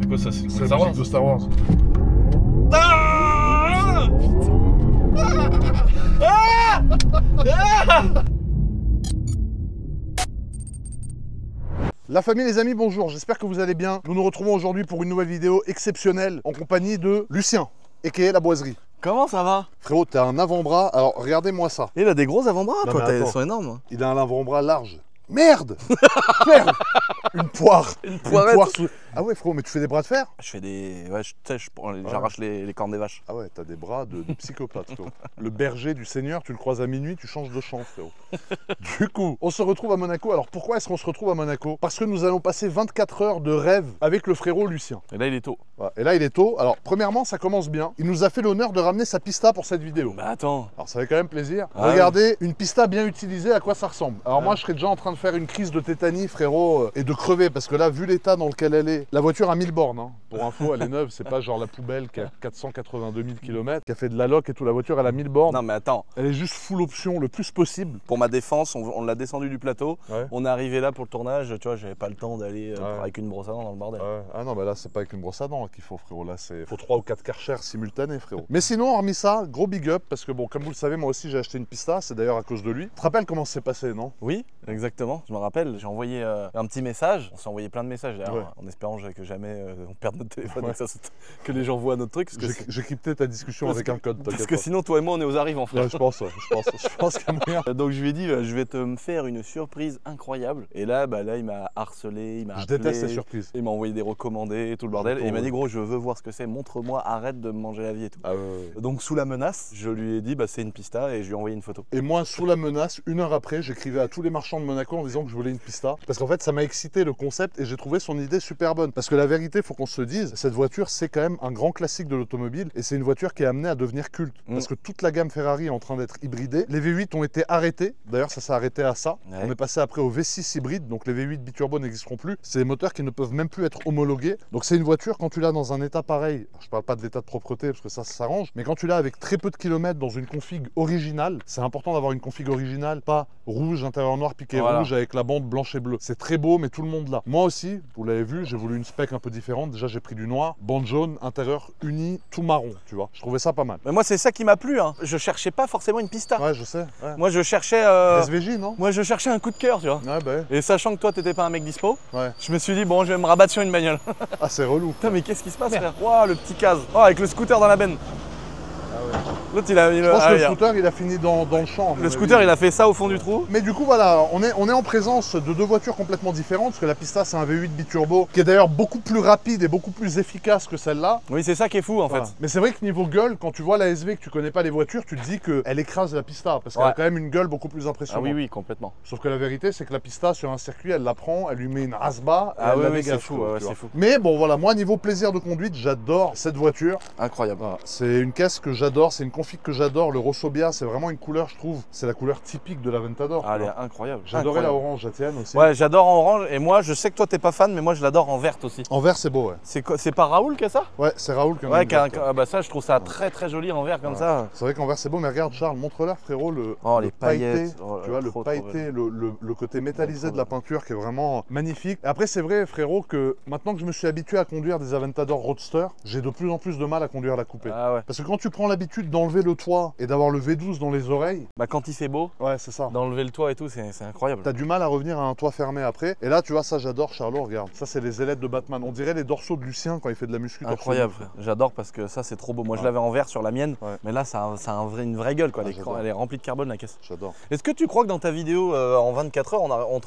C'est quoi ça? C'est C'est la musique de Star Wars. Ah ah ah. La famille, les amis, bonjour, j'espère que vous allez bien. Nous nous retrouvons aujourd'hui pour une nouvelle vidéo exceptionnelle en compagnie de Lucien, aka La Boiserie. Comment ça va? Frérot, t'as un avant-bras, alors regardez-moi ça. Il a des gros avant-bras, Non, toi, mais ils attends. sont énormes. Il a un avant-bras large. Merde. Merde. Une poire. Une poirette. Sous... Ah ouais, frérot, mais tu fais des bras de fer? Je fais des... Ouais, tu sais, j'arrache les cornes des vaches. Ah ouais, t'as des bras de psychopathe, frérot. Le berger du Seigneur, tu le croises à minuit, tu changes de champ, frérot. Du coup, on se retrouve à Monaco. Alors pourquoi est-ce qu'on se retrouve à Monaco? Parce que nous allons passer 24 heures de rêve avec le frérot Lucien. Et là, il est tôt. Voilà. Et là, il est tôt. Alors, premièrement, ça commence bien. Il nous a fait l'honneur de ramener sa pista pour cette vidéo. Bah attends. Alors, ça fait quand même plaisir. Ah Regardez, une pista bien utilisée, à quoi ça ressemble. Alors, moi, je serais déjà en train de faire une crise de tétanie, frérot, et de crever. Parce que là, vu l'état dans lequel elle est, la voiture a 1000 bornes. Hein. Pour info, elle est neuve. C'est pas genre la poubelle qui a 482 000 km, qui a fait de la loc et tout. La voiture, elle a 1000 bornes. Non mais attends, Elle est juste full option le plus possible. pour ma défense, on l'a descendu du plateau. Ouais. On est arrivé là pour le tournage, tu vois, j'avais pas le temps d'aller Ouais. avec une brosse à dents dans le bordel. Ouais. Ah non, bah là, c'est pas avec une brosse à dents qu'il faut, frérot. Là, c'est faut 3 ou 4 Karcher simultanés, frérot. Mais sinon, hormis ça, gros big up, parce que bon, comme vous le savez, moi aussi, j'ai acheté une pista. C'est d'ailleurs à cause de lui. Tu te rappelles comment ça s'est passé, non? Oui, exactement, je me rappelle, j'ai envoyé un petit message, on s'est envoyé plein de messages d'ailleurs, Ouais. En espérant que jamais on perde notre téléphone Ouais. et que les gens voient notre truc. Parce que, J'ai crypté ta discussion avec un code, parce t'inquiète que pas. sinon toi et moi on est aux arrivants frère. Ouais, je pense qu'il y a moyen. Donc je lui ai dit, je vais te me faire une surprise incroyable. Et là, il m'a harcelé, il m'a Je appelé, déteste ces surprises. il m'a envoyé des recommandés et tout le bordel. Et il m'a Ouais. dit, gros, je veux voir ce que c'est, montre-moi, arrête de me manger la vie et tout. Ah ouais. Donc sous la menace, je lui ai dit, c'est une pista et je lui ai envoyé une photo. Et moi, sous la menace, 1 heure après, j'écrivais à tous les marchands de Monaco en disant que je voulais une pista. Parce qu'en fait, ça m'a excité le concept et j'ai trouvé son idée super bonne. Parce que la vérité, faut qu'on se le dise, cette voiture, c'est quand même un grand classique de l'automobile et c'est une voiture qui est amenée à devenir culte. Parce que toute la gamme Ferrari est en train d'être hybridée. Les V8 ont été arrêtés. D'ailleurs, ça s'est arrêté à ça. Ouais. On est passé après au V6 hybride, donc les V8 biturbo n'existeront plus. C'est des moteurs qui ne peuvent même plus être homologués. Donc c'est une voiture, quand tu l'as dans un état pareil, je parle pas de l'état de propreté parce que ça s'arrange, mais quand tu l'as avec très peu de kilomètres dans une config originale, c'est important d'avoir une config originale, pas rouge, intérieur noir, piqué Voilà. rouge avec la bande blanche et bleue. C'est très beau, mais tout le monde l'a. Moi aussi, vous l'avez vu, j'ai voulu une spec un peu différente. Déjà, j'ai pris du noir, bande jaune, intérieur uni, tout marron, tu vois. Je trouvais ça pas mal. Mais moi, c'est ça qui m'a plu, hein. Je cherchais pas forcément une pista. Ouais, je sais. Ouais. Moi, je cherchais... SVJ, non? Moi, je cherchais un coup de cœur, tu vois. Ouais, bah ouais. Et sachant que toi, t'étais pas un mec dispo, Ouais. je me suis dit, bon, je vais me rabattre sur une bagnole. Ah, c'est relou. Putain, mais qu'est-ce qui se passe, frère? Waouh, le petit case. Oh, avec le scooter dans la benne. L'autre, il a mis Je pense que le il a- scooter, il a fini dans le champ. à mon Le scooter, avis. il a fait ça au fond du trou. Mais du coup, voilà, on est en présence de deux voitures complètement différentes, parce que la Pista, c'est un V8 biturbo, qui est d'ailleurs beaucoup plus rapide et beaucoup plus efficace que celle-là. Oui, c'est ça qui est fou, en Voilà. fait. Mais c'est vrai que niveau gueule, quand tu vois la SV, que tu connais pas les voitures, tu te dis qu'elle écrase la Pista, parce qu'elle a Ouais. quand même une gueule beaucoup plus Ah impressionnante. oui, oui, complètement. Sauf que la vérité, c'est que la Pista, sur un circuit, elle la prend, elle lui met une rasba, et Ah elle oui, la oui, dégage, c'est fou, quoi, ouais, tu vois. c'est fou. Mais bon, voilà, moi, niveau plaisir de conduite, j'adore cette voiture. Incroyable. Voilà, c'est une caisse que j'adore, c'est une config que j'adore. Le Rossobia, c'est vraiment une couleur, je trouve. C'est la couleur typique de l'Aventador. Ah, tu elle est vois. incroyable. J'adorais la Incroyable. orange, la tienne aussi. Ouais, j'adore en orange. Et moi, je sais que toi, t'es pas fan, mais moi, je l'adore en verte aussi. En vert, c'est beau, ouais. C'est pas Raoul qui a ça? Ouais, c'est Raoul qui en a Ouais, une verte, ouais. ah bah ça, je trouve ça très très joli en vert comme Ouais. ça. C'est vrai qu'en vert, c'est beau, mais regarde, Charles, montre-leur, frérot, Oh, le les paillettes. pailleté. Oh là Tu là, vois, trop, le trop pailleté, le côté métallisé Trop de la peinture qui est vraiment magnifique. Et après, c'est vrai, frérot, que maintenant que je me suis habitué à conduire des Aventador Roadster, j'ai de plus en plus de mal à conduire la coupée. Ah ouais. Parce que quand tu prends l'habitude d'enlever le toit et d'avoir le V12 dans les oreilles, Bah quand il fait beau, ouais, c'est ça. d'enlever le toit et tout, c'est incroyable. T'as du mal à revenir à un toit fermé après. Et là, tu vois, ça, j'adore, Charlot, regarde. Ça, c'est les ailettes de Batman. On dirait les dorsaux de Lucien quand il fait de la muscu. torse Incroyable, nu, frère. J'adore parce que ça, c'est trop beau. Moi, je Ouais. l'avais en vert sur la mienne, Ouais. mais là, ça a une vraie gueule, quoi. Ah, L'écran, j'adore. elle est remplie de carbone, la caisse. J'adore. Est-ce que tu crois que dans ta vidéo, en 24 heures, on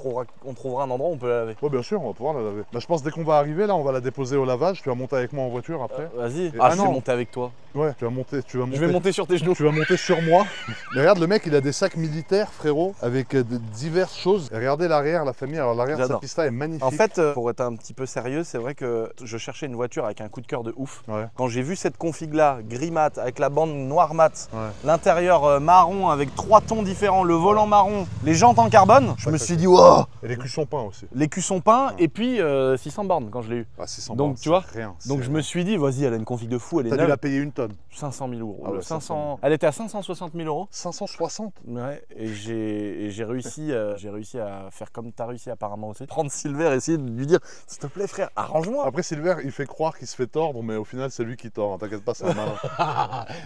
trouvera un endroit où on peut la laver? Ouais, bien sûr, on va pouvoir la laver. Bah, je pense dès qu'on va arriver, là, on va la déposer au lavage. Tu vas monter avec moi en voiture après. Vas-y. Ah Je vais non. monter avec toi. Ouais, tu vas monter. Je vais monter sur tes genoux. Tu vas monter sur moi. Mais regarde, le mec, il a des sacs militaires, frérot, avec diverses choses. Et regardez l'arrière, la famille. Alors, l'arrière de cette J'adore. Pista est magnifique. En fait, pour être un petit peu sérieux, c'est vrai que je cherchais une voiture avec un coup de cœur de ouf. Ouais, Quand j'ai vu cette config-là, gris mat, avec la bande noire mat, ouais. l'intérieur marron avec 3 tons différents, le volant marron, les jantes en carbone, je Ouais, me ça suis fait- dit, wow, Et les culs sont peints aussi. les culs sont peints, Ouais. et puis 600 bornes quand je l'ai eu. Ah, 600 Donc, bornes, tu vois, c'est rien. Donc c'est je me suis dit, vas-y, elle a une config de fou, elle est T'as dû neuve. la payer une tonne. 500 000 Ouais, gros. Ah ouais, Le 500... Elle était à 560 000 euros. 560. Ouais, et j'ai réussi à faire comme tu as réussi apparemment aussi. Prendre Silver et essayer de lui dire s'il te plaît frère, arrange-moi. Après Silver, il fait croire qu'il se fait tordre, mais au final c'est lui qui tord, hein. T'inquiète pas, c'est un malin.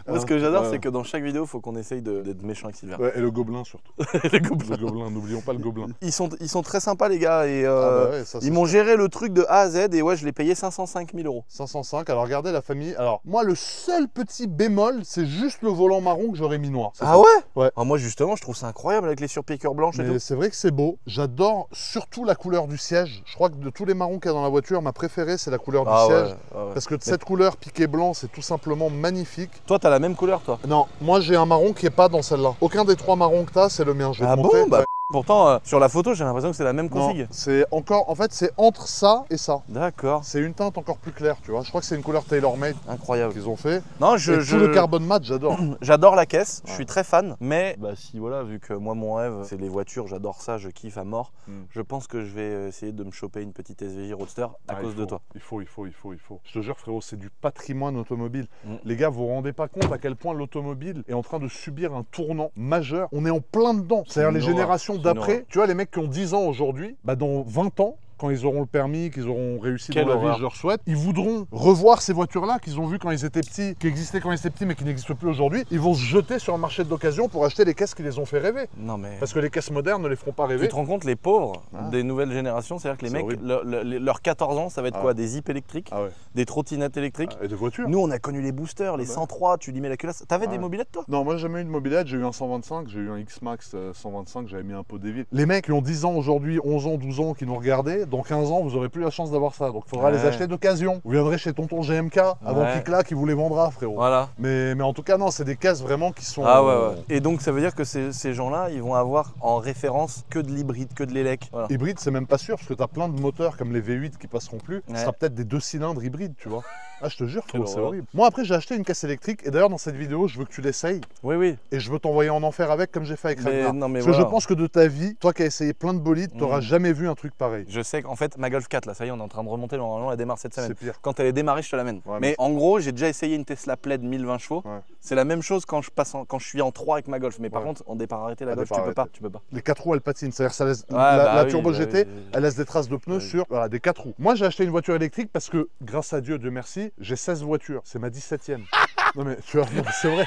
Moi ce que j'adore c'est que dans chaque vidéo, il faut qu'on essaye d'être méchant avec Silver. Ouais, et le gobelin surtout. Les gobelins. Le gobelin, n'oublions pas le gobelin. Ils sont très sympas les gars et Ouais, ça, ils m'ont géré le truc de A à Z et ouais je l'ai payé 505 000 euros. 505, alors regardez la famille. Alors moi le seul petit bémol, c'est juste le volant marron que j'aurais mis noir. Ah ouais? Ouais. Ah, moi justement je trouve ça incroyable avec les surpiqûres blanches et Mais tout. c'est vrai que c'est beau. J'adore surtout la couleur du siège. Je crois que de tous les marrons qu'il y a dans la voiture, ma préférée c'est la couleur du siège. Ouais. Parce que de cette couleur piqué blanc, c'est tout simplement magnifique. Toi t'as la même couleur toi? Non, moi j'ai un marron qui est pas dans celle-là. Aucun des 3 marrons que t'as, c'est le mien. Je vais Ah te bon? montrer. Bah Ouais. pourtant sur la photo j'ai l'impression que c'est la même Non, config. c'est encore, en fait c'est entre ça et ça. D'accord, C'est une teinte encore plus claire, tu vois. Je crois que c'est une couleur tailor-made incroyable. qu'ils ont fait. Non, Et tout le carbone mat, j'adore. j'adore la caisse, je Ouais. suis très fan, mais bah si voilà, vu que moi mon rêve c'est les voitures, j'adore ça, je kiffe à mort, je pense que je vais essayer de me choper une petite SVJ Roadster à cause de toi. Il faut. Je te jure frérot, c'est du patrimoine automobile. Mm. Les gars, vous vous rendez pas compte à quel point l'automobile est en train de subir un tournant majeur. On est en plein dedans. C'est-à-dire une les horreur, générations c'est une d'après, horreur. tu vois, les mecs qui ont 10 ans aujourd'hui, bah dans 20 ans, quand ils auront le permis, qu'ils auront réussi Quelle dans la vie, horreur. je leur souhaite, ils voudront revoir ces voitures-là qu'ils ont vues quand ils étaient petits, qui existaient quand ils étaient petits mais qui n'existent plus aujourd'hui. Ils vont se jeter sur le marché de l'occasion pour acheter les caisses qui les ont fait rêver. Non mais... Parce que les caisses modernes ne les feront pas Tu rêver. te rends compte, les pauvres Ah. des nouvelles générations, c'est-à-dire que les C'est mecs, horrible. leurs 14 ans, ça va être Ah. quoi? Des Jeeps électriques, Ah ouais. des trottinettes électriques. Et des voitures. Nous, on a connu les boosters, les bah. 103, tu lui mets la culasse. T'avais des Ouais. mobilettes, toi? Non, moi j'ai jamais eu de mobilette, j'ai eu un 125, j'ai eu un X-Max 125, j'avais mis un pot d'évite. Les mecs qui ont 10 ans aujourd'hui, 11 ans, 12 ans, qui nous regardaient, dans 15 ans, vous aurez plus la chance d'avoir ça. Donc il faudra Ouais. les acheter d'occasion. Vous viendrez chez tonton GMK avant Ouais. qu'il claque, il vous les vendra, frérot. Voilà. Mais en tout cas, non, c'est des caisses vraiment qui sont. Ah ouais. Et donc, ça veut dire que ces gens-là, ils vont avoir en référence que de l'hybride, que de l'élec. Voilà. Hybride, c'est même pas sûr, parce que t'as plein de moteurs comme les V8 qui passeront plus. Ouais. Ce sera peut-être des 2 cylindres hybrides, tu vois. Ah, je te jure, frérot, Quelle c'est horreur. horrible. Moi, après, j'ai acheté une caisse électrique, et d'ailleurs, dans cette vidéo, je veux que tu l'essayes, Oui. et je veux t'envoyer en enfer avec, comme j'ai fait avec Mais Ragnar. non, mais Parce que voilà. je pense que de ta vie, toi qui as essayé plein de bolides, t'auras jamais vu un truc pareil. Je sais qu'en fait, ma Golf 4, là, ça y est, on est en train de remonter. Normalement, elle démarre cette semaine. C'est pire. Quand elle est démarrée, je te l'amène. Ouais, mais en gros, j'ai déjà essayé une Tesla Plaid 1020 chevaux. Ouais. C'est la même chose quand je suis en 3 avec ma Golf. Mais par Ouais. contre, en départ arrêté, la En Golf, départ tu peux pas. Les 4 roues elles patinent, c'est-à-dire ça laisse Ouais, la bah oui, Turbo bah GT, oui. elle laisse des traces de pneus Oui. sur voilà, des 4 roues. Moi j'ai acheté une voiture électrique parce que grâce à Dieu merci, j'ai 16 voitures, c'est ma 17e. Non mais tu vois, non, mais c'est vrai.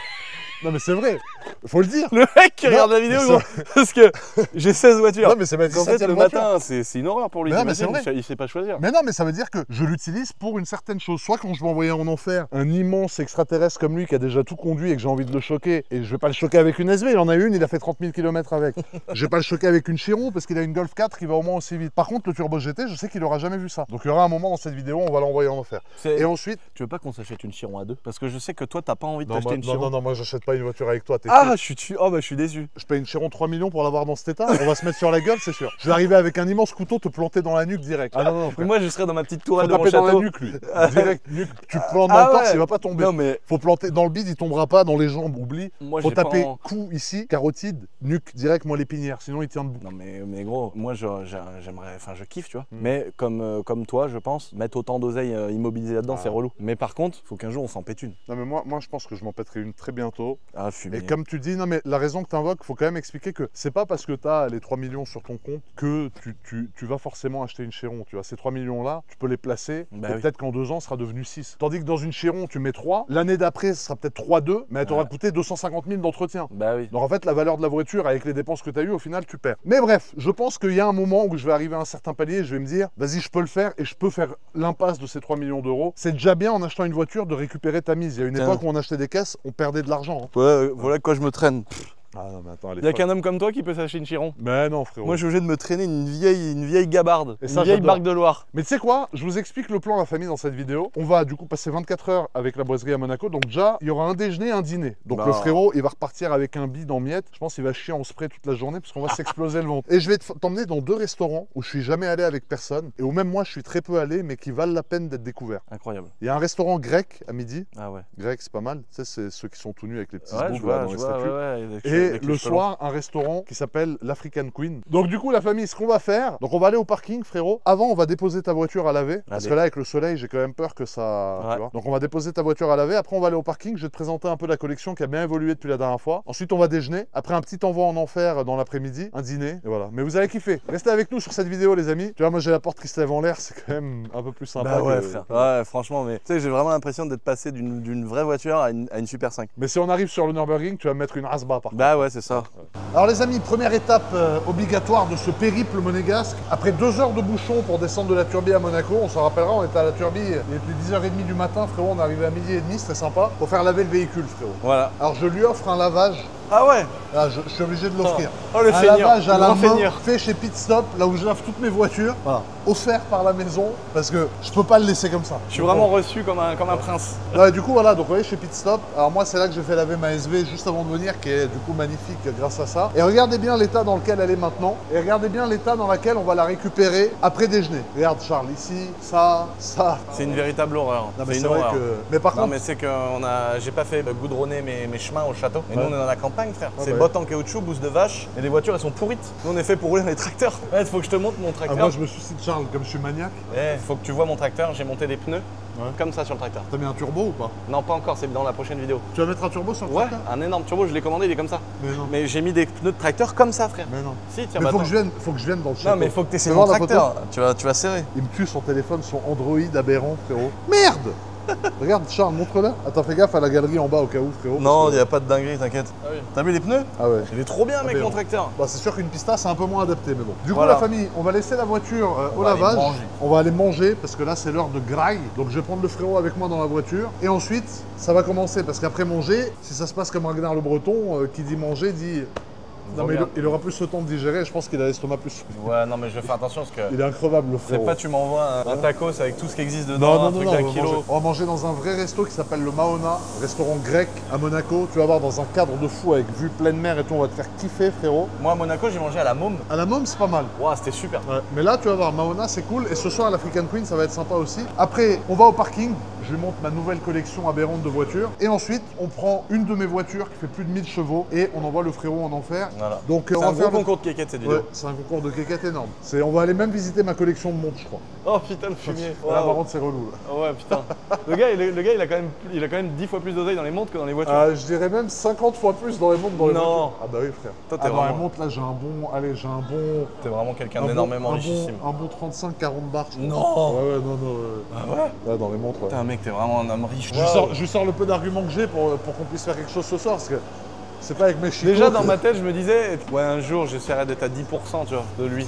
Non mais c'est vrai, faut le dire. Le mec qui Non, regarde la vidéo, mais gros, parce que j'ai 16 voitures. Non mais c'est ma En fait, 17e le voiture. matin, c'est une horreur pour lui. Mais non, mais c'est t'imagines, vrai. il sait pas choisir. Mais non, mais ça veut dire que je l'utilise pour une certaine chose. Soit quand je vais envoyer en enfer un immense extraterrestre comme lui qui a déjà tout conduit et que j'ai envie de le choquer, et je vais pas le choquer avec une SV, il en a une, il a fait 30 000 km avec. Je vais pas le choquer avec une Chiron parce qu'il a une Golf 4 qui va au moins aussi vite. Par contre, le Turbo GT, je sais qu'il aura jamais vu ça. Donc il y aura un moment dans cette vidéo, on va l'envoyer en enfer. Et ensuite. Tu veux pas qu'on s'achète une Chiron à deux? Parce que je sais que toi, t'as pas envie de Non, t'acheter une non, Chiron. non, non, moi j'achète pas une voiture avec toi. T'es Ah, fou. je suis dessus. Oh, bah, je suis déçu. Je paye une Chiron 3 millions pour l'avoir dans cet état. On va se mettre sur la gueule, c'est sûr. Je vais arriver avec un immense couteau te planter dans la nuque direct. Ah non, non, Mais frère. moi, je serais dans ma petite Faut tourelle de mon taper dans la château. nuque, lui. Direct, nuque. Tu te plantes dans le torse, il va pas tomber. Non, mais Faut planter dans le bide, il tombera pas, dans les jambes, oublie. moi, Faut j'ai pas taper en- cou ici, carotide, nuque, direct, moi l'épinière, sinon il tient debout. Non mais gros, moi j'aimerais, enfin je kiffe tu vois. Mais comme toi je pense, mettre autant d'oseille immobilisé là-dedans Ah. c'est relou. Mais par contre, faut qu'un jour on s'en pète une. Non mais moi je pense que je m'en pèterai une très bientôt. Ah fumer. Et comme tu dis, non mais la raison que tu invoques, faut quand même expliquer que c'est pas parce que tu as les 3 millions sur ton compte que tu vas forcément acheter une Chiron. Tu vois, ces 3 millions là, tu peux les placer Bah et oui. peut-être qu'en 2 ans, ce sera devenu 6. Tandis que dans une Chiron, tu mets 3, l'année d'après, ce sera peut-être 3-2, mais elle t'aura Ouais. coûté 250 000 d'entretien. Bah oui. Donc en fait, la valeur de la voiture avec les dépenses que tu as eues, au final, tu perds. Mais bref, je pense qu'il y a un moment où je vais arriver à un certain palier et je vais me dire, vas-y, je peux le faire et je peux faire l'impasse de ces 3 millions d'euros. C'est déjà bien en achetant une voiture de récupérer ta mise. Il y a une Tiens. époque où on achetait des caisses, on perdait de l'argent. Hein. Voilà quoi je me traîne. Ah non, mais attends, elle est Il y a folle. qu'un homme comme toi qui peut s'acheter une Chiron. Mais non, frérot. Moi je suis obligé de me traîner une vieille gabarde, Et ça, une vieille j'adore. barque de Loire. Mais tu sais quoi, je vous explique le plan à la famille dans cette vidéo. On va du coup passer 24 heures avec la boiserie à Monaco. Donc déjà, il y aura un déjeuner, un dîner. Donc Bah. le frérot, il va repartir avec un bide en miettes. Je pense qu'il va chier en spray toute la journée parce qu'on va s'exploser le ventre. Et je vais t'emmener dans 2 restaurants où je suis jamais allé avec personne. Et où même moi, je suis très peu allé, mais qui valent la peine d'être découverts. Incroyable. Il y a un restaurant grec à midi. Ah ouais. Grec, c'est pas mal. Tu sais, c'est ceux qui sont tout nus avec les petits Ouais, bouts je vois, dans les statues. ouais. Et et avec les le cheveux longs. soir, un restaurant qui s'appelle l'African Queen. Donc du coup, la famille, ce qu'on va faire, donc on va aller au parking, frérot. Avant, on va déposer ta voiture à laver. Parce Allez. que là, avec le soleil, j'ai quand même peur que ça... Ouais. tu vois. Donc on va déposer ta voiture à laver. Après, on va aller au parking. Je vais te présenter un peu la collection qui a bien évolué depuis la dernière fois. Ensuite, on va déjeuner. Après, un petit envoi en enfer dans l'après-midi. Un dîner. Et voilà. Mais vous allez kiffer. Restez avec nous sur cette vidéo, les amis. Tu vois, moi, j'ai la porte qui se lève en l'air. C'est quand même un peu plus sympa. Bah ouais, que- frère. Ouais, franchement, mais tu sais, j'ai vraiment l'impression d'être passé d'une vraie voiture à une Super 5. Mais si on arrive sur le Nürburgring, tu vas me mettre une Asba par contre. Bah ouais, c'est ça. Alors les amis, première étape obligatoire de ce périple monégasque. Après 2 heures de bouchon pour descendre de la Turbie à Monaco, on s'en rappellera, on était à la Turbie, il était 10h30 du matin, frérot, on est arrivé à 12h30, c'était sympa, pour faire laver le véhicule, frérot. Voilà. Alors je lui offre un lavage, Ah ouais. là, je suis obligé de l'offrir. Oh, le un feigneur, lavage à le la grand main, feigneur. fait chez Pit Stop, là où je lave toutes mes voitures, voilà, offert par la maison, parce que je peux pas le laisser comme ça. Je suis vraiment reçu comme un prince. Ouais, du coup, voilà, donc vous voyez, chez Pit Stop, alors moi, c'est là que j'ai fait laver ma SV juste avant de venir, qui est du coup magnifique grâce à ça. Et regardez bien l'état dans lequel elle est maintenant, et regardez bien l'état dans lequel on va la récupérer après déjeuner. Regarde, Charles, ici, ça. C'est une véritable horreur. Non, mais C'est c'est une vrai horreur. que. Mais par Non contre, mais c'est que j'ai pas fait goudronner mes chemins au château. Mais Ouais. nous on est dans la campagne frère. Ouais, C'est bah bottes en caoutchouc, bouse de vache. Et les voitures elles sont pourrites. Nous on est fait pour rouler dans les tracteurs. Ouais, faut que je te montre mon ah, tracteur. moi, je me soucie de Charles, comme je suis maniaque. Faut que tu vois mon tracteur. J'ai monté des pneus Ouais. comme ça sur le tracteur. T'as mis un turbo ou pas? Non pas encore, c'est dans la prochaine vidéo. Tu vas mettre un turbo sur le Ouais, tracteur? un énorme turbo, je l'ai commandé, il est comme ça. Mais non. Mais j'ai mis des pneus de tracteur comme ça frère. Mais non. Si, tiens, Mais bah faut que, attends. faut que je vienne dans le château. Non mais faut que tu essaies Fais mon voir la photo. tracteur. Tu vas serrer. Il me tue son téléphone, son Android aberrant, frérot. Merde. Regarde, Charles, montre-le. Attends, fais gaffe à la galerie en bas au cas où, frérot. Non, parce il que- n'y a pas de dinguerie, t'inquiète. Ah oui. T'as vu les pneus? Ah ouais. Il est trop bien mec Aberrant. mon tracteur. Bah, c'est sûr qu'une pista c'est un peu moins adapté, mais bon. Du coup, Voilà. la famille, on va laisser la voiture On au va aller lavage. manger. On va aller manger parce que là c'est l'heure de graille. Donc je vais prendre le frérot avec moi dans la voiture. Et ensuite, ça va commencer parce qu'après manger, si ça se passe comme Ragnar le Breton, qui dit manger dit. Non, mais Regarde. il aura plus le temps de digérer. Je pense qu'il a l'estomac plus. Ouais, non, mais je vais faire attention parce que Il est increvable le c'est frérot. pas tu m'envoies un tacos avec tout ce qui existe dedans, un truc d'un kilo. On va manger dans un vrai resto qui s'appelle le Mahona, restaurant grec à Monaco. Tu vas voir dans un cadre de fou avec vue pleine mer et tout. On va te faire kiffer, frérot. Moi à Monaco, j'ai mangé à la môme. À la Môme, c'est pas mal. Ouah, c'était super. Ouais. Mais là, tu vas voir, Mahona, c'est cool. Et ce soir, l'African Queen, ça va être sympa aussi. Après, on va au parking. Je lui montre ma nouvelle collection aberrante de voitures. Et ensuite, on prend une de mes voitures qui fait plus de 1000 chevaux et on envoie le frérot en enfer. Voilà. Donc, C'est on un va gros faire le- concours de kékettes cette vidéo. Ouais, c'est un concours de kékettes énorme. On va aller même visiter ma collection de montres, je crois. Oh putain, le fumier. Là, par Waouh. contre, c'est relou. Là. Oh, ouais, putain. le gars, il a quand même 10 fois plus d'oseille dans les montres que dans les voitures. Je dirais même 50 fois plus dans les montres dans les Non. voitures. Ah bah oui, frère. Toi, t'es Dans les vraiment- montres, là, j'ai un bon... Allez, j'ai un bon... T'es vraiment quelqu'un un d'énormément bon- richissime. Un bon 35-40 bars. je crois. Non. Ouais, ouais, non, non. Ah ouais? Ouais, dans les montres, ouais. Putain, mec, t'es vraiment un homme riche. Je lui sors le peu d'arguments que j'ai pour qu'on puisse faire quelque chose ce soir, parce que c'est pas avec mes chicots. Déjà dans que- ma tête, je me disais, ouais, un jour j'essaierai d'être à 10%, tu vois, de lui.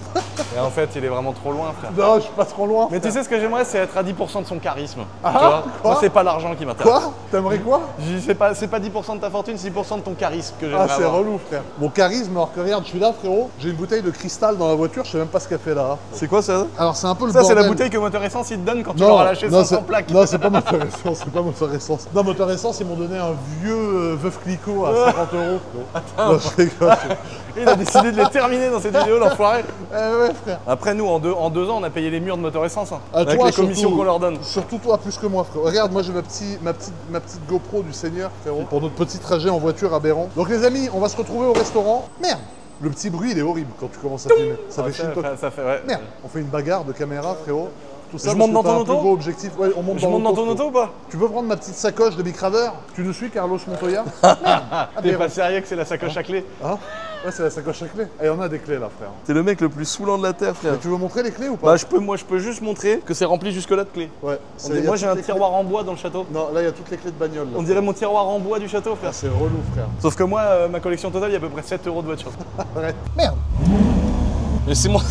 Et en fait, il est vraiment trop loin, frère. Non, je suis pas trop loin. Mais tu sais ce que j'aimerais, c'est être à 10% de son charisme. Ah, tu vois quoi Moi, c'est pas l'argent qui m'intéresse. Quoi? T'aimerais quoi? C'est pas 10% de ta fortune, c'est 10% de ton charisme que Ah, j'aimerais c'est avoir. relou, frère. Mon charisme, alors que regarde, je suis là, frérot. J'ai une bouteille de cristal dans la voiture, je sais même pas ce qu'elle fait là. C'est quoi ça? Alors, c'est un peu le Ça, c'est la bordel. bouteille que Moteur Essence il te donne quand tu leur as lâché 500 c'est- plaques. Non, c'est pas Moteur Essence, c'est pas Moteur Essence. Non, Moteur Essence, ils m'ont donné un vieux Veuve Clicquot à 50 €. Non, je rigole. Il a décidé de les terminer dans cette vidéo, l'enfoiré. Ouais, frère. Après, nous, en deux ans, on a payé les murs de Moteur Essence. Hein, Ah, avec toi, les commissions surtout. qu'on leur donne. Surtout toi, plus que moi, frérot. Regarde, moi j'ai ma petite GoPro du Seigneur, frérot, pour notre petit trajet en voiture aberrant. Donc les amis, on va se retrouver au restaurant. Merde, le petit bruit, il est horrible quand tu commences à filmer. Ça fait chier. Ça fait, ouais. Merde, on fait une bagarre de caméra, frérot. Tout ça, Je parce monte que dans t'as ton un auto plus gros objectif. Ouais, on monte Je monte dans ton frérot. auto ou pas? Tu peux prendre ma petite sacoche de bicraveur? Tu nous suis, Carlos Montoya? T'es pas sérieux que c'est la sacoche à clé? Hein? Ouais, c'est la sacoche à clés. Et on a des clés là, frère. T'es le mec le plus saoulant de la terre, frère. Mais tu veux montrer les clés ou pas? Bah, je peux juste montrer que c'est rempli jusque-là de clés. Ouais. Moi, j'ai un tiroir en bois dans le château. Non, là, il y a toutes les clés de bagnole. là. On dirait mon tiroir en bois du château, frère. Ah, c'est relou, frère. Sauf que moi, ma collection totale, il y a à peu près 7 € de voiture. Arrête. Merde. Mais c'est moi.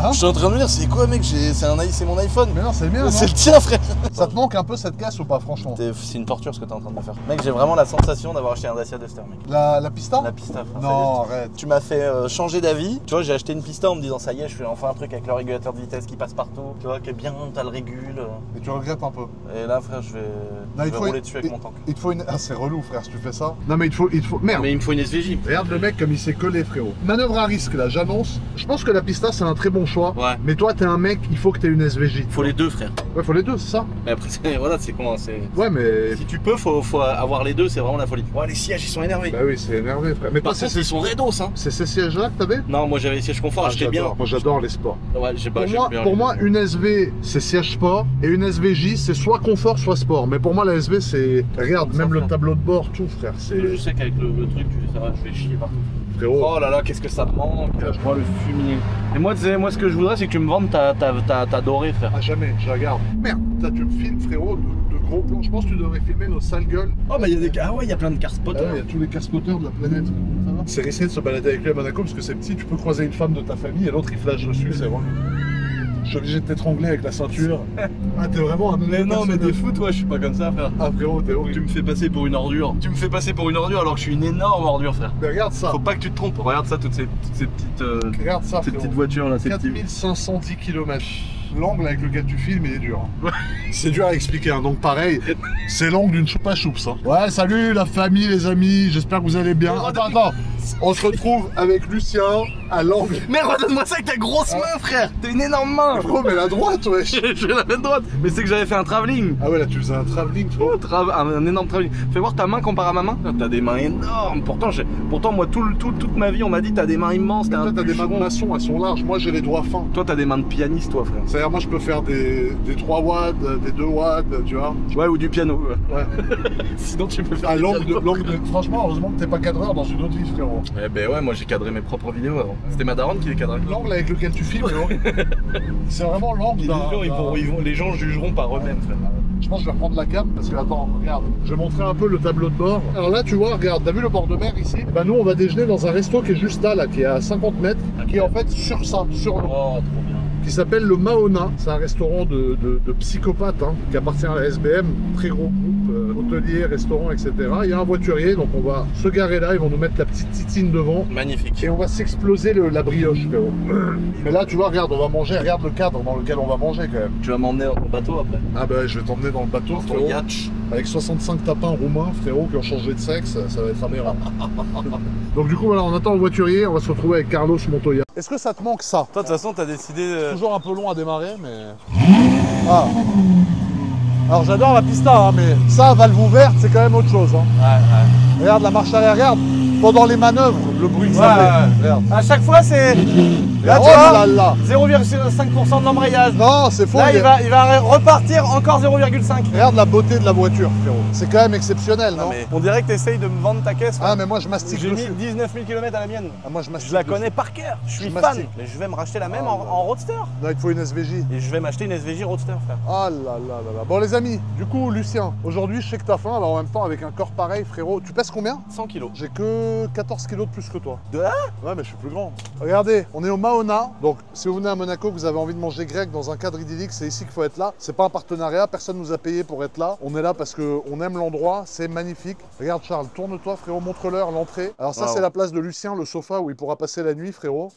Hein? Je suis en train de me dire, c'est quoi, mec? C'est mon iPhone. Mais non, c'est le mien, non? C'est le tien, frère. Ça te manque un peu cette caisse ou pas, franchement? C'est une torture ce que t'es en train de me faire. Mec, j'ai vraiment la sensation d'avoir acheté un Dacia Duster, mec. La pista? La Pista, frère. Non, ça y est. arrête. Tu m'as fait changer d'avis. Tu vois, j'ai acheté une Pista en me disant, ça y est, je fais enfin un truc avec le régulateur de vitesse qui passe partout. Tu vois, qui est bien, t'as le régule. Et tu regrettes un peu. Et là, frère, je vais rouler dessus avec mon tank. Il te faut une. Ah, c'est relou, frère, si tu fais ça. Non, mais il te faut. Merde. Mais il me faut une SVJ. Regarde le mec comme il s'est collé, frérot. Manœuvre à risque, là, j'annonce. Je pense que la pista, c'est un très bon bon choix. Ouais. Mais toi, t'es un mec, il faut que t'aies une SVJ. Faut les deux, frère. Ouais, faut les deux, c'est ça. Mais après, voilà, c'est comment c'est. Ouais, mais. Si tu peux, faut avoir les deux, c'est vraiment la folie. Ouais, les sièges, ils sont énervés. Bah oui, c'est énervé, frère. Mais Par toi, contre, ils sont raidos, hein. c'est ces sièges-là que t'avais? Non, moi j'avais les sièges confort, j'étais bien. Moi, j'adore les sports. Ouais, j'ai pas. Pour moi, une SV, c'est siège sport. Et une SVJ, c'est soit confort, soit sport. Mais pour moi, la SV, c'est. Regarde, même le tableau de bord, tout, frère. Je sais qu'avec le truc, ça va, je vais chier partout. Frérot. Oh là là, qu'est-ce que ça me manque. Je vois le fumier. Et moi, tu sais, moi, ce que je voudrais, c'est que tu me vendes ta dorée, frère. Ah, jamais, je regarde. Merde, tu me filmes, frérot, de gros plans. Je pense que tu devrais filmer nos sales gueules. Oh, bah, il y a des. Ah ouais, il y a plein de car spotters. Il y a tous les casse-poteurs de la planète. Ça va? C'est risqué de se balader avec lui à Monaco parce que c'est petit. Tu peux croiser une femme de ta famille et l'autre il flash dessus, c'est vraiment. Je suis obligé de t'étrangler avec la ceinture. Ah, t'es vraiment un Mais non, mais t'es fou, toi, je suis pas comme ça, frère. Ah, frérot, t'es horrible. Tu me fais passer pour une ordure. Tu me fais passer pour une ordure alors que je suis une énorme ordure, frère. Mais regarde ça. Faut pas que tu te trompes. Regarde ça, toutes ces petites. Regarde ça, Ces petites voitures là, ces petits. 4510 km. L'angle avec lequel tu filmes, il est dur. C'est dur à expliquer, hein. Donc pareil, c'est l'angle d'une choupe à choups. Hein. Ouais, salut la famille, les amis, j'espère que vous allez bien. Attends, on se retrouve avec Lucien à l'angle. Mais redonne-moi ça avec ta grosse main, frère. T'as une énorme main. Frérot, mais la droite, wesh. J'ai la main droite. Mais c'est que j'avais fait un travelling. Ah ouais, là tu faisais un travelling, frérot. Un énorme travelling. Fais voir ta main comparé à ma main. T'as des mains énormes. Pourtant moi, toute ma vie, on m'a dit t'as des mains immenses. Toi, t'as des mains de maçon, elles sont larges. Moi, j'ai les doigts fins. Toi, t'as des mains de pianiste, toi, frère. C'est-à-dire, moi, je peux faire des 3 watts, des 2 watts, tu vois. Ouais, ou du piano. Ouais. Sinon, tu peux faire. Ah, l'angle de. Franchement, heureusement que t'es pas cadreur dans une autre vie, frérot. Eh ben ouais, moi j'ai cadré mes propres vidéos avant. C'était ma daronne qui les cadrait. L'angle avec lequel tu filmes, c'est vraiment l'angle d'un. Les gens jugeront par eux-mêmes, frère. Je pense que je vais reprendre la cam parce que attends, regarde, je vais montrer un peu le tableau de bord. Alors là, tu vois, regarde, t'as vu le bord de mer ici? Bah nous, on va déjeuner dans un resto qui est juste là, qui est à 50 mètres, qui est en fait sur ça, sur l'eau. Oh, trop bien. Qui s'appelle le Mahona. C'est un restaurant de psychopathes hein, qui appartient à la SBM, très gros groupe, hôtelier, restaurant, etc. Il y a un voiturier, donc on va se garer là, ils vont nous mettre la petite titine devant. Magnifique. Et on va s'exploser la brioche, frérot. Mais là, tu vois, regarde, on va manger, regarde le cadre dans lequel on va manger quand même. Tu vas m'emmener au bateau après. Ah bah je vais t'emmener dans le bateau, frérot. Yacht. Avec 65 tapins roumains, frérot, qui ont changé de sexe, ça va être aberrant. Donc du coup, voilà, on attend le voiturier, on va se retrouver avec Carlos Montoya. Est-ce que ça te manque ça? Toi, de toute façon, t'as décidé. Toujours un peu long à démarrer, mais... Ah. Alors j'adore la pista, hein, mais ça, valve ouverte, c'est quand même autre chose. Hein. Ouais. Regarde la marche arrière, regarde. Pendant les manœuvres, le bruit que ça fait. Regarde. À chaque fois, c'est. Là, Oh tu vois, là là. 0,5% de l'embrayage. Non, c'est faux. Là, il va repartir encore 0,5. Regarde la beauté de la voiture, frérot. C'est quand même exceptionnel, non? Mais on dirait que t'essayes de me vendre ta caisse. Ah, mais moi je mastique J'ai mis dessus. 19 000 km à la mienne. Ah, moi je mastique Je la dessus. connais par cœur. Je suis Je fan. mastique. Mais je vais me racheter la même Ah, en roadster. Non, il te faut une SVJ. Et je vais m'acheter une SVJ roadster, frère. Ah là là là là. Bon les amis, du coup Lucien, aujourd'hui je sais que t'as faim, alors en même temps avec un corps pareil frérot, tu pèses combien? 100 kilos. J'ai que 14 kilos de plus que toi. De là? Ouais mais je suis plus grand. Regardez, on est au Mahona, donc si vous venez à Monaco, que vous avez envie de manger grec dans un cadre idyllique, c'est ici qu'il faut être là. C'est pas un partenariat, personne nous a payé pour être là. On est là parce qu'on aime l'endroit, c'est magnifique. Regarde Charles, tourne-toi frérot, montre-leur l'entrée. Alors ça Wow. c'est la place de Lucien, le sofa où il pourra passer la nuit frérot.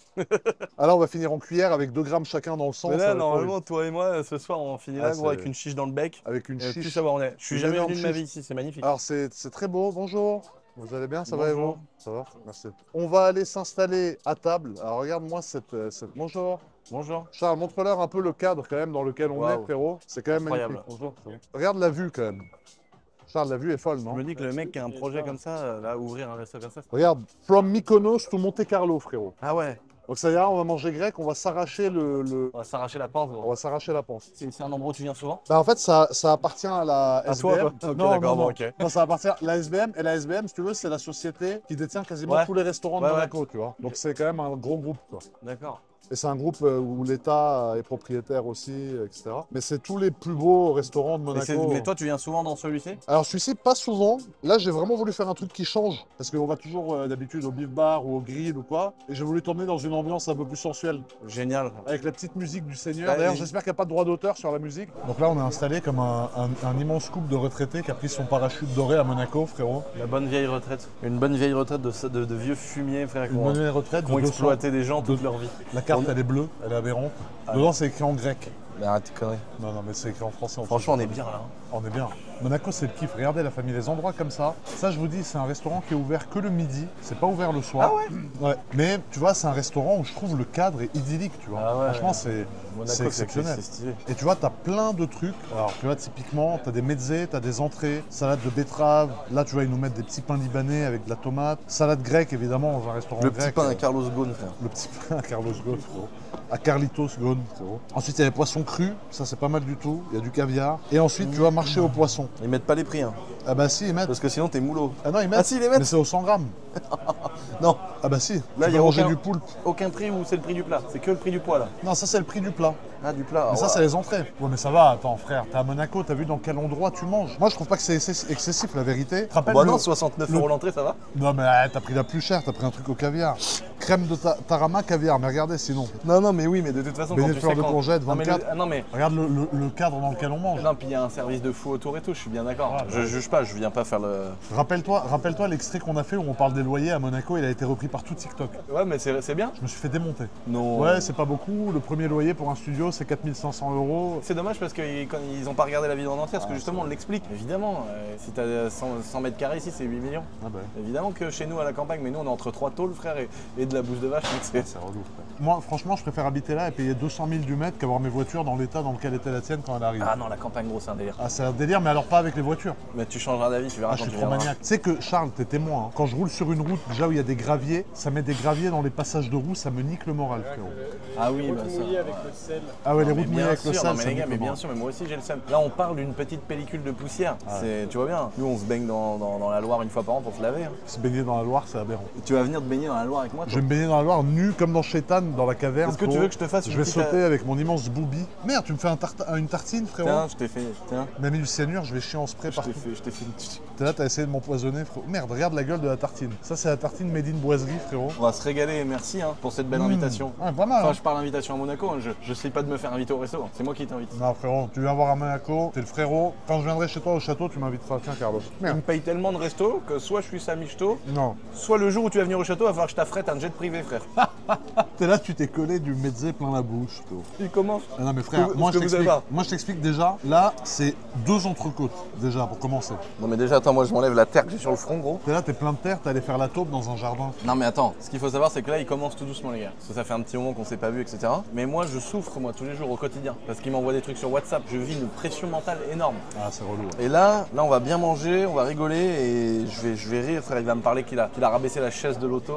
Alors on va finir en cuillère avec 2 grammes chacun dans le sang. Mais ça là, va être normalement, toi et moi, ce soir, on finit Ah, là, gros, c'est- avec une chiche dans le bec. horrible. Avec une Et plus chiche. savoir où on est. Je suis Une jamais énorme venu de ma chiche. vie ici, c'est magnifique. Alors c'est très beau, bonjour. Vous allez bien, ça va et vous? Bonjour. Ça va, merci. On va aller s'installer à table. Alors regarde-moi cette... Bonjour. Bonjour. Charles, montre-leur un peu le cadre quand même dans lequel on est, Waouh. frérot. C'est quand même Incroyable. magnifique. Bonjour. Regarde la vue quand même. Charles, la vue est folle, Je non? me dis que le mec qui a un projet comme ça, là, ouvrir un resto comme ça. Regarde, from Mykonos to Monte Carlo, frérot. Ah ouais, Donc ça y est, on va manger grec, on va s'arracher on va s'arracher la panse, On gros. va s'arracher la panse. C'est un endroit où tu viens souvent? Bah en fait, ça appartient à la À toi, SBM. quoi. Ok, non, d'accord, non, bon, non. ok. Non, ça appartient à la SBM. Et la SBM, si tu veux, c'est la société qui détient quasiment Ouais. tous les restaurants de Ouais, ouais. Monaco, tu vois. Donc c'est quand même un gros groupe, quoi. D'accord. Et c'est un groupe où l'État est propriétaire aussi, etc. Mais c'est tous les plus beaux restaurants de Monaco. Mais toi, tu viens souvent dans celui-ci? Alors celui-ci, pas souvent. Là, j'ai vraiment voulu faire un truc qui change. Parce qu'on va toujours d'habitude au beef bar ou au grill ou quoi. Et j'ai voulu t'emmener dans une ambiance un peu plus sensuelle. Génial. Avec la petite musique du Seigneur. Ouais, D'ailleurs, et- j'espère qu'il n'y a pas de droit d'auteur sur la musique. Donc là, on est installé comme un immense couple de retraités qui a pris son parachute doré à Monaco, frérot. La bonne vieille retraite. Une bonne vieille retraite de vieux fumiers, frère, qui Une ont bonne retraite. qui ont de 200. exploité des gens toute leur vie. La carte, elle est bleue, elle est aberrante. Ah Dedans, c'est écrit en grec. Mais arrête tes conneries. Non, mais c'est écrit en français. Franchement, on est bien là. On est bien. Monaco, c'est le kiff. Regardez la famille, les endroits comme ça. Ça, je vous dis, c'est un restaurant qui est ouvert que le midi. C'est pas ouvert le soir. Ah ouais? Ouais. Mais tu vois, c'est un restaurant où je trouve le cadre est idyllique, tu vois. Ah ouais, franchement, ouais. c'est exceptionnel. C'est stylé. Et tu vois, t'as plein de trucs. Alors, tu vois, typiquement, t'as des mezzés, t'as des entrées, salade de betterave. Là, tu vois, ils nous mettent des petits pains libanais avec de la tomate. Salade grecque, évidemment, dans un restaurant Le grec. petit pain à Carlos Ghosn, frère. Le petit pain à Carlos Ghosn, frérot. À Carlitos Ghosn, frérot. Ensuite, il y a les poissons crus. Ça, c'est pas mal du tout. Il y a du caviar. Et ensuite, tu vas marcher aux poissons. Ils mettent pas les prix, hein. Ah bah si, ils mettent. Parce que sinon, t'es moulot. Ah non, ils mettent. Ah si, ils les mettent. Mais c'est au 100 grammes. Non, Ah bah si. Là, Tu y a peux manger aucun- du poulpe. aucun prix ou c'est le prix du plat. C'est que le prix du poids là. Non, ça, c'est le prix du plat. Ah, du plat. Mais ça, c'est les entrées. Ouais, mais ça va, attends, frère, t'es à Monaco, t'as vu dans quel endroit tu manges. Moi, je trouve pas que c'est excessif, la vérité. Tu te rappelles Bah le- non, 69 € l'entrée, ça va? Non, mais t'as pris la plus chère, t'as pris un truc au caviar. Crème de tarama, caviar, mais regardez sinon. Non, mais oui, mais de toute façon, Beignet quand de tu fleur sais de quand... courgette, Non, mais 24. non, mais... Regarde le cadre dans lequel on mange. Non, puis il y a un service de fou autour et tout, je suis bien d'accord. Ah, Je bah. juge pas, je viens pas faire le... Rappelle-toi l'extrait qu'on a fait où on parle des loyers à Monaco, il a été repris par tout TikTok. Ouais, mais c'est bien. Je me suis fait démonter. Non. Ouais, c'est pas beaucoup. Le premier loyer pour un studio, c'est 4500 €. C'est dommage parce qu'ils ont pas regardé la vidéo en entière, parce que justement on l'explique. Évidemment, si t'as 100 mètres carrés ici, c'est 8 millions. Ah bah. Évidemment que chez nous à la campagne, mais nous on est entre 3 tôles, frère, et de la bouse de vache. Donc C'est relou, frère. Moi, franchement, je préfère habiter là et payer 200 000 du mètre qu'avoir mes voitures dans l'état dans lequel était la tienne quand elle arrive. Ah non, la campagne, gros, c'est un délire. Ah, c'est un délire, mais alors pas avec les voitures. Mais tu changeras d'avis, tu verras Ah, je quand suis tu trop viendras. maniaque. Tu sais que Charles, t'es témoin. Hein. Quand je roule sur une route, déjà où il y a des graviers, ça met des graviers dans les passages de roue, ça me nique le moral, frérot. Ah oui, bah ça. avec le sel. Ah ouais, les Mais routes mouillées bien avec le sûr, sel, non, mais ça les me gars, nique mais le bien moral. sûr, mais moi aussi j'ai le seum. Là, on parle d'une petite pellicule de poussière. Tu vois bien. Nous, on se baigne dans la Loire une fois par an pour se laver. Hein. Se baigner dans la Loire, c'est aberrant. Tu vas venir te baigner dans la Loire avec moi, Je toi? vais me baigner dans la Loire nu comme dans Chétan, dans la caverne. Est-ce que tu frérot. veux que je te fasse une Je vais petite- sauter avec mon immense booby. Merde, tu me fais une tartine, frérot. Tiens, je t'ai fait. Tiens, On a mis du cyanure, je vais chier en spray je partout. t'ai fait une petite. T'es là, t'as essayé de m'empoisonner, frérot. Merde, regarde la gueule de la tartine. Ça, c'est la tartine made in boiserie, frérot. On va se régaler, merci hein, pour cette belle invitation. Ouais, pas mal. Enfin, hein. je parle invitation à Monaco, hein, je sais pas de me faire inviter au resto, hein. C'est moi qui t'invite. Non, frérot, tu viens voir à Monaco, t'es le frérot. Quand je viendrai chez toi au château, tu m'inviteras. Tiens, Carlos. Il Merde. me paye tellement de resto que soit je suis Samy Ch'to, Non. soit le jour où tu vas venir au château, il va falloir que je t'affrète un jet privé, frère. T'es là, tu t'es collé du mezzé plein la bouche, frérot. Il commence. Ah non, mais frère, Ce que- moi, ce je que vous avez t'explique. pas. Moi, je t'explique déjà. Là, c'est 2 entrecôtes, déjà, pour commencer. Non mais déjà, attends, moi je m'enlève la terre que j'ai sur le front, gros. T'es là, t'es plein de terre, t'es allé faire la taupe dans un jardin. Non mais attends, ce qu'il faut savoir c'est que là il commence tout doucement les gars. Parce que ça fait un petit moment qu'on s'est pas vu, etc. Mais moi je souffre moi tous les jours au quotidien. Parce qu'il m'envoie des trucs sur WhatsApp. Je vis une pression mentale énorme. Ah, c'est relou. Ouais. Et là on va bien manger, on va rigoler et je vais rire, frère. Il va me parler qu'il a rabaissé la chaise de l'auto.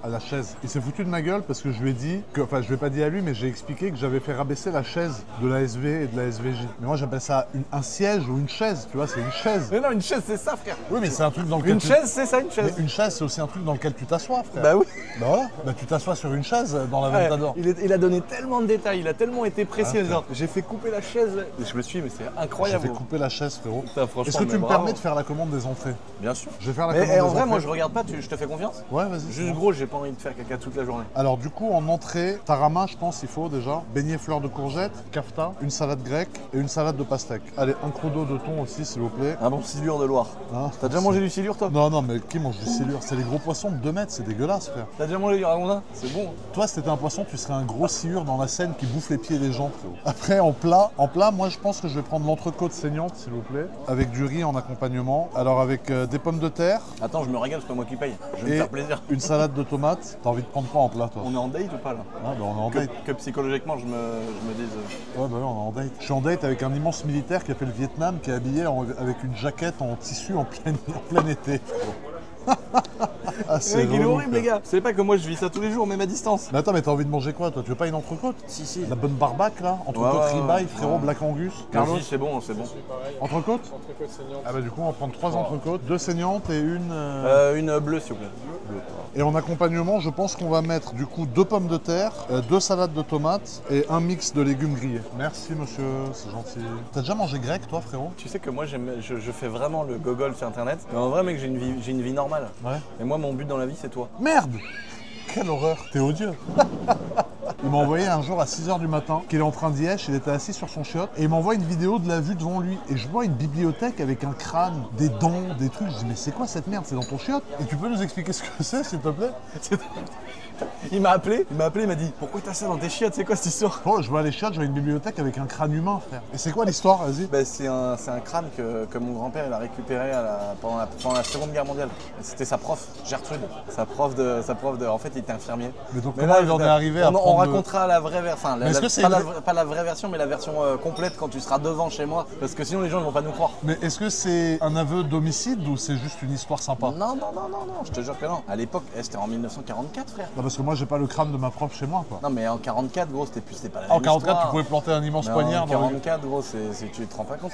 À la chaise. Il s'est foutu de ma gueule parce que je lui ai dit que, enfin, je lui ai pas dit à lui, mais j'ai expliqué que j'avais fait rabaisser la chaise de la SV et de la SVJ. Mais moi, j'appelle ça un siège ou une chaise, tu vois, c'est une chaise. Mais non, une chaise c'est ça, frère. Oui, mais c'est un truc dans lequel Une chaise c'est ça, une chaise. Mais une chaise, c'est aussi un truc dans lequel tu t'assois, frère. Bah oui. Bah voilà. Bah tu t'assois sur une chaise dans la Ouais, Ventador. il a donné tellement de détails, il a tellement été précis Ah, en disant j'ai fait couper la chaise. Et je me suis dit mais c'est J'ai incroyable. fait couper la chaise, frérot. Putain, franchement, Est-ce que mais tu me bravo. permets de faire la commande des entrées? Bien sûr. Je vais faire la Mais commande en des vrai, entrées. moi je regarde pas, je te fais confiance. Ouais, vas-y. c'est Juste bon. gros, j'ai pas envie de faire caca toute la journée. Alors du coup, en entrée, tarama, je pense il faut déjà. Beignet fleur de courgette, kafta, une salade grecque et une salade de pastèque. Allez, un croûteau de thon aussi, s'il vous plaît. Un bon silure de Loire. Hein T'as déjà mangé du silure toi? Non, non, mais qui mange du silure? C'est les gros poissons de 2 mètres, c'est dégueulasse, frère. T'as déjà mangé du ragondin? C'est bon. Toi, si t'étais un poisson, tu serais un gros silure dans la Seine qui bouffe les pieds des gens, frérot. Après, en plat, moi, je pense que je vais prendre l'entrecôte saignante, s'il vous plaît, avec du riz en accompagnement. Alors, avec des pommes de terre Attends, je me régale, c'est pas moi qui paye. Je vais me et faire plaisir. une salade de tomates. T'as envie de prendre quoi en plat, toi? On est en date ou pas là? Ah, bah, on est en date. Que psychologiquement je me dise. Ouais, bah oui, on est en date. Je suis en date avec un immense militaire qui a fait le Vietnam, qui est habillé avec une jaquette en tissu en plein été, frérot. Ah, C'est il est relou, horrible frère. les gars. C'est pas que moi je vis ça tous les jours, même à distance. Mais attends, mais t'as envie de manger quoi, toi? Tu veux pas une entrecôte? Si. La bonne barbaque, là? Entrecôte Ouais, ouais, ribeye, ouais. frérot, Ouais. Black Angus. Carlos? Vas-y, c'est bon, c'est bon. Pareil. Entrecôte? Entrecôte saignante. Ah bah du coup, on va prendre 3 entrecôtes, 2 saignantes et une... Une bleue s'il vous plaît. Et en accompagnement, je pense qu'on va mettre du coup 2 pommes de terre, 2 salades de tomates et un mix de légumes grillés. Merci monsieur, c'est gentil. T'as déjà mangé grec toi frérot? Tu sais que moi je fais vraiment le gogol sur internet. Mais en vrai mec j'ai une vie normale. Ouais. Et moi mon but dans la vie c'est toi. Merde! Quelle horreur! T'es odieux! Il m'a envoyé un jour à 6 h du matin qu'il est en train d'y être, il était assis sur son chiotte et il m'envoie une vidéo de la vue devant lui. Et je vois une bibliothèque avec un crâne, des dents, des trucs. Je dis mais c'est quoi cette merde? C'est dans ton chiotte? Et tu peux nous expliquer ce que c'est s'il te plaît? Il m'a appelé, il m'a dit pourquoi t'as ça dans tes chiottes, c'est quoi cette histoire? Oh, je vois les chiottes, je vois une bibliothèque avec un crâne humain, frère. Et c'est quoi l'histoire? Vas-y. Bah, c'est un crâne que mon grand-père il a récupéré pendant la Seconde Guerre mondiale. C'était sa prof, Gertrude. Sa prof de. En fait, il était infirmier. Mais donc Mais comment là, il en est arrivé à on prendre le- racontera la vraie version. Mais est-ce que c'est Pas la vraie version, mais la version complète quand tu seras devant chez moi. Parce que sinon, les gens ils vont pas nous croire. Mais est-ce que c'est un aveu d'homicide ou c'est juste une histoire sympa? Non, je te jure que non. À l'époque, c'était en 1944, frère. Non, parce que moi j'ai pas le crâne de ma prof chez moi quoi. Non, mais en 44, gros, c'était pas la En même 44 histoire. tu pouvais planter un immense Mais poignard en dans le... 44, gros, tu te rends pas compte.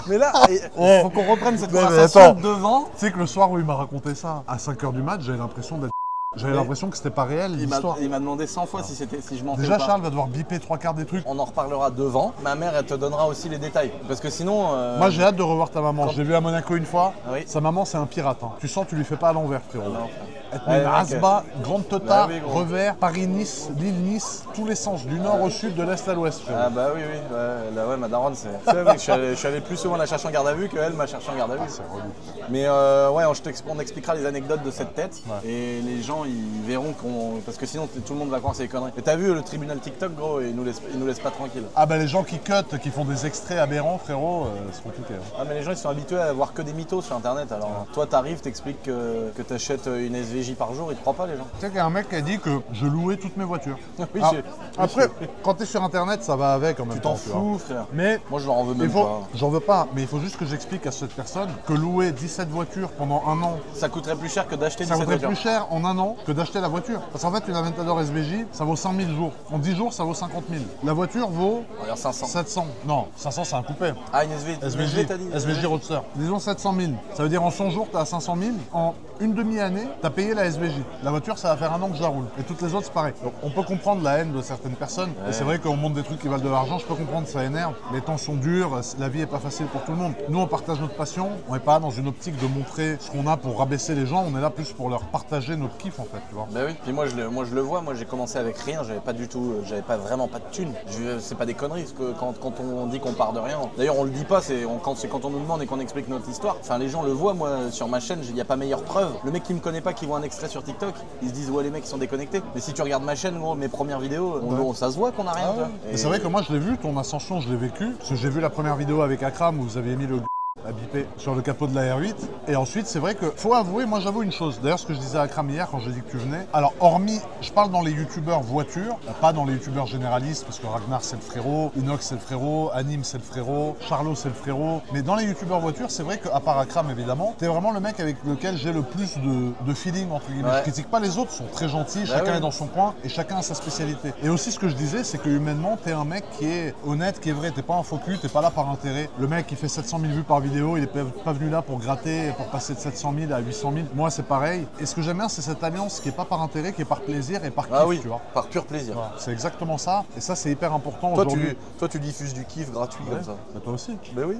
Mais là, il Ouais. faut qu'on reprenne cette Ouais, mais conversation attends. devant. Tu sais que le soir où il m'a raconté ça, à 5 h du mat, j'avais l'impression d'être... J'avais Mais- l'impression que c'était pas réel l'histoire. Il m'a demandé 100 fois si je mentais Déjà ou pas. Charles va devoir biper 3/4 des trucs. On en reparlera devant. Ma mère, elle te donnera aussi les détails. Parce que sinon. Moi j'ai hâte de revoir ta maman. quand- Je l'ai vu à Monaco une fois. Ah oui. Sa maman c'est un pirate. Hein. Tu sens tu lui fais pas à l'envers frérot. Non, frère. Elle te met une Ouais, rasba, grande totard, Bah oui, gros. revers, Paris-Nice, Lille-Nice, tous les sens, du nord au sud, de l'est à l'ouest frérot. Ah bah oui, ouais, ma daronne, c'est. Tu sais, mec, je suis allé plus souvent la chercher en garde à vue qu'elle m'a cherché en garde à vue. C'est relou. Mais ouais, on expliquera les anecdotes de cette tête. Ouais. Et les gens, ils verront qu'on. Parce que sinon, tout le monde va croire que c'est des conneries. Et t'as vu le tribunal TikTok, gros, il nous laisse pas tranquille. Ah bah les gens qui cut, qui font des extraits aberrants frérot, c'est compliqué. Hein. Ah mais les gens ils sont habitués à voir que des mythos sur internet, alors toi t'arrives, t'expliques que t'achètes une SVJ par jour, ils te croient pas les gens. Tu sais qu'il y a un mec qui a dit que je louais toutes mes voitures. Oui, Ah, j'ai- après, quand t'es sur internet, ça va avec en même tu temps. t'en tu vois. fous frère. Mais Moi je leur en veux il même faut, pas. j'en veux pas, mais il faut juste que j'explique à cette personne que louer 17 voitures pendant un an, Ça coûterait plus cher que d'acheter ça 17 coûterait voitures. plus cher en un an que d'acheter la voiture. Parce qu'en fait, une Aventador SVJ, ça vaut 100 000 jours. En 10 jours, ça vaut 50 000. La voiture vaut Regarde 500. 700. Non, 500 c'est un coupé. Ah une SVJ, SVJ, t'as dit SVJ Roadster. Disons 700 000. Ça veut dire en 100 jours, tu as 500 000. En une demi-année, tu as payé la SVJ. La voiture, ça va faire un an que je la roule. Et toutes les autres, c'est pareil. Donc, on peut comprendre la haine de certaines personnes. Et c'est vrai qu'on monte des trucs qui valent de l'argent. Je peux comprendre, ça énerve. Les temps sont durs. La vie est pas facile pour tout le monde. Nous, on partage notre passion. On n'est pas dans une optique de montrer ce qu'on a pour rabaisser les gens. On est là plus pour leur partager notre kiff, en fait. Tu vois. Bah oui, puis moi je le vois, moi j'ai commencé avec rien, j'avais pas vraiment pas de thunes. C'est pas des conneries, parce que quand on dit qu'on part de rien, d'ailleurs on le dit pas, c'est quand on nous demande et qu'on explique notre histoire, enfin les gens le voient, moi sur ma chaîne, il n'y a pas meilleure preuve. Le mec qui me connaît pas, qui voit un extrait sur TikTok, ils se disent ouais les mecs ils sont déconnectés. Mais si tu regardes ma chaîne, gros, mes premières vidéos, ça se voit qu'on a rien. Ah tu ouais. vois. Et c'est vrai que moi, je l'ai vu, ton ascension, je l'ai vécu. Parce que j'ai vu la première vidéo avec Akram où vous aviez mis le à biper sur le capot de la R8. Et ensuite, c'est vrai que faut avouer, moi j'avoue une chose. D'ailleurs, ce que je disais à Akram hier quand j'ai dit que tu venais. Alors, hormis, je parle dans les youtubeurs voitures, pas dans les youtubeurs généralistes, parce que Ragnar c'est le frérot, Inox c'est le frérot, Anim c'est le frérot, Charlot c'est le frérot. Mais dans les youtubeurs voitures, c'est vrai qu'à part Akram évidemment, t'es vraiment le mec avec lequel j'ai le plus de feeling entre guillemets. Ouais. Je critique pas les autres, ils sont très gentils, Bah chacun oui. est dans son coin et chacun a sa spécialité. Et aussi, ce que je disais, c'est que humainement, t'es un mec qui est honnête, qui est vrai. T'es pas un faux cul, t'es pas là par intérêt. Le mec qui fait 700 000 vues par vidéo, il est pas venu là pour gratter, pour passer de 700 000 à 800 000. Moi, c'est pareil. Et ce que j'aime bien, c'est cette alliance qui est pas par intérêt, qui est par plaisir et par kiff, Ah oui, tu vois. par pur plaisir. Voilà. C'est exactement ça. Et ça, c'est hyper important Toi aujourd'hui. tu diffuses du kiff gratuit Ouais. comme ça. Mais toi aussi. Ben oui,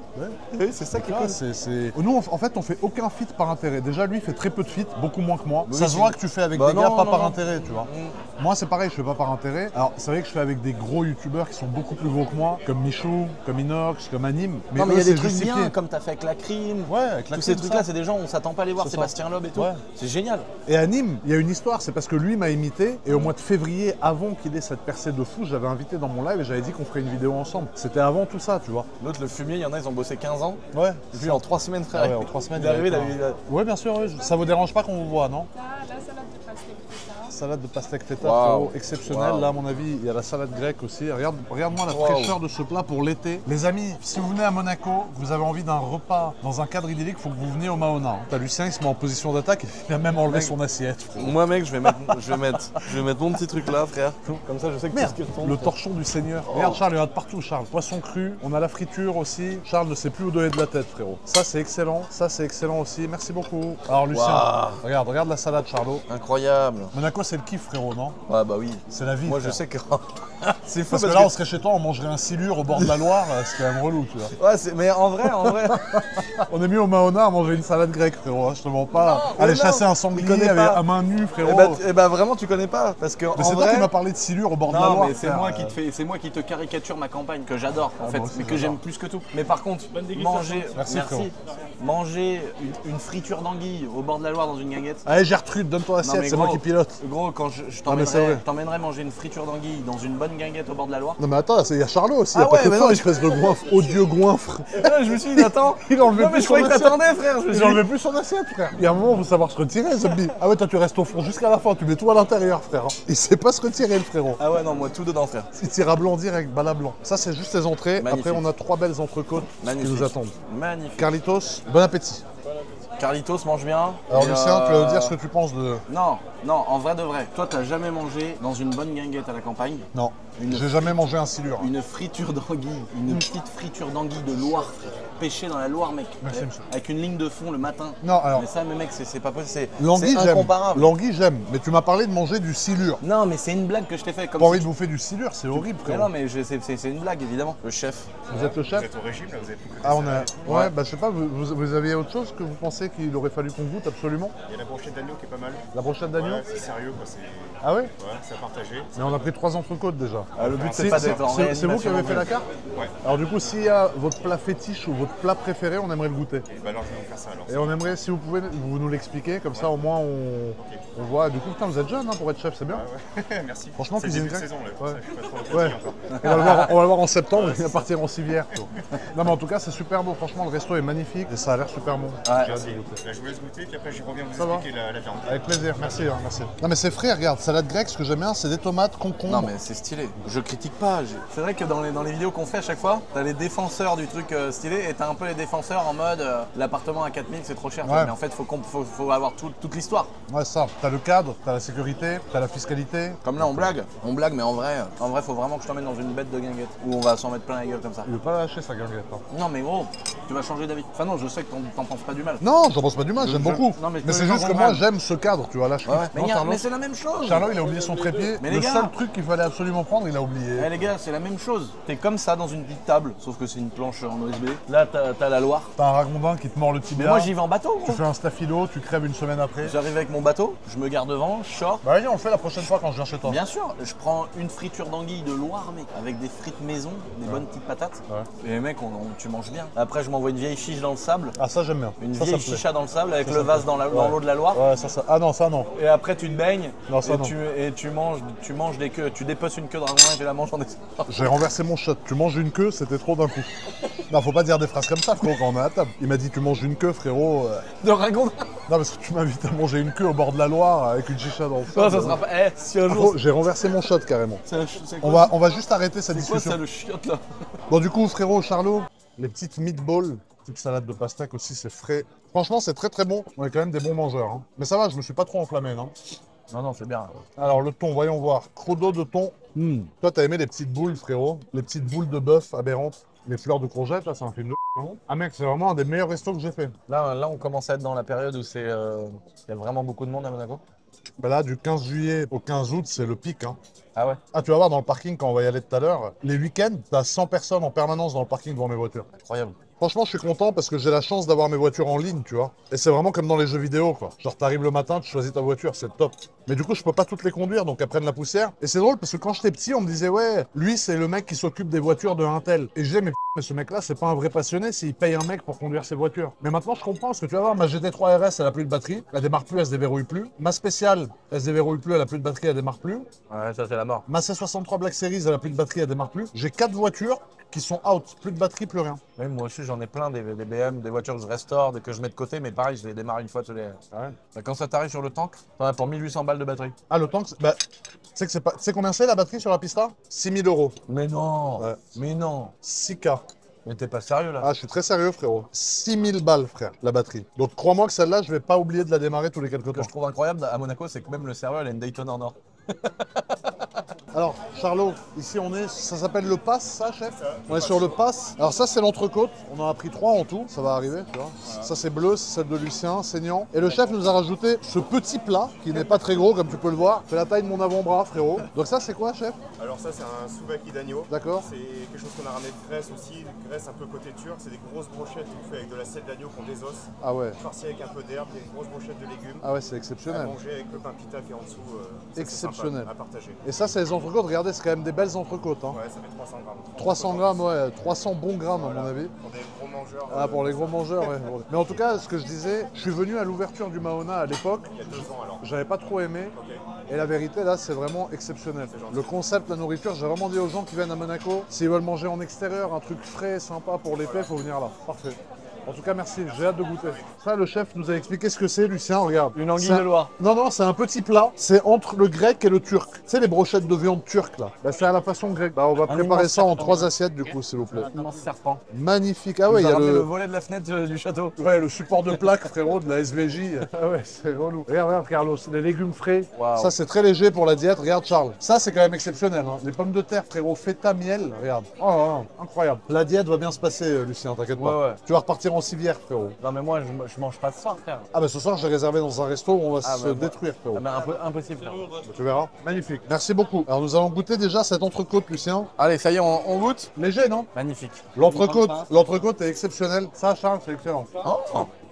oui c'est ça qui est Là, cool. Nous, en fait, on fait aucun feat par intérêt. Déjà, lui, il fait très peu de feat, beaucoup moins que moi. Oui, Ça se c'est- voit que tu fais avec Bah des gars non, pas non, par non. intérêt, tu vois. Mm. Moi, c'est pareil, je fais pas par intérêt. Alors, c'est vrai que je fais avec des gros youtubeurs qui sont beaucoup plus gros que moi, comme Michou, comme Inox, comme Anim. Non mais eux, il y a des c'est trucs justifié. bien, comme t'as fait avec la crime. Ouais, avec la Tous ces crime, trucs-là, ça. c'est des gens, on s'attend pas à les voir, C'est ça. Sébastien Loeb et tout. Ouais. C'est génial. Et à Nîmes, il y a une histoire, c'est parce que lui m'a imité et au mois de février, avant qu'il ait cette percée de fou, j'avais invité dans mon live et j'avais dit qu'on ferait une vidéo ensemble. C'était avant tout ça, tu vois. L'autre, le fumier, il y en a, ils ont bossé 15 ans. Ouais. Et puis en 3 semaines, frère. Ah ouais, en 3 semaines. Il est arrivé, avait pas- Ouais, bien sûr, ouais. Ça vous dérange pas qu'on vous voit, non? Là, la salade de pastèque feta. Salade de pastèque feta, Waouh. frérot, exceptionnelle. Waouh. Là, à mon avis, il y a la salade grecque aussi. Regarde-moi la Waouh. fraîcheur de ce plat pour l'été. Les amis, si vous venez à Monaco, vous avez envie d'un repas dans un cadre idyllique, il faut que vous veniez au Mahona. Hein. T'as Lucien, il se met en position d'attaque et il a même enlevé son assiette. frérot. Moi, mec, je vais mettre mon petit truc là, frère. Comme ça, je sais que Merde, tout ce qui retombe, le frère. torchon du Seigneur. Oh. Regarde, Charles, il y en a de partout, Charles. Poisson cru, on a la friture aussi. Charles ne sait plus où donner de la tête, frérot. Ça, c'est excellent. Ça, c'est excellent aussi. Merci beaucoup. Alors, Lucien, Waouh. regarde la salade, Charlot. Incroyable. Monaco, c'est le kiff, frérot, non? Ouais, bah oui. C'est la vie. Moi, frère. je sais que. C'est fou Parce que là, on serait chez toi, on mangerait un silure au bord de la Loire, c'est quand même relou, tu vois. Ouais, mais en vrai. On est mis au Mahona à manger une salade grecque, frérot, hein, je te mens pas. Non, Aller mais chasser non, un il sanglier connaît avec, pas. à main nue, frérot. Eh bah, vraiment, tu connais pas. Parce que Mais en c'est toi vrai. qui m'as parlé de silure au bord de la Non, Loire. mais c'est frère. moi qui te caricature ma campagne, que j'adore en fait, moi aussi, mais que j'adore. j'aime plus que tout. Mais par contre, manger. Merci, frérot. Manger une friture d'anguille au bord de la Loire dans une guinguette. Allez, Gertrude, donne ton Non, assiette, mais c'est moi gros, qui pilote. Gros, quand je mais c'est vrai. t'emmènerais manger une friture d'anguille dans une bonne guinguette au bord de la Loire. Non, mais attends, il y a Charlot aussi, il Ah y a pas ouais, que mais toi, non, espèce de goinfre, odieux goinfre. Je me suis dit, attends. Il enlevait Non, mais plus je croyais son que assiette. t'attendais, frère. Je me Il suis dit. enlevait plus son assiette, frère. Il y a un moment, il faut savoir se retirer, Zobby. Ah ouais, toi, tu restes au fond jusqu'à la fin, tu mets tout à l'intérieur, frère. Il sait pas se retirer, le frérot. Ah ouais, non, moi tout dedans, frère. Il tire à blanc direct, bala blanc. Ça, c'est juste les entrées. Magnifique. Après, on a 3 belles entrecôtes Magnifique. qui nous attendent. Magnifique. Carlitos, bon appétit. Carlitos mange bien. Alors, Et, Lucien, tu vas nous dire ce que tu penses de. Non, en vrai de vrai. Toi, t'as jamais mangé dans une bonne guinguette à la campagne Non, Une- j'ai jamais mangé un silure. une friture d'anguille, une petite friture d'anguille de Loire, frère. Pêchée dans la Loire, mec. Merci, monsieur. Avec une ligne de fond le matin. Non, alors, Mais ça, mais mec, c'est pas possible. l'anguille, C'est j'aime. incomparable. L'anguille, j'aime. Mais tu m'as parlé de manger du silure. Non, mais c'est une blague que je t'ai fait. Comme Pas envie si de bouffer du silure, c'est horrible, Mais frérot. non, mais c'est une blague, évidemment. Le chef. Vous êtes le chef? Vous êtes au régime là, vous avez plus que des Ah, on a. salades. Ouais, bah je sais pas, vous aviez autre chose que vous pensez qu'il aurait fallu qu'on goûte absolument? Il y a la brochette d'agneau qui est pas mal. La brochette d'agneau? Ouais, c'est sérieux quoi, c'est Ah ouais? ouais, c'est à partager. Mais on a pris 3 entrecôtes déjà. Le but, Si, c'est pas d'être en c'est vous qui avez fait la carte. carte? Ouais. Alors du coup, s'il y a votre plat fétiche ou votre plat préféré, on aimerait le goûter. Et bah alors je vais vous faire ça alors. Et on aimerait, si vous pouvez, vous nous l'expliquer, comme ça au moins on voit. Du coup, putain, vous êtes jeune hein, pour être chef, c'est bien. Ouais. Merci. Franchement, c'est cuisine début de grecque. saison là, Ouais. ça, je suis pas trop Ouais. fatigué encore. On va le voir en septembre, il va partir en civière. toi. Non mais en tout cas, c'est super beau, franchement, le resto est magnifique et ça a l'air super bon. Merci. Là, je vous laisse goûter, puis après j'y reviens vous Ça va. expliquer la viande. Avec plaisir, merci, hein, merci. Non mais c'est frais, regarde, salade grecque, ce que j'aime bien, c'est des tomates, concombres. Non mais c'est stylé, je critique pas. C'est vrai que dans les vidéos qu'on fait à chaque fois, t'as les défenseurs du truc stylé et t'as un peu les défenseurs en mode l'appartement à 4000 c'est trop cher. Ouais. Mais en fait faut avoir toute l'histoire. Ouais, ça, t'as le cadre, t'as la sécurité, t'as la fiscalité. Comme là on blague mais en vrai faut vraiment que je t'emmène dans une bête de guinguette où on va s'en mettre plein la gueule comme ça. Il veut pas lâcher sa guinguette. Hein. Non mais gros, tu vas changer d'avis. Enfin non, je sais que t'en penses pas du mal. Non, j'en pense pas du mal, j'aime beaucoup. non, mais mais c'est les gens juste que moi, comprennent. j'aime ce cadre, tu vois, là je kiffe. Mais, Non, mais c'est la même chose. Charlot, il a oublié son trépied. Mais Le les gars. seul truc qu'il fallait absolument prendre, il a oublié. Eh les gars, c'est la même chose. T'es comme ça dans une petite table, sauf que c'est une planche en OSB. Là t'as la Loire. T'as un ragondin qui te mord le tibia. Mais moi j'y vais en bateau. Tu Gros. fais un staphylo, tu crèves une semaine après. J'arrive avec mon bateau, je me garde devant, je sors. Bah vas-y, on le fait la prochaine fois quand je viens chez toi. Bien sûr, je prends une friture d'anguille de Loire, mec, avec des frites maison, des bonnes petites patates. Ouais. Et mec, tu manges bien. Après, je m'envoie une vieille chiche dans le sable, Ah ça j'aime bien. une ça, vieille me plaît. chicha dans le sable avec Ça le me vase plaît. dans l'eau de la Loire. Ouais, ça. Ah non, ça non. Et après, tu te baignes Non, ça, et, non. tu manges des queues. Tu dépeces une queue de ragondin et tu la manges en descendant. J'ai renversé mon shot. Tu manges une queue, c'était trop d'un coup. Non, faut pas dire des phrases comme ça, frérot, quand on est à table. Il m'a dit tu manges une queue, frérot. De ragondin. Non, parce que tu m'invites à manger une queue au bord de la Loire avec une chicha dans le Non, sable. ça sera pas. Eh, si un Ah, jour. gros, j'ai renversé mon shot carrément. C'est On quoi, va juste arrêter cette c'est quoi discussion. ça, le chiotte là? Bon, du coup, frérot, Charlot, les petites meatballs, petite salade de pastèque aussi, c'est frais. Franchement, c'est très très bon. On est quand même des bons mangeurs. Hein. Mais ça va, je me suis pas trop enflammé, non? Non, c'est bien. Alors, le thon, voyons voir. Crodo de thon. Toi, t'as aimé les petites boules, frérot. Les petites boules de bœuf aberrantes. Les fleurs de courgette, là, c'est un film de non? Ah mec, c'est vraiment un des meilleurs restos que j'ai fait. Là, on commence à être dans la période où il y a vraiment beaucoup de monde à Monaco. Bah là, du 15 juillet au 15 août, c'est le pic. Hein. Ah ouais? Ah, tu vas voir dans le parking, quand on va y aller tout à l'heure, les week-ends, t'as 100 personnes en permanence dans le parking devant mes voitures. Incroyable. Franchement, je suis content parce que j'ai la chance d'avoir mes voitures en ligne, tu vois. Et c'est vraiment comme dans les jeux vidéo, quoi. Genre, t'arrives le matin, tu choisis ta voiture, c'est top. Mais du coup, je peux pas toutes les conduire, donc elles prennent la poussière. Et c'est drôle parce que quand j'étais petit, on me disait, ouais, lui, c'est le mec qui s'occupe des voitures de Intel. Et je disais, mais ce mec-là, c'est pas un vrai passionné s'il paye un mec pour conduire ses voitures. Mais maintenant, je comprends parce que tu vas voir, ma GT3 RS, elle a plus de batterie. Elle démarre plus, elle se déverrouille plus. Ma spéciale, elle se déverrouille plus, elle a plus de batterie, elle démarre plus. Ouais, ça c'est la mort. Ma C63 Black Series, elle a plus de batterie, elle démarre plus. J'ai 4 voitures qui sont out, plus de batterie, plus rien. Oui, moi aussi j'en ai plein des BM, des voitures que je restaure, des que je mets de côté, mais pareil, je les démarre une fois tous les. Ouais. Bah, quand ça t'arrive sur le tank, t'en as pour 1800 balles de batterie. Ah, le tank, bah, tu sais que c'est pas. Tu sais combien c'est la batterie sur la Pista? 6 000 €. Mais non, Ouais. mais non, 6K. mais t'es pas sérieux là. Ah, je suis très sérieux, frérot. 6 000 balles, frère, la batterie. Donc crois-moi que celle-là, je vais pas oublier de la démarrer tous les quelques Ce que temps. je trouve incroyable à Monaco, c'est que même le serveur, il a une Daytona en or. Alors, Charlot, ici on est, ça s'appelle le Pass, ça, chef? On est sur le Pass. Alors ça, c'est l'entrecôte. On en a pris 3 en tout. Ça va arriver, tu vois. Ça, c'est bleu, c'est celle de Lucien, saignant. Et le chef nous a rajouté ce petit plat, qui n'est pas très gros, comme tu peux le voir. C'est la taille de mon avant-bras, frérot. Donc ça, c'est quoi, chef? Alors ça, c'est un souvlaki d'agneau. D'accord. C'est quelque chose qu'on a ramené de Grèce aussi, Grèce un peu côté turc. C'est des grosses brochettes tout fait avec de la selle d'agneau qu'on désosse, Ah ouais. farci avec un peu d'herbe, des grosses brochettes de légumes. Ah ouais, c'est À exceptionnel. manger avec le pain pita qui est en dessous. Ça, c'est Exceptionnel. sympa à partager. Et ça, c'est les entrecôtes. Regardez, c'est quand même des belles entrecôtes. Hein. Ouais, ça fait 300 grammes. 300 grammes, ouais. 300 bons grammes, à mon avis. Pour des gros mangeurs. Ah, pour les gros mangeurs, ouais. Mais en tout cas, ce que je disais, je suis venu à l'ouverture du Mahona à l'époque. Il y a 2 ans alors. J'avais pas trop aimé. Ok. Et la vérité, là, c'est vraiment exceptionnel. C'est gentil. Le concept, la nourriture, j'ai vraiment dit aux gens qui viennent à Monaco, s'ils veulent manger en extérieur, un truc frais, sympa pour l'été, il faut venir là. Parfait. En tout cas, merci, j'ai hâte de goûter. Ça, le chef nous a expliqué ce que c'est, Lucien, regarde. Une anguille C'est un- de Loire. Non, non, c'est un petit plat. C'est entre le grec et le turc. Tu sais, les brochettes de viande turque, là. Bah, c'est à la façon grecque. Bah, on va préparer immense ça en serpent. 3 assiettes, du coup, s'il vous plaît. Immense serpent. Magnifique. Ah ouais, il y a le le... volet de la fenêtre du château. Ouais, le support de plaque, frérot, de la SVJ. Ah ouais, c'est relou. Regarde, regarde, Carlos, les légumes frais. Waouh. Ça, c'est très léger pour la diète. Regarde, Charles. Ça, c'est quand même exceptionnel. Hein. Les pommes de terre, frérot, feta, miel. Regarde. Oh, oh, incroyable. La diète va bien se passer, Lucien, t'inquiète pas. Ouais, ouais. Tu vas repartir en civière, frérot. Non mais moi je mange pas ce soir frère. Ah, bah ce soir, j'ai réservé dans un resto où on va Ah, se bah, détruire, frérot. Ah bah, impossible frère. Tu verras. Magnifique. Merci beaucoup. Alors, nous allons goûter déjà cette entrecôte, Lucien. Allez ça y est on goûte. Léger, non? Magnifique. L'entrecôte est exceptionnelle. Ça, Charles, c'est excellent.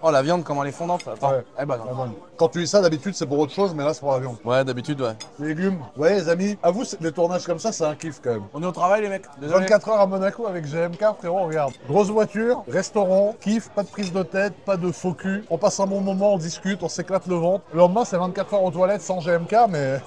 Oh la viande comment elle est fondante. Attends. Ouais. Eh ben non. Ah, bon. Quand tu dis ça, d'habitude, c'est pour autre chose, mais là, c'est pour la viande. Ouais d'habitude ouais. Légumes. Ouais, les amis, à vous, les tournages comme ça, c'est un kiff quand même. On est au travail les mecs. Désolé. 24 heures à Monaco avec GMK, frérot, regarde. Grosse voiture, restaurant, kiff, pas de prise de tête, pas de faux cul. On passe un bon moment, on discute, on s'éclate le ventre. Le lendemain, c'est 24 heures aux toilettes sans GMK, mais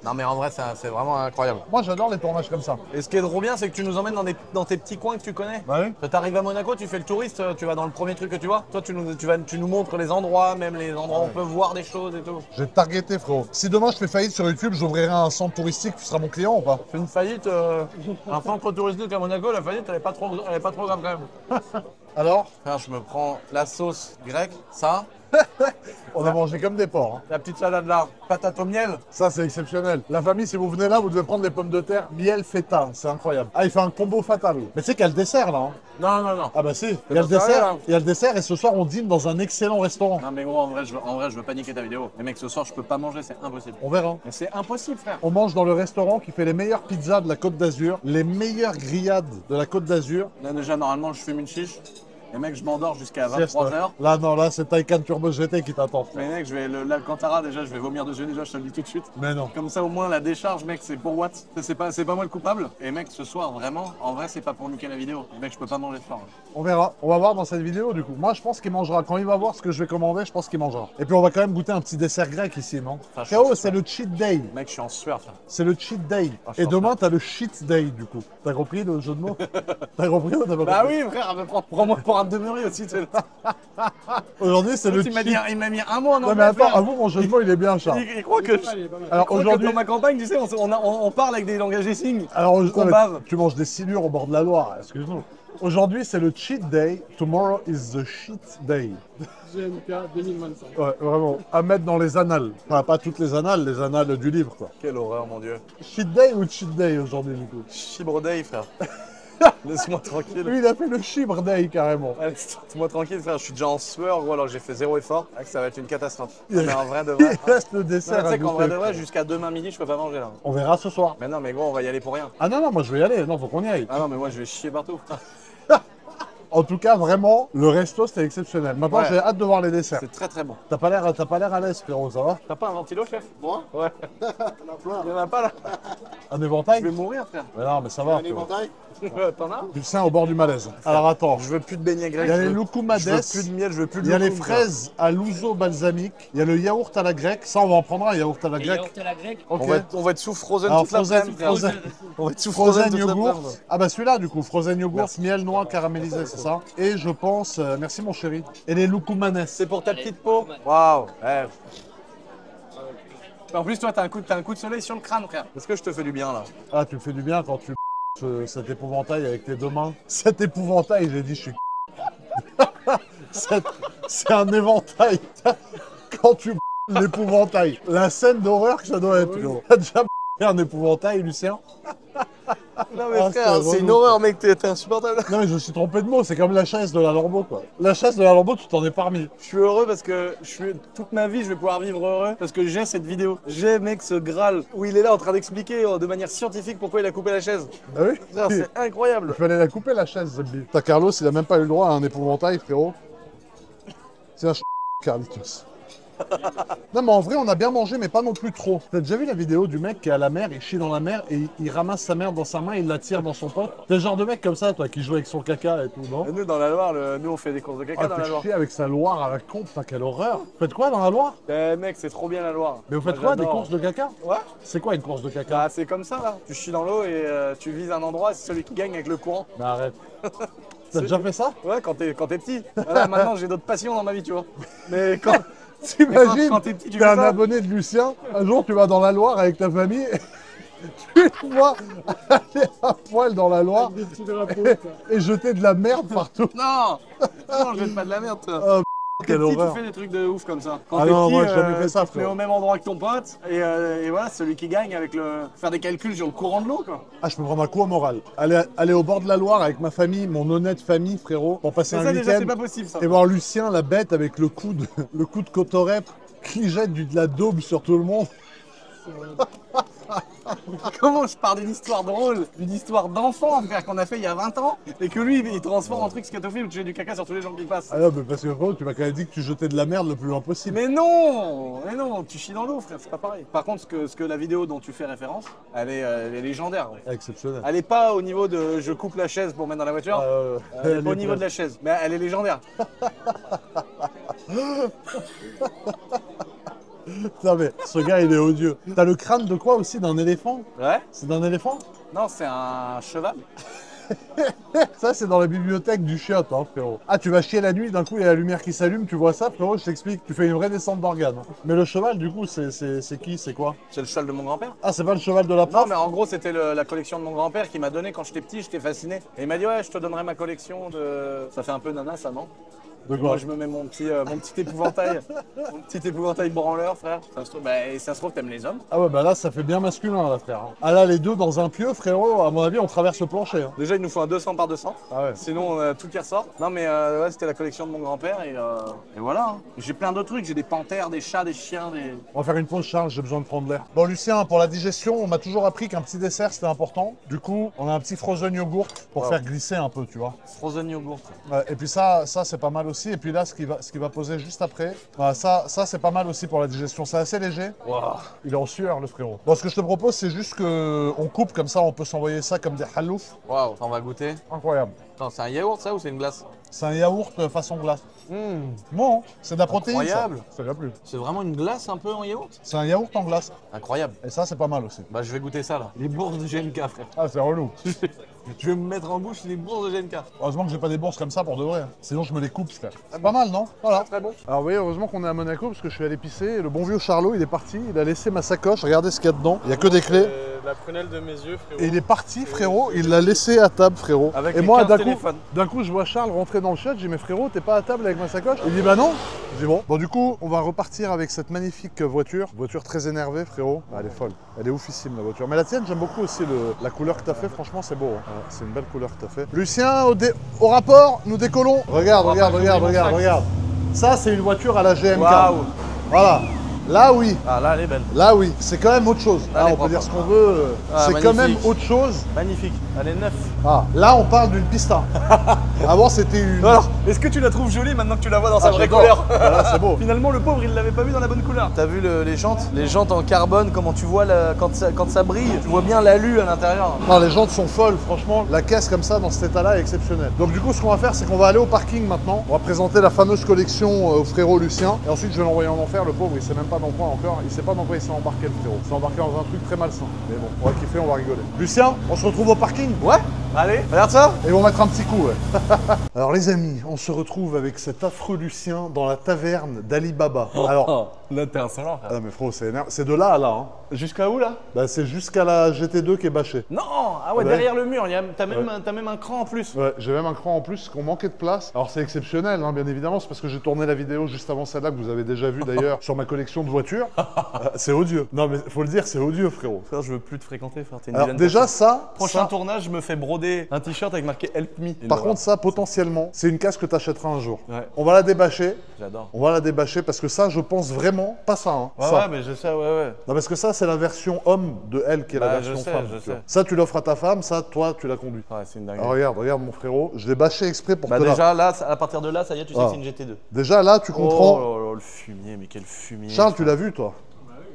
Non mais en vrai c'est vraiment incroyable. moi, j'adore les tournages comme ça. Et ce qui est trop bien c'est que tu nous emmènes dans tes petits coins que tu connais. Bah oui. Quand t'arrives à Monaco, tu fais le touriste, tu vas dans le premier truc que tu vois. Toi, tu nous montres les endroits, même les endroits où on peut voir des choses et tout. J'ai targeté, frérot. Si demain je fais faillite sur YouTube, j'ouvrirai un centre touristique, tu seras mon client ou pas? Fais une faillite, un centre touristique à Monaco, la faillite, elle est pas trop grave quand même. Alors, Frère, je me prends la sauce grecque, ça, on a mangé comme des porcs. Hein. la petite salade là, patate au miel. Ça, c'est exceptionnel. La famille, si vous venez là, vous devez prendre des pommes de terre, miel, feta. C'est incroyable. Ah, il fait un combo fatal. Mais tu sais qu'il y a le dessert là. Hein. Non, non, non. Ah bah si, il y a le pas sérieux, dessert. là Il y a le dessert et ce soir on dîne dans un excellent restaurant. Non mais gros, en vrai, je veux paniquer ta vidéo. Les mecs, ce soir, je peux pas manger, c'est impossible. On verra. Mais c'est impossible, frère. On mange dans le restaurant qui fait les meilleures pizzas de la Côte d'Azur, les meilleures grillades de la Côte d'Azur. Là, déjà, normalement, je fume une chiche. Les mecs, je m'endors jusqu'à 23h. Là, non, là, c'est Taycan Turbo GT qui t'attend. Mais mec, l'Alcantara, déjà, je vais vomir dessus, déjà, je te le dis tout de suite. Mais non. Comme ça, au moins, la décharge, mec, c'est pour what? C'est pas moi le coupable. Et mec, ce soir, vraiment, en vrai, c'est pas pour niquer la vidéo. Mec, je peux pas manger ce soir. On verra. On va voir dans cette vidéo du coup. Moi, je pense qu'il mangera. Quand il va voir ce que je vais commander, je pense qu'il mangera. Et puis, on va quand même goûter un petit dessert grec ici, non? Enfin, je K.O., pense c'est le cheat day. Mec, je suis en sueur, frère. C'est le cheat day. Ah, je Et pense demain, t'as le shit day du coup. T'as compris le jeu de mots? T'as compris ou t'as pas Bah compris? oui, frère, prends-moi pour un demeuré aussi. Tu sais. Aujourd'hui, c'est le Il m'a cheat. mis un mois en Non, mais anglais, attends, frère. avoue, mon jeu de mots, il est bien, Charles. Il croit que Alors aujourd'hui, dans ma campagne, tu sais, on parle avec des langages et signes. alors, qu'on mais bave. tu manges des silures au bord de la Loire, excuse-nous. Aujourd'hui, c'est le cheat day. Tomorrow is the shit day. GMK 2025. Ouais, vraiment. À mettre dans les annales. Enfin, pas toutes les annales du livre, quoi. Quelle horreur, mon dieu. Cheat day ou cheat day aujourd'hui, du coup? Chibre day, frère. Laisse-moi tranquille. Lui, il a fait le chibre day, carrément. Allez, laisse-moi tranquille, frère. Je suis déjà en sueur, gros, alors que j'ai fait zéro effort. Ah, que ça va être une catastrophe. Il- Mais en vrai de Il vrai. reste le Non, mais dessert tu à sais qu'en vrai de goûter. vrai, jusqu'à demain midi, je peux pas manger là. On verra ce soir. Mais non, mais gros, on va y aller pour rien. Ah non, non, moi je vais y aller. Non, faut qu'on y aille. Ah non, mais moi je vais chier partout. En tout cas, vraiment, le resto, c'était exceptionnel. Maintenant, Ouais. j'ai hâte de voir les desserts. C'est très très bon. T'as pas l'air à l'aise, frérot, ça va? T'as pas un ventilo, chef? Moi? Ouais. Il y en a pas là. Un éventail? Je vais mourir, frère. Mais non, mais ça va. frérot. T'en as? Du sein au bord du malaise. Alors attends. Je veux plus de beignets grecs. Il y a je les veux- loukoumades. Je veux plus de miel, je veux plus de Il y a les loukoum, fraises à l'ouzo balsamique. Il y a le yaourt à la grecque. Ça, on va en prendre un yaourt à la Et grecque. yaourt à la grecque. Ok. On va être sous Frozen Alors, toute l'après-midi, frère. Frozen, On va être sous Frozen Frozen toute yogourt. l'après-midi. Ah bah celui-là du coup, Frozen yogourt, miel, noix caramélisé, c'est ça. Et je pense, merci mon chéri. Et les loukoumanes. C'est pour ta petite peau. Waouh. Ouais. En plus, toi, t'as un coup de soleil sur le crâne, frère. Est-ce que je te fais du bien là? Ah, tu me fais du bien quand tu cet épouvantail avec tes deux mains. Cet épouvantail, j'ai dit, je suis. C'est un éventail. Quand tu l'épouvantail. La scène d'horreur que ça doit être, gros. T'as déjà Et un épouvantail, Lucien. Non mais Ah, frère, c'est c'est une relou. horreur mec, t'es insupportable. Non mais je me suis trompé de mot, c'est comme la chaise de la Lambeau quoi. La chaise de la Lambeau, tu t'en es parmi. Je suis heureux parce que toute ma vie je vais pouvoir vivre heureux parce que j'ai cette vidéo. J'ai mec ce Graal où il est là en train d'expliquer de manière scientifique pourquoi il a coupé la chaise. Ah oui. Frère, c'est incroyable. Il fallait la couper la chaise, Zebbi. T'as Carlos, il a même pas eu le droit à un épouvantail, frérot. Tiens, Carlitos. Non mais en vrai on a bien mangé mais pas non plus trop. T'as déjà vu la vidéo du mec qui est à la mer, il chie dans la mer et il ramasse sa merde dans sa main et il la tire dans son pote? T'es le genre de mec comme ça toi qui joue avec son caca et tout, non? Nous dans la Loire, nous on fait des courses de caca Ah dans la fait Loire. chier avec sa Loire à la con, putain quelle horreur. Vous faites quoi dans la Loire? Mec c'est trop bien la Loire. Mais vous faites Moi, quoi, des j'adore. courses de caca? Ouais. C'est quoi une course de caca? Bah c'est comme ça là. Tu chies dans l'eau et tu vises un endroit, c'est celui qui gagne avec le courant. Mais arrête. T'as déjà fait ça? Ouais quand t'es petit. Là, maintenant j'ai d'autres passions dans ma vie tu vois. Mais quand. T'imagines, quand t'es petit, tu t'es fais un ça. abonné de Lucien, un jour tu vas dans la Loire avec ta famille et tu le vois aller à poil dans la Loire Des petits drapeaux, quoi. et jeter de la merde partout. Non, non, je jette pas de la merde toi. Oh, Quand t'es quelle petit, horreur. tu fais des trucs de ouf comme ça. Quand Ah t'es non, petit, moi, j'ai jamais fait ça, tu te mets frérot. au même endroit que ton pote et voilà, celui qui gagne avec faire des calculs sur le courant de l'eau quoi. Ah, je peux prendre un coup au moral. Aller au bord de la Loire avec ma famille, mon honnête famille, frérot, pour passer Mais un ça déjà c'est week-end pas possible ça. et voir Lucien, la bête, avec le coup de cotorep qui jette de la daube sur tout le monde. Comment je pars d'une histoire drôle, d'une histoire d'enfant frère qu'on a fait il y a 20 ans et que lui il transforme en truc scatophile où tu jettes du caca sur tous les gens qui passent. Ah non, mais parce que frérot, tu m'as quand même dit que tu jetais de la merde le plus loin possible. Mais non, tu chies dans l'eau frère, c'est pas pareil. Par contre ce que la vidéo dont tu fais référence, elle est légendaire. Ouais. Exceptionnel. Elle est pas au niveau de je coupe la chaise pour mettre dans la voiture. Elle est pas au niveau de la chaise, mais elle est légendaire. Non mais ce gars il est odieux. T'as le crâne de quoi aussi? D'un éléphant? Ouais. C'est d'un éléphant? Non, c'est un cheval. Ça c'est dans la bibliothèque du chiotte, hein, frérot. Ah, tu vas chier la nuit, d'un coup il y a la lumière qui s'allume, tu vois ça, frérot, je t'explique. Tu fais une vraie descente d'organes. Mais le cheval, du coup, c'est qui? C'est quoi? C'est le cheval de mon grand-père. Ah, c'est pas le cheval de la Non, prof? mais en gros, c'était la collection de mon grand-père qui m'a donné quand j'étais petit, j'étais fasciné. Et il m'a dit, ouais, je te donnerai ma collection de. Ça fait un peu nana, ça, non? De Moi, quoi? je me mets mon petit épouvantail. Mon petit épouvantail branleur, frère. Ça se trouve, ça se trouve, t'aimes les hommes. Ah ouais, bah là, ça fait bien masculin, là, frère. Ah là, les deux dans un pieu, frérot, à mon avis, on traverse le plancher. Hein. Déjà, il nous faut un 200 par 200. Ah ouais. Sinon, on a tout qui ressort. Non, mais ouais, c'était la collection de mon grand-père et voilà. Hein. J'ai plein d'autres trucs. J'ai des panthères, des chats, des chiens, des. On va faire une pause, Charles, j'ai besoin de prendre l'air. Bon, Lucien, pour la digestion, on m'a toujours appris qu'un petit dessert, c'était important. Du coup, on a un petit frozen yogurt pour faire glisser un peu, tu vois. Frozen yogurt. Ouais, et puis ça c'est pas mal aussi. Et puis là, ce qui va poser juste après, voilà, ça c'est pas mal aussi pour la digestion. C'est assez léger. Waouh. Il est en sueur, le frérot. Bon, ce que je te propose, c'est juste qu'on coupe, comme ça, on peut s'envoyer ça comme des halouf. Waouh, on va goûter. Incroyable. Attends, c'est un yaourt ça ou c'est une glace? C'est un yaourt façon glace. Bon, c'est de la protéine. Incroyable. Ça. Ça va plus. C'est vraiment une glace un peu en yaourt? C'est un yaourt en glace. Incroyable. Et ça, c'est pas mal aussi. Bah je vais goûter ça là. Les bourses de GNK frère. Ah, c'est relou. Je vais me mettre en bouche les bourses de GNK. Heureusement que j'ai pas des bourses comme ça pour de vrai. Sinon, je me les coupe, frère. C'est pas mal, non? Voilà. Très bon. Alors, vous voyez, heureusement qu'on est à Monaco parce que je suis allé pisser. Et le bon vieux Charlot, il est parti. Il a laissé ma sacoche. Regardez ce qu'il y a dedans. Il y a que des clés. La prunelle de mes yeux, frérot. Et il est parti, frérot. Il l'a laissé à table, frérot. Avec et les moi, 15 d'un coup, téléphones. je vois Charles rentrer dans le chat. Je dis, mais frérot, t'es pas à table avec ma sacoche? Il dit, bah non. Je dis, bon. Bon, du coup, on va repartir avec cette magnifique voiture. Voiture très énervée, frérot. Ah, elle est folle. Elle est oufissime, la voiture. Mais la tienne, j'aime beaucoup aussi la couleur que t'as fait. Franchement, c'est beau. Hein. Ouais, c'est une belle couleur que t'as fait. Lucien, au rapport, nous décollons. Regarde, regarde. Ça, c'est une voiture à la GMK. Waouh. Voilà. Là, oui. Ah là elle est belle. Là, oui. C'est quand même autre chose. Là, Là, elle est on peut propre. dire ce qu'on veut. Ah, C'est quand même magnifique. autre chose. Magnifique. Elle est neuve. Ah, là, on parle d'une pista. Avant, c'était une. Alors, est-ce que tu la trouves jolie maintenant que tu la vois dans sa vraie j'adore. couleur? Voilà, c'est beau. Finalement, le pauvre, il l'avait pas vu dans la bonne couleur. T'as vu les jantes? Les jantes en carbone, comment tu vois quand ça brille, tu vois bien l'alu à l'intérieur. Non, les jantes sont folles, franchement. La caisse comme ça, dans cet état-là, est exceptionnelle. Donc, du coup, ce qu'on va faire, c'est qu'on va aller au parking maintenant. On va présenter la fameuse collection au frérot Lucien. Et ensuite, je vais l'envoyer en enfer. Le pauvre, il sait même pas dans quoi encore. Il sait pas dans quoi il s'est embarqué, le frérot. Il s'est embarqué dans un truc très malsain. Mais bon, on va kiffer, on va rigoler. Lucien, on se retrouve au parking. Ouais. Allez, regarde ça. Et on va mettre un petit coup, ouais. Alors les amis, on se retrouve avec cet affreux Lucien dans la taverne d'Ali Baba. Alors, Là, t'es insolent, frère. Ah mais frérot, c'est énervant. C'est de là à là. Hein. Jusqu'à où, là? Bah, c'est jusqu'à la GT2 qui est bâchée. Non! Ah ouais, Ouais. derrière le mur, t'as même un cran en plus. Ouais, j'ai même un cran en plus qu'on manquait de place. Alors c'est exceptionnel, hein, bien évidemment, c'est parce que j'ai tourné la vidéo juste avant celle-là que vous avez déjà vue d'ailleurs sur ma collection de voitures. C'est odieux. Non mais faut le dire, c'est odieux, frérot. Frère, je veux plus te fréquenter, frère. T'es une Alors vilaine déjà personne. ça, Prochain ça, tournage, je me fais broder un t-shirt avec marqué Help Me. par contre ça, potentiellement, c'est une casse que t'achèteras un jour. Ouais. On va la débâcher. J'adore. On va la débâcher parce que ça, je pense vraiment, pas ça. Hein, Ouais, ça. ouais, mais je sais, ouais. Non, parce que ça, c'est la version homme de elle qui est la Bah, version je sais, femme. je tu vois. sais. Ça, tu l'offres à ta femme, ça, toi, tu la conduis. Ouais, c'est une Alors, dinguerie. regarde mon frérot, je l'ai bâché exprès pour Bah te la- déjà, là, à partir de là, ça y est, tu sais Ah. que c'est une GT2. Déjà là, tu comprends. Oh là là, le fumier, mais quel fumier. Charles, tu l'as vu, toi?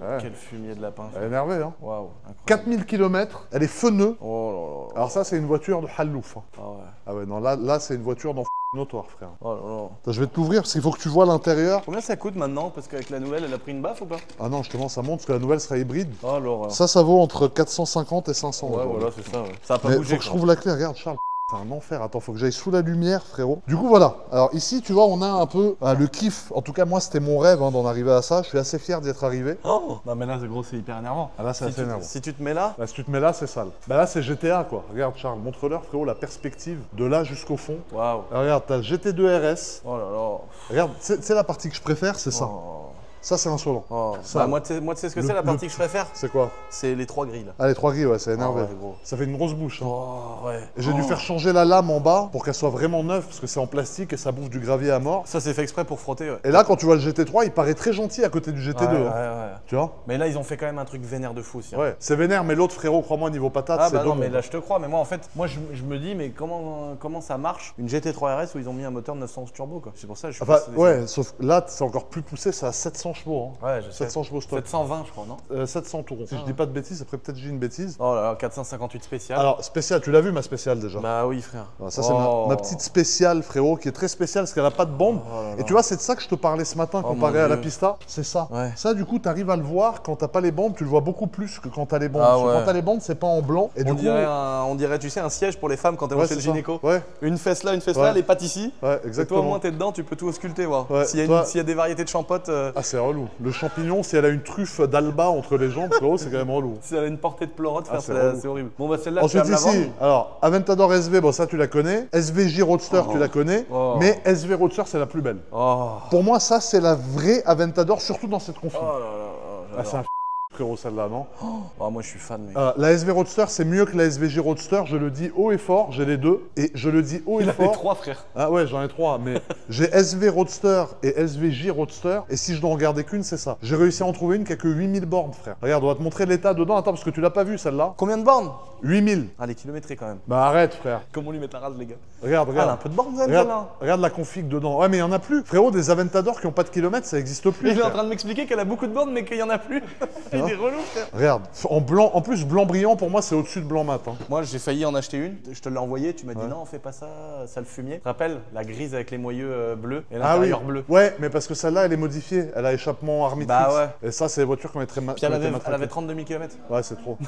Ouais. Quel fumier de lapin. Elle est énervée, hein. Waouh, incroyable. 4000 km, elle est feneux. Oh là là. Alors ça, c'est une voiture de Hallouf. Hein. Ah ouais. Ah ouais, non, là c'est une voiture dans notoire, frère. Oh là là. Attends, je vais te l'ouvrir parce qu'il faut que tu vois l'intérieur. Combien ça coûte maintenant? Parce qu'avec la nouvelle, elle a pris une baffe ou pas? Ah non, justement, ça monte parce que la nouvelle sera hybride. Oh l'horreur. Ça vaut entre 450 et 500 Ouais, euros. voilà, c'est ça, ouais. Ça a pas Mais bougé. faut que je quoi. trouve la clé, regarde, Charles. C'est un enfer. Attends, faut que j'aille sous la lumière, frérot. Du coup, voilà. Alors ici, tu vois, on a un peu le kiff. En tout cas, moi, c'était mon rêve d'en arriver à ça. Je suis assez fier d'y être arrivé. Oh non, mais là, c'est gros, c'est hyper énervant. Ah là, c'est assez énervant. Si tu te mets là. Là, si tu te mets là, c'est sale. Bah là, c'est GTA, quoi. Regarde, Charles, montre-leur, frérot, la perspective de là jusqu'au fond. Waouh. Alors, regarde, t'as le GT2 RS. Oh là là. Regarde, c'est la partie que je préfère, c'est ça. Oh. Ça, c'est insolent. Oh. Ça. Bah, moi, tu sais ce que Le- c'est la le- partie que je préfère? C'est quoi? C'est les 3 grilles là. Ah, les 3 grilles, ouais, c'est énervé. ouais, gros. Ça fait une grosse bouche. Hein. Oh ouais. Et j'ai dû Oh. faire changer la lame en bas pour qu'elle soit vraiment neuve, parce que c'est en plastique et ça bouffe du gravier à mort. Ça, c'est fait exprès pour frotter, ouais. Et là, quand tu vois le GT3, il paraît très gentil à côté du GT2. Ouais, hein. ouais. Tu vois? Mais là, ils ont fait quand même un truc vénère de fou aussi. Hein. Ouais, c'est vénère, mais l'autre, frérot, crois-moi, niveau patate, Ah c'est bah non, deux mais mondes. là, je te crois. Mais moi, en fait, je me dis, mais comment ça marche une GT3 RS où ils ont mis un moteur 911 turbo, quoi. C'est pour ça que je suis Enfin, fasciné. ouais, sauf que là, c'est encore plus poussé, c'est à 700 chevaux. Hein. Ouais, je sais. 700 chevaux stock. 720, je crois, non? 700 tours. Si je dis pas de bêtises, après peut-être j'ai une bêtise. Oh là là, 458 spécial. Alors, spécial, tu l'as vu ma spéciale déjà? Bah oui, frère. Voilà, ça, c'est Oh. ma petite spéciale, frérot, qui est très spéciale parce qu'elle a pas de bande. Oh là là. Et tu vois, c'est de ça que je te parlais ce matin Oh comparé mon à la Dieu. pista. C'est ça. Ouais. Ça, du coup, tu arrives à le voir quand t'as pas les bandes, tu le vois beaucoup plus que quand t'as les bandes. Ah Parce que ouais. Quand t'as les bandes, c'est pas en blanc. Et du On coup, dirait, tu sais, un siège pour les femmes quand elles vont ouais, chez le c'est ça. gynéco. Ouais, Une fesse là, une fesse Ouais. là, les pattes ici. ouais, Et toi, exactement. au moins, t'es dedans, tu peux tout ausculter, voir. Ouais, S'il y, toi- a des variétés de champotes, Ah, c'est relou. Le champignon, si elle a une truffe d'Alba entre les jambes, frérot, c'est quand même relou. si elle a une portée de pleurote, Ah, frère, c'est relou. c'est horrible. Bon, bah celle-là, tu Ensuite vas me la ici, vendre. alors Aventador SV, bon ça tu la connais. SVJ Roadster, Oh. tu la connais. Oh. Mais SV Roadster, c'est la plus belle. Oh. Pour moi, ça c'est la vraie Aventador, surtout dans cette config. Oh là là là, Ah, j'adore. c'est un frérot celle-là, non? Oh, moi, je suis fan, mec. La SV Roadster, c'est mieux que la SVJ Roadster, je le dis haut et fort, j'ai les deux. Et je le dis haut Il et a fait fort. 3, frère. Ah ouais, j'en ai 3, mais j'ai SV Roadster et SVJ Roadster, et si je dois en garder qu'une, c'est ça. J'ai réussi à en trouver une qui a que 8000 bornes, frère. Regarde, on va te montrer l'état dedans. Attends, parce que tu l'as pas vu celle-là. Combien de bornes? 8000. Ah, les kilométrés quand même. Bah arrête, frère. Comment lui mettre la rase, les gars? Regarde, Ah, elle a un regarde. peu de bornes, quand même, Regarde, celle-là. regarde la config dedans. Ouais, mais il y en a plus. Frérot, des Aventador qui ont pas de kilomètres, ça existe plus. Il est en frère. train de m'expliquer qu'elle a beaucoup de bornes, mais qu'il y en a plus. Il est relou, frère. Regarde, en blanc, en plus blanc brillant, pour moi, c'est au-dessus de blanc mat. Hein. Moi, j'ai failli en acheter une. Je te l'ai envoyé. Tu m'as dit non, fais pas ça, ça le fumier. Tu te rappelles la grise avec les moyeux bleus et Ah oui. l'intérieur bleu. Ouais, mais parce que celle-là, elle est modifiée. Elle a échappement Armitrix. Bah ouais. Et ça, c'est les voitures qui ont été Puis elle avait 32 000 km. Ouais, c'est trop. Ouais,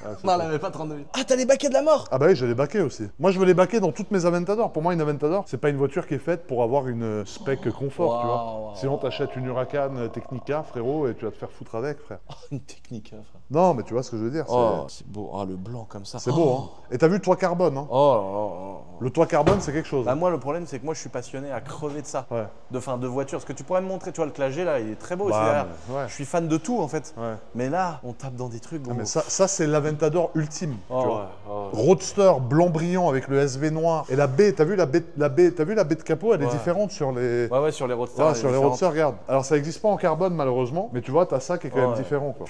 c'est Non, trop. elle avait pas 32 000. Ah, t'as les baquets de la mort. Ah bah oui, je les baquer aussi. Moi, je veux les baquer dans toutes mes Aventador. Pour moi, une Aventador, c'est pas une voiture qui est faite pour avoir une spec confort, tu vois. Waouh. Sinon, t'achètes une Huracan Technica, frérot, et tu vas te faire foutre avec, frère. Une technique, hein, frère. Non, mais tu vois ce que je veux dire. Oh, c'est beau. Ah, le blanc comme ça. C'est beau, hein. Et t'as vu le toit carbone, hein. Oh là là là. Le toit carbone, c'est quelque chose. Bah moi le problème c'est que moi je suis passionné à crever de ça, Ouais. de voitures. Ce que tu pourrais me montrer, tu vois le Clash G là, il est très beau aussi Bah, derrière. mais ouais. Je suis fan de tout en fait. Ouais. Mais là, on tape dans des trucs. Ah, Gros. mais ça c'est l'Aventador ultime, Oh, tu vois. ouais, oh. Roadster blanc brillant avec le SV noir et la baie, t'as vu la baie de capot, elle est Ouais. différente sur les. Ouais ouais sur les roadsters. Ouais, elle est sur les différente. roadsters, regarde. Alors ça n'existe pas en carbone malheureusement, mais tu vois, t'as ça qui est quand même Ouais. différent, quoi.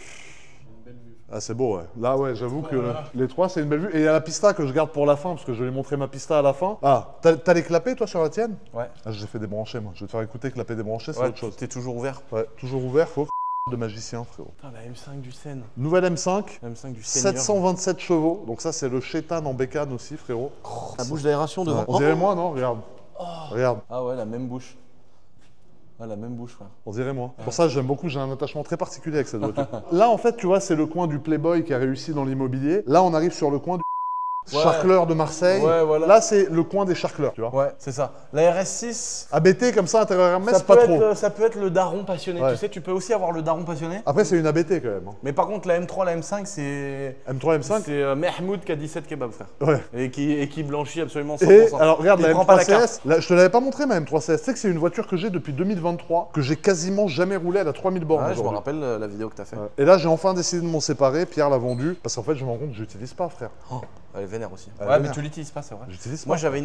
Ah, c'est beau, ouais. Là, ouais, j'avoue que les trois, c'est une belle vue. Et il y a la pista que je garde pour la fin, parce que je vais montrer ma pista à la fin. Ah, t'as les clapets, toi, sur la tienne? Ouais. Ah, je les fais débrancher, moi. Je vais te faire écouter clapet débranché, c'est Ouais, autre chose. t'es toujours ouvert. Ouais, toujours ouvert, faut de magicien, frérot. Putain, la M5 du Seine. Nouvelle M5, M5 du Seigneur. 727 chevaux. Donc ça, c'est le Chétan en bécane aussi, frérot. La bouche d'aération devant. Ouais. On dirait moi, non? Regarde. Regarde, Ah ouais, la même bouche. Ah, la même bouche, ouais. on dirait moi. Pour ça, j'aime beaucoup, j'ai un attachement très particulier avec cette voiture. Là, en fait, tu vois, c'est le coin du Playboy qui a réussi dans l'immobilier. Là, on arrive sur le coin du... Charcleur de Marseille. Ouais, voilà. Là, c'est le coin des charcleurs, tu vois. Ouais, c'est ça. La RS6, ABT comme ça, intérieur Hermès, ça pas peut, trop. ça peut être le daron passionné. Ouais. Tu sais, tu peux aussi avoir le daron passionné. Après, c'est une ABT quand même. Hein. Mais par contre, la M3, la M5, c'est. M3, M5. C'est Mahmoud qui a 17 kebabs, frère. Ouais. Et qui blanchit absolument 100%. Et alors regarde Il la prend pas la M3 carte. CS, là, je te l'avais pas montré ma M3 CS, tu sais que c'est une voiture que j'ai depuis 2023, que j'ai quasiment jamais roulé, elle a 3000 bornes Ouais, je me aujourd'hui. rappelle la vidéo que t'as fait. Ouais. Et là j'ai enfin décidé de m'en séparer, Pierre l'a vendu, parce qu'en fait je me rends compte que je l'utilise pas frère. Oh, elle est vénère aussi. Elle est Ouais, mais vénère. tu l'utilises pas, c'est vrai. J'utilise pas. Moi, j'avais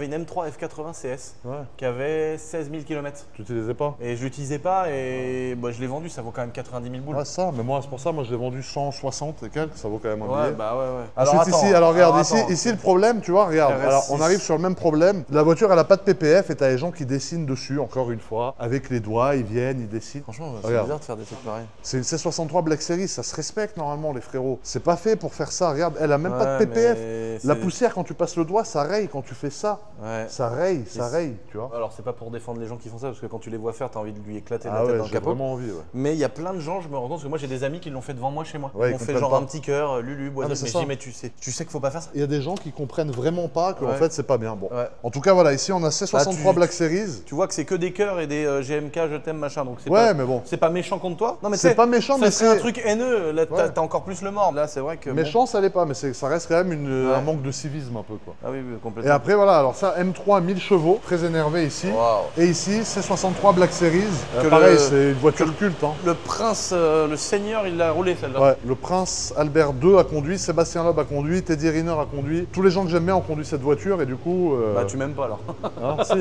une M3 F80 CS Ouais, qui avait 16 000 km. tu l'utilisais pas. Et je l'utilisais pas et bah, je l'ai vendu, ça vaut quand même 90 000 boules. Ouais ça, mais moi c'est pour ça, moi je l'ai vendu 160 et quelques, ça vaut quand même un Ouais, billet. bah ouais, ouais. Alors, ici, alors regarde, ici, attends. ici le problème, tu vois, regarde, RS6. alors on arrive sur le même problème. La voiture elle a pas de PPF et t'as les gens qui dessinent dessus, encore une fois, avec les doigts, ils viennent, ils dessinent. Franchement, c'est Regarde. bizarre de faire des trucs pareils. C'est une C63 Black Series, ça se respecte normalement les frérots. C'est pas fait pour faire ça, regarde, elle a même pas de Ouais, PPF. mais La c'est- poussière quand tu passes le doigt, ça raye quand tu fais ça. Ouais. Ça raye, ça Et c'est- raye, tu vois. Alors, c'est pas pour défendre les gens qui font ça, parce que quand tu les vois faire, t'as envie de lui éclater la Ah tête ouais, dans le j'ai capot. vraiment envie, ouais. Mais il y a plein de gens, je me rends compte, parce que moi j'ai des amis qui l'ont fait devant moi chez moi. Ouais, Ils ils m'ont fait comprennent genre pas. un petit cœur, Lulu, Boisel, mais c'est mais je ça. dis, mais tu sais qu'il faut pas faire ça. Il y a des gens qui comprennent vraiment pas qu'en Ouais. fait c'est pas bien. Bon. Ouais. En tout cas, voilà, ici on a C63 Là, tu- Black Series. Tu vois que c'est que des cœurs et des GMK, je t'aime, machin. Donc c'est Ouais, pas, mais bon. c'est pas méchant contre toi. Non, mais C'est tu sais, pas méchant, ça mais serait un c'est. truc haineux. Là, Ouais. t'as encore plus le mort. Là, c'est vrai que. bon. Méchant, ça l'est pas, mais ça reste quand même Ouais. un manque de civisme un peu, quoi. Ah oui, oui, Et complètement. après, voilà, alors ça, M3 1000 chevaux, très énervé ici. Waouh. Et ici, C63 Black Series. Que Pareil, le- c'est une voiture culte. Hein. Le prince, le seigneur, il l'a roulé celle-là. Ouais, le prince Albert II a conduit, Sébastien Loeb a conduit, Teddy Riner a conduit. Tous les gens que j'aime bien ont conduit cette voiture et du coup. Bah, tu m'aimes pas alors. Hein, si.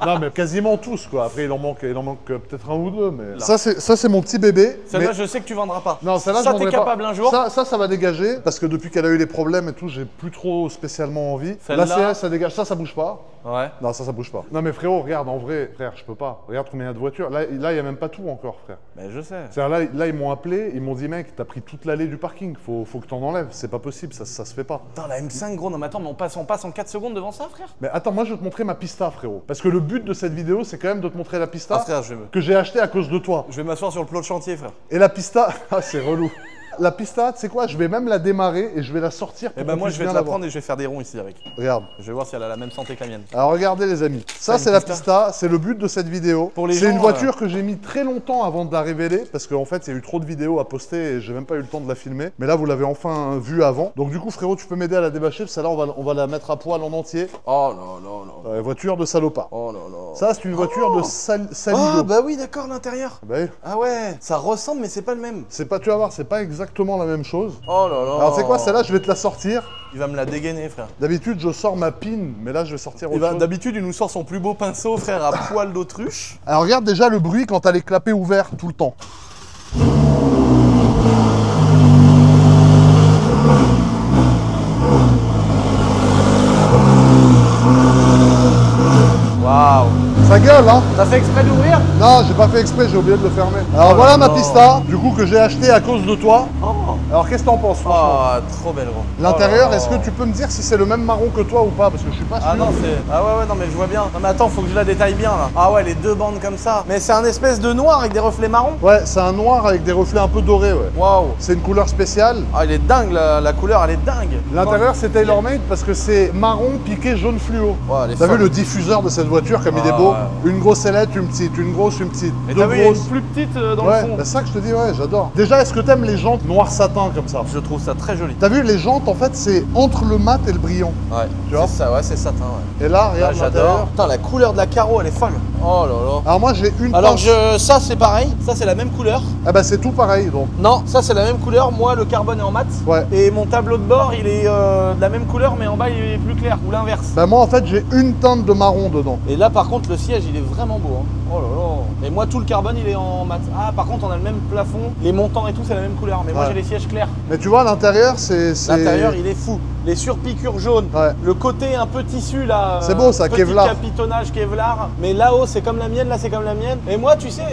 Non, mais quasiment tous, quoi. Après, il en manque peut-être un ou deux, mais. Là. Ça, c'est mon petit bébé. Celle-là, mais- je sais que tu vendras pas. Non, celle-là, ça, je t'es vendrai pas. capable un jour. Ça va dégager, parce que depuis qu'elle a eu les problèmes et tout, j'ai plus trop spécialement envie. Celle-là- La CS, ça dégage. Ça bouge pas. Ouais. Non, ça bouge pas. Non, mais frérot, regarde, en vrai, frère, je peux pas. Regarde combien il y a de voitures. Là, il y a même pas tout encore, frère. Mais je sais. C'est-à-dire là, ils m'ont appelé, ils m'ont dit, mec, t'as pris toute l'allée du parking, faut que t'en enlèves. C'est pas possible, ça se fait pas. Putain, la M5, gros, non, mais attends, mais on passe en 4 secondes devant ça, frère. Mais attends, moi, je vais te montrer ma pista, frérot. Parce que le but de cette vidéo, c'est quand même de te montrer la pista Ah, frère, que j'ai achetée à cause de toi. je vais m'asseoir sur le plot de chantier, frère. Et la pista, ah, c'est relou. La pista, tu sais quoi, je vais même la démarrer et je vais la sortir pour Et ben qu'on moi, puisse je vais bien te la la voir. prendre et je vais faire des ronds ici avec. Regarde. Je vais voir si elle a la même santé que la mienne. Alors regardez les amis, ça une c'est la pista. pista, c'est le but de cette vidéo. Pour les C'est une gens, voiture que j'ai mis très longtemps avant de la révéler parce qu'en fait il y a eu trop de vidéos à poster et j'ai même pas eu le temps de la filmer. Mais là vous l'avez enfin vue avant. Donc du coup frérot tu peux m'aider à la débâcher parce que là on va la mettre à poil en entier. Oh non, non, non. Voiture de salopard. Oh non, non. Ça c'est une voiture de saligo. Ah bah oui, d'accord, l'intérieur. Bah oui. Ah ouais, ça ressemble mais c'est pas le même. C'est pas, tu vas voir, c'est pas exactement la même chose. Oh là là. Alors c'est quoi celle-là je vais te la sortir. Il va me la dégainer, frère. D'habitude je sors ma pin mais là je vais sortir autre chose. D'habitude, il nous sort son plus beau pinceau, frère, à poil d'autruche. Alors regarde déjà le bruit quand t'as les clapets ouverts tout le temps. Waouh. Ça gueule hein. T'as fait exprès d'ouvrir? Non, j'ai pas fait exprès, j'ai oublié de le fermer. Alors Oh voilà là ma là. pista, du coup que j'ai acheté à cause de toi. Oh. Alors qu'est-ce que t'en penses franchement? Ah, trop belle, gros. L'intérieur, Oh là est-ce que là. tu peux me dire si c'est le même marron que toi ou pas? Parce que je suis pas sûr. Ah non, c'est. Ah ouais, ouais, non, mais je vois bien. Non, mais attends, faut que je la détaille bien là. Ah ouais, les deux bandes comme ça. Mais c'est un espèce de noir avec des reflets marrons. Ouais, c'est un noir avec des reflets un peu dorés, ouais. Waouh. C'est une couleur spéciale. Ah, il est dingue, la couleur, elle est dingue. L'intérieur, c'est tailor-made parce que c'est marron piqué jaune fluo. Ouais, elle est T'as vu folle. le diffuseur de cette voiture comme il Ah, est beau? ouais. Une grosse sellette, une petite, une grosse, une petite. Et Deux t'as vu, il y a une grosses. plus petite dans Ouais, le fond. bah, c'est ça que je te dis, ouais, j'adore. Déjà, est-ce que t'aimes les jantes noir satin comme ça? Je trouve ça très joli. T'as vu, les jantes, en fait, c'est entre le mat et le brillant. Ouais, Tu vois c'est ça, ouais, c'est satin, ouais. Et là, Là, regarde j'adore. l'intérieur. Putain, la couleur de la carreau, elle est folle. Oh là là. Alors moi, j'ai une Alors, pince. ça, c'est pareil. Ça, c'est la même couleur. Ah bah c'est tout pareil, donc. Non, ça, c'est la même couleur. Moi, le carbone est en mat. Ouais. Et mon tableau de bord, il est de la même couleur, mais en bas, il est plus clair. Ou l'inverse. Bah moi, en fait, j'ai une teinte de marron dedans. Et là, par contre, le siège, il est vraiment beau. Hein. Oh là là. Et moi, tout le carbone, il est en mat. Ah, par contre, on a le même plafond. Les montants et tout, c'est la même couleur. Mais moi, Ouais. j'ai les sièges clairs. Mais tu vois, l'intérieur, c'est... L'intérieur, il est fou. Les surpiqûres jaunes. Ouais. Le côté un peu tissu, là. C'est beau, ça, petit Kevlar. capitonnage Kevlar. Mais là-haut, c'est comme la mienne, là, c'est comme la mienne. Et moi, tu sais,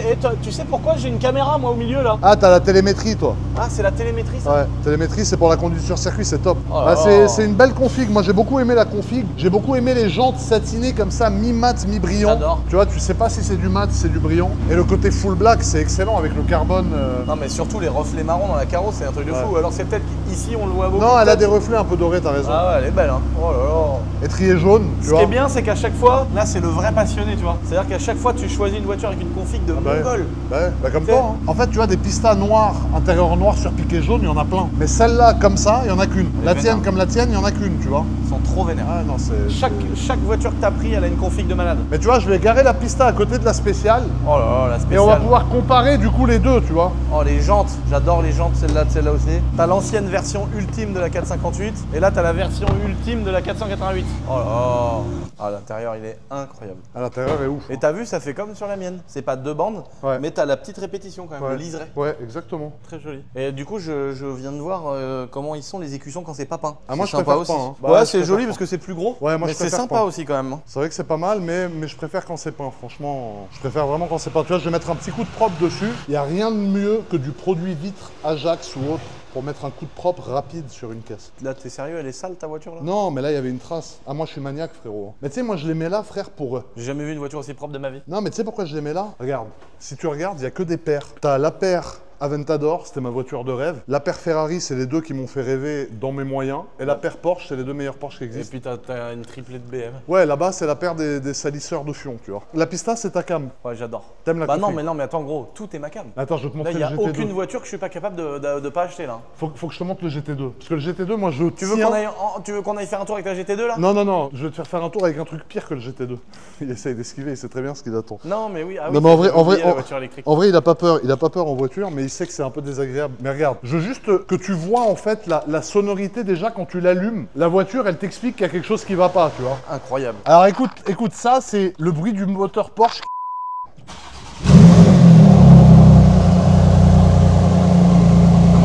tu sais pourquoi j'ai une caméra, moi, au milieu, là? Ah, t'as la télémétrie, toi. Ah, c'est la télémétrie, ça? Ouais, télémétrie, c'est pour la conduite sur circuit, c'est top. Oh là Bah, là. c'est une belle config. Moi, j'ai beaucoup aimé la config. J'ai beaucoup aimé les jantes satinées comme ça, mi-mat, mi-brillant. J'adore. Tu vois, tu sais pas si c'est du mat, si c'est du brillant. Et le côté full black, c'est excellent avec le carbone. Non, mais surtout les reflets marrons dans la carreau, c'est un truc de Ouais. fou. Alors, c'est peut-être ici on le voit beaucoup. Non, elle a peut-être. des reflets un peu dorés, t'as raison. Ah ouais, elle est belle, hein. Oh là là. Étrier jaune, tu Ce vois. qui est bien, c'est qu'à chaque fois, là c'est le vrai passionné, tu vois. C'est-à-dire qu'à chaque fois, tu choisis une voiture avec une config de Bah ouais. mongol. Bah comme C'est- toi. Hein. En fait, tu as des pistas noirs, intérieur noir sur piqué jaune, il y en a plein. Mais celle-là, comme ça, il y en a qu'une. La vénère. tienne, comme la tienne, il y en a qu'une, tu vois. Ils sont trop vénères. Ah non, c'est. Chaque voiture que t'as pris, elle a une config de malade. Mais tu vois, je vais garer la pista à côté de la spéciale. Oh là là, la Et spéciale. on va pouvoir comparer du coup les deux, tu vois. Oh les jantes, j'adore les jantes, celle-là, celle-là aussi. T'as l'ancienne version ultime de la 458 et là t'as la version ultime de la 488. Oh là là. Ah, l'intérieur il est incroyable. À l'intérieur est ouf. Et t'as vu, ça fait comme sur la mienne. C'est pas deux bandes, Ouais. mais t'as la petite répétition quand même, le liseré. Ouais, exactement. Très joli. Et du coup, je viens de voir comment ils sont les écussons quand c'est pas peint. Ah, moi, C'est je sympa préfère aussi. pas, hein. Bah, Ouais, je c'est préfère joli pas. parce que c'est plus gros. Ouais, moi, mais je c'est préfère sympa pas. aussi quand même. Hein. C'est vrai que c'est pas mal, mais je préfère quand c'est peint. Franchement, je préfère vraiment quand c'est peint. Tu vois, je vais mettre un petit coup de propre dessus. Il n'y a rien de mieux que du produit vitre Ajax ou autre pour mettre un coup de propre rapide sur une caisse. Là, t'es sérieux, elle est sale ta voiture là? Non, mais là, il y avait une trace. Ah, moi, je suis maniaque, frérot. Mais tu sais, moi, je les mets là, frère, pour eux. J'ai jamais vu une voiture aussi propre de ma vie. Non, mais tu sais pourquoi je les mets là? Regarde. Si tu regardes, il n'y a que des paires. T'as la paire Aventador, c'était ma voiture de rêve. La paire Ferrari, c'est les deux qui m'ont fait rêver dans mes moyens. Et la paire Porsche, c'est les deux meilleurs Porsche qui Et existent. puis t'as une triplée de BM. Ouais, là-bas, c'est la paire des salisseurs de fion, tu vois. La Pista, c'est ta cam. Ouais, j'adore. T'aimes la Bah non, config. mais attends, gros, tout est ma cam. Attends, je vais te Là, montrer il n'y le a GT2. aucune voiture que je suis pas capable de pas acheter là. Faut que je te montre le GT2. Parce que le GT2, moi, je Tu veux qu'on aille faire un tour avec ta GT2 là? Non, non, non, je vais te faire un tour avec un truc pire que le GT2. Il essaye d'esquiver, il sait très bien ce qu'il attend. Non, mais oui, ah oui, Non, mais en vrai, j'avais oublié en la voiture électrique. il a pas peur. Il a pas peur en voiture, mais il sait que c'est un peu désagréable. Mais regarde, je veux juste que tu vois en fait la sonorité déjà quand tu l'allumes. La voiture, elle t'explique qu'il y a quelque chose qui va pas, tu vois. Incroyable. Alors écoute, ça c'est le bruit du moteur Porsche.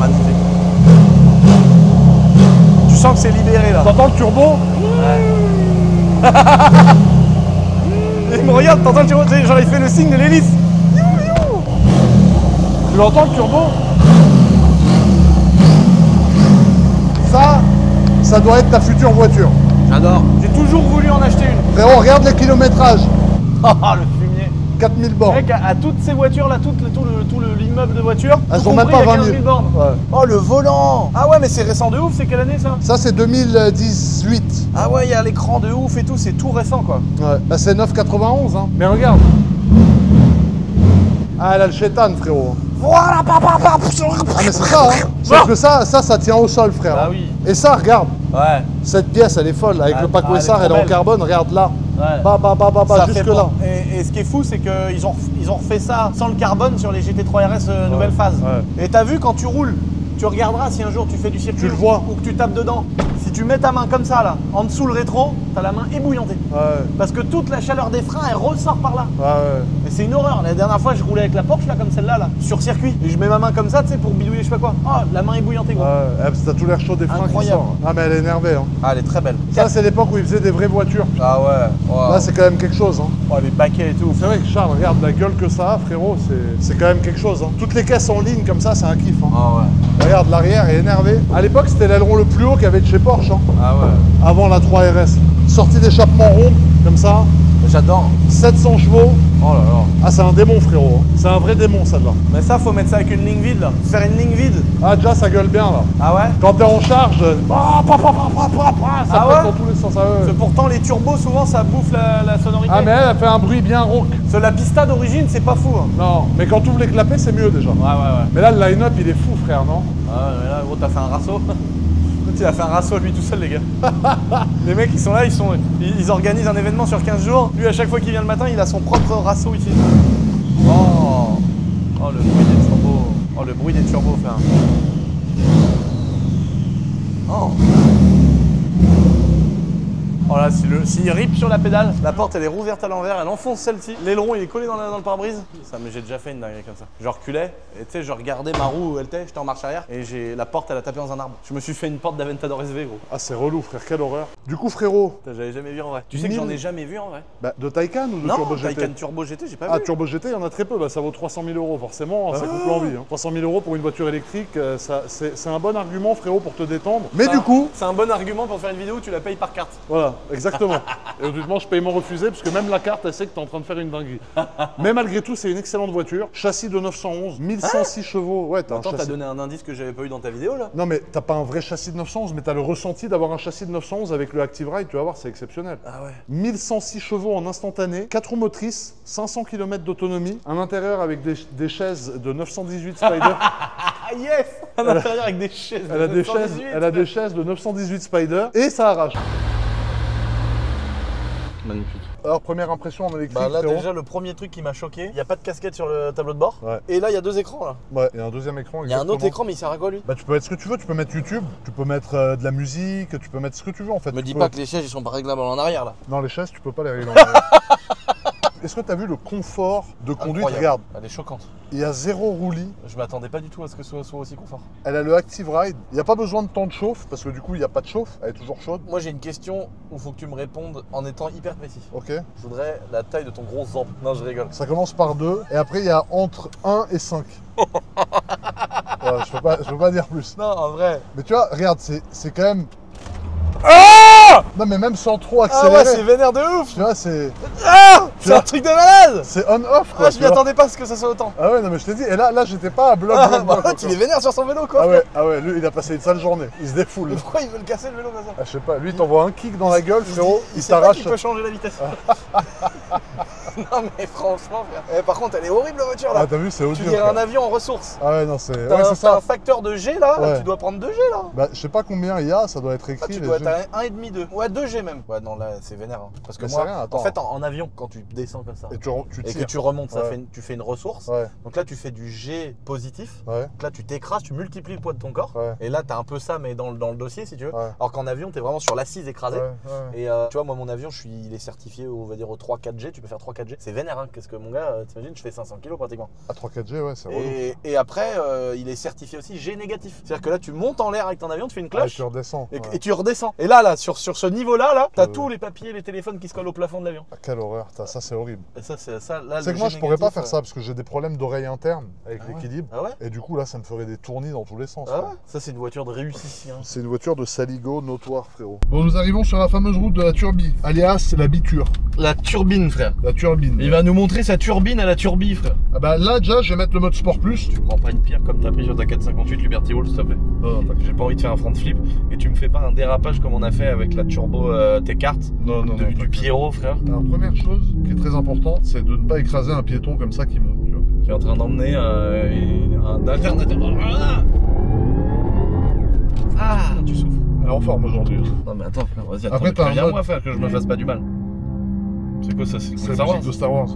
Magnifique. Tu sens que c'est libéré là. T'entends le turbo? Il me regarde, t'entends le turbo, tu sais, genre il fait le signe de l'hélice. Tu l'entends le turbo? Ça doit être ta future voiture. J'adore. J'ai toujours voulu en acheter une. Frérot, regarde les kilométrages. Ah, le fumier. 4000 bornes. Mec, à toutes ces voitures là, tout l'immeuble de voitures, Elles tout ont même compris, pas il y a 20 15 000. 000 bornes. Ouais. Oh, le volant. Ah ouais, mais c'est récent de ouf, c'est quelle année ça? Ça c'est 2018. Ah ouais, il y a l'écran de ouf et tout, c'est tout récent quoi. Ouais. Bah, c'est 9,91 hein. Mais regarde. Ah, elle a le chétane, frérot. Voilà, papa. Ah, mais c'est ça, hein. Sauf que ça tient au sol, frère. Bah oui. Et ça, regarde. Ouais. Cette pièce, elle est folle. Avec Ah, le pack elle est Wessar, trop elle est en belle. carbone. Regarde là. Ouais. Bah, jusque fait là. Et ce qui est fou, c'est qu'ils ont refait ça sans le carbone sur les GT3 RS nouvelle phase. ouais. Et t'as vu, quand tu roules, tu regarderas si un jour tu fais du circuit Tu le vois. ou que tu tapes dedans. Si tu mets ta main comme ça, là, en dessous le rétro, t'as la main ébouillantée. Ouais, Parce que toute la chaleur des freins, elle ressort par là. ouais. Mais c'est une horreur. La dernière fois, je roulais avec la Porsche, là, comme celle-là, là, sur circuit. Et je mets ma main comme ça, tu sais, pour bidouiller, je sais pas quoi. Oh, la main ébouillantée, gros. Ouais, t'as tout l'air chaud des freins qui Incroyable. sort. Ah, mais elle est énervée, hein. Ah, elle est très belle. Ça, c'est l'époque où ils faisaient des vraies voitures. Ah ouais. Wow. Là, c'est quand même quelque chose, hein. Oh, les baquets et tout. C'est vrai que Charles, regarde la gueule que ça a, frérot, c'est quand même quelque chose. Hein. Toutes les caisses en ligne comme ça, c'est un kiff. Hein. Ah ouais. Regarde, l'arrière est énervé. À l'époque, c'était l'aileron le plus haut qu'il y avait de chez Porsche, hein, Ah ouais. avant la 3RS. Sortie d'échappement rond, comme ça, J'adore. 700 chevaux. Oh là là. Ah, c'est un démon, frérot. hein. C'est un vrai démon, celle-là. Mais ça, faut mettre ça avec une ligne vide, là. Faire une ligne vide. Ah, déjà, ça gueule bien, là. Ah ouais. Quand t'es en charge, ça Ah pète ouais dans tous les sens. Ah, ouais. Parce que pourtant, les turbos, souvent, ça bouffe la sonorité. Ah, mais elle fait un bruit bien rauque. Parce que la pista d'origine, c'est pas fou. Hein. Non, mais quand tu ouvres les clapets, c'est mieux déjà. Ouais. Mais là, le line-up, il est fou, frère, non? Ah, mais là, gros, t'as fait un rasso. Il a fait un rasso lui tout seul, les gars. Les mecs, ils sont là, ils organisent un événement sur 15 jours. Lui, à chaque fois qu'il vient le matin, il a son propre rasso ici. Oh, oh le bruit des turbos. Oh, le bruit des turbos, frère. Oh. Oh là, s'il rip sur la pédale, la porte elle est rouverte à l'envers, elle enfonce celle-ci, l'aileron il est collé dans le pare-brise. Ça, mais j'ai déjà fait une dinguerie comme ça. Je reculais et tu sais, je regardais ma roue où elle était, j'étais en marche arrière et la porte elle a tapé dans un arbre. Je me suis fait une porte d'Aventador SV, gros. Ah, c'est relou, frère, quelle horreur. Du coup, frérot, Putain, j'avais jamais vu en vrai. Tu sais que j'en ai jamais vu en vrai. bah, de Taycan ou de Non, Turbo GT? Taycan Turbo GT, j'ai pas Ah, vu. Turbo GT, il y en a très peu, bah, ça vaut 300 000 euros, forcément, ça coupe l'envie. Hein. 300 000 euros pour une voiture électrique, c'est un bon argument, frérot, pour te détendre. Mais du coup, c'est un bon argument pour faire une vidéo où tu la payes par carte. voilà. exactement. Et honnêtement, paiement refusé, parce que même la carte, elle sait que tu es en train de faire une dinguerie. Mais malgré tout, c'est une excellente voiture. Châssis de 911, 1106 chevaux. Ouais, t'as un Attends, t'as châssis. donné un indice que j'avais pas eu dans ta vidéo là. Non, mais t'as pas un vrai châssis de 911, mais t'as le ressenti d'avoir un châssis de 911 avec le Active Ride, tu vas voir, c'est exceptionnel. Ah ouais. 1106 chevaux en instantané, 4 roues motrices, 500 km d'autonomie, un intérieur avec des chaises de 918 Spider. Ah yes. Un intérieur avec des chaises. Elle a des chaises de 918 Spider et ça arrache. Magnifique. Alors, première impression en électrique, Bah là frérot. déjà le premier truc qui m'a choqué, il n'y a pas de casquette sur le tableau de bord. Ouais. Et là il y a 2 écrans là. Ouais, il y a un deuxième écran. Il y a un autre exactement. écran mais il sert à quoi lui? Bah, tu peux mettre ce que tu veux, tu peux mettre YouTube, tu peux mettre de la musique, tu peux mettre ce que tu veux en fait. Me Tu dis peux- pas que les sièges ils sont pas réglables en arrière là. Non, les chaises, tu peux pas les régler en arrière. Est-ce que tu as vu le confort de conduite? Incroyable. Regarde, Elle est choquante. il y a 0 roulis, Je m'attendais pas du tout à ce que ce soit aussi confort. elle a le Active Ride, il n'y a pas besoin de temps de chauffe, parce que du coup, il n'y a pas de chauffe, elle est toujours chaude. Moi j'ai une question où il faut que tu me répondes en étant hyper précis. Ok. Je voudrais la taille de ton gros zamp. Non je rigole. Ça commence par 2, et après, il y a entre 1 et 5. Voilà, je peux pas dire plus. Non en vrai. Mais tu vois, regarde, c'est quand même... Ah Non, mais même sans trop Ah accélérer. ouais c'est vénère de ouf. Tu vois, c'est C'est un truc de malade. c'est on-off, quoi. Ah je tu m'y vois. attendais pas à ce que ça soit autant. Ah ouais, non, mais je t'ai dit, et là j'étais pas à bloc. Ah bloc, bah bloc, l'autre, quoi. il est vénère sur son vélo quoi. Ah ouais, lui, il a passé une sale journée. Il se défoule. Mais pourquoi il veut le casser le vélo comme ça? Ah, je sais pas, lui, il t'envoie un kick dans la gueule, frérot, il sait pas t'arrache. qu'il peut changer la vitesse. Non mais franchement frère. Par contre elle est horrible la voiture là. Ah, t'as vu, c'est Tu odieux. dirais quoi. un avion en ressources. Ah ouais, non, c'est. T'as Ouais, c'est t'as un ça. facteur de G là, Ouais. tu dois prendre 2G là. Bah, je sais pas combien il y a, ça doit être Ah, écrit. tu les dois G. être à 1,5, 2. Ouais, 2G même. Ouais, non, là, c'est vénère. Hein. Parce que Mais moi, c'est rien, attends. en fait, en avion, quand tu descends comme ça Et tu et que tires. tu remontes, Ouais. tu fais une ressource. Ouais, Donc là, tu fais du G positif. ouais, Donc là, tu t'écrases, tu multiplies le poids de ton corps. ouais. Et là, t'as un peu ça, mais dans le dossier, si tu veux. Ouais. Alors qu'en avion, t'es vraiment sur l'assise écrasée. Ouais, ouais. Et tu vois, moi, mon avion, il est certifié, on va dire, au 3-4G. Tu peux faire 3-4G. C'est vénère, hein. Qu'est-ce que mon gars, t'imagines, je fais 500 kilos pratiquement. À 3-4G, ouais, c'est relou. Et après, il est certifié aussi G négatif. C'est-à-dire que là, tu montes en l'air avec ton avion, tu fais une Ouais, cloche. tu redescends. Et, Ouais. et tu redescends. Et là, sur ce niveau-là, t'as tous les papiers, les téléphones qui se collent au plafond de l'avion. Ah, quelle horreur, ça c'est horrible. Et ça, c'est ça. Là, C'est le que moi G je pourrais pas négatif, faire ça parce que j'ai des problèmes d'oreille interne avec Ah ouais. l'équilibre. Ah ouais. Et du coup là ça me ferait des tournis dans tous les sens. Ah quoi. ouais. Ça, c'est une voiture de réussite. Hein. C'est une voiture de saligo notoire, frérot. Bon, nous arrivons sur la fameuse route de la Turbie, alias la biture. La turbine, frère. La turbine. Il va nous montrer sa turbine à la turbie, frère. Ah bah là déjà je vais mettre le mode Sport Plus. Tu prends pas une pierre comme t'as pris sur ta 458 Liberty Hall, s'il te plaît. Non, non, J'ai pas envie de faire un front flip. Et tu me fais pas un dérapage comme on a fait avec la turbo T-Cart non, du Pierrot, frère. Alors première chose qui est très importante, c'est de ne pas écraser un piéton comme ça qui monte, tu vois. Qui est en train d'emmener un alternateur. Ah, tu souffres. Elle est en forme aujourd'hui. Non mais attends, frère, vas-y, Après, t'as un viens mode- moi faire que je me fasse pas du mal. C'est quoi ça? C'est C'est la Star Wars. musique de Star Wars.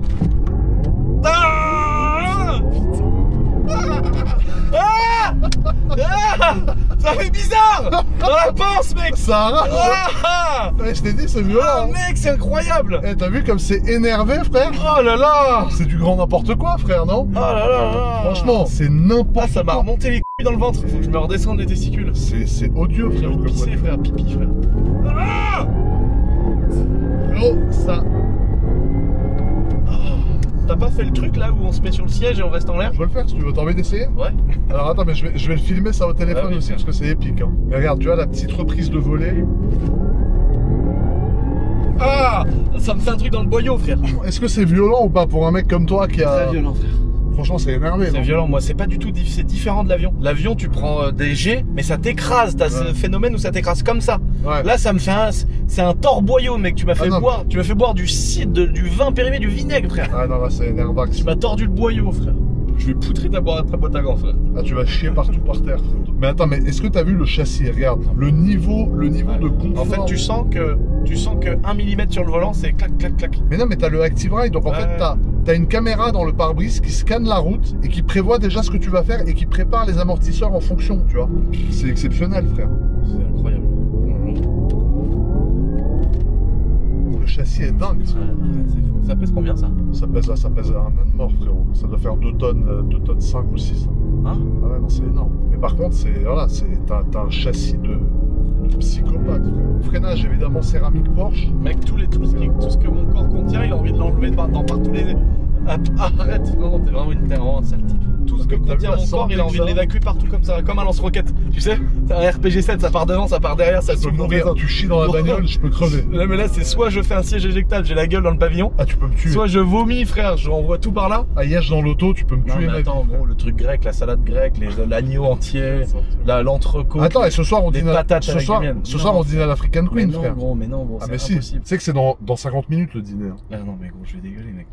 Ah ah ah ça fait bizarre dans la pince, mec. Ça arrache. Ah Ouais, je t'ai dit, c'est violent. ah, hein. mec, c'est incroyable. Eh, t'as vu comme c'est énervé, frère? Oh là là. C'est du grand n'importe quoi, frère, non? Oh là là là. Franchement, c'est n'importe Ah, ça m'a quoi. remonté les couilles dans le ventre. Faut que je me redescende les testicules. C'est odieux, J'ai frère. envie de comme pisser, voiture. frère, pipi, frère. Ah Frérot, ça. T'as pas fait le truc là où on se met sur le siège et on reste en l'air? Je peux le faire si tu veux. T'as envie d'essayer? Ouais. Alors attends, mais je vais le filmer ça au téléphone Ah oui, aussi tiens. parce que c'est épique. Hein. Mais regarde, tu vois la petite reprise de volet. Ah, ça me fait un truc dans le boyau, frère. Est-ce que c'est violent ou pas pour un mec comme toi qui a. Très violent, frère. Franchement, c'est énervé. C'est non violent, moi c'est pas du tout c'est différent de l'avion. L'avion tu prends des jets mais ça t'écrase, t'as ce Ouais. phénomène où ça t'écrase comme ça. Ouais. Là ça me fait c'est un torboyau mec, tu m'as fait non, boire, tu m'as fait boire du cidre, du vin périmé, du vinaigre frère. Ah non, là c'est énervax. Tu m'as tordu le boyau frère. Je vais poutrer ta boîte à gants frère. Ah, tu vas chier partout par terre. Frérot. Mais attends, mais est-ce que t'as vu le châssis? Regarde, le niveau de confort. En fait tu sens que 1 mm sur le volant c'est clac clac clac. Mais non, mais t'as le Active Ride, donc en Ouais. fait t'as une caméra dans le pare-brise qui scanne la route et qui prévoit déjà ce que tu vas faire et qui prépare les amortisseurs en fonction, tu vois. C'est exceptionnel, frère. C'est incroyable. Le châssis est dingue. C'est fou. Ça pèse combien ça? Ça pèse un âne mort, frérot. Ça doit faire 2 tonnes 5 ou 6. Hein? Ah ouais, non, c'est énorme. Mais par contre, t'as un châssis de psychopathe, frère. Freinage, évidemment, céramique Porsche. Mec, tout ce que mon corps contient, il a envie de l'enlever dans partout les. Arrête, vraiment, t'es vraiment un sale type. tout ce que T'as vu contient la mon corps, santé il a envie que de ça l'évacuer partout comme ça, comme un lance-roquette. Tu sais, c'est un RPG-7, ça part devant, ça part derrière, ça Je peux souffle mourir, mourir. tu chies dans la bagnole, je peux crever. Là, mais là, c'est soit je fais un siège éjectable, j'ai la gueule dans le pavillon, Ah, tu peux me tuer. soit je vomis, frère, j'envoie tout par là. Aïeage dans l'auto, tu peux me Non, tuer, mais mec. attends, gros, le truc grec, la salade grecque, l'agneau entier, l'entrecôte. Attends, et ce soir, on les dîne à... patates ce avec soir, du miel. ce Non, soir, on dîne à l'African mais Queen, non, frère. gros, mais non, gros, Ah, c'est mais si. Tu impossible. sais que c'est dans 50 minutes le dîner. Hein. Ah non, mais gros, je vais dégueuler, mec.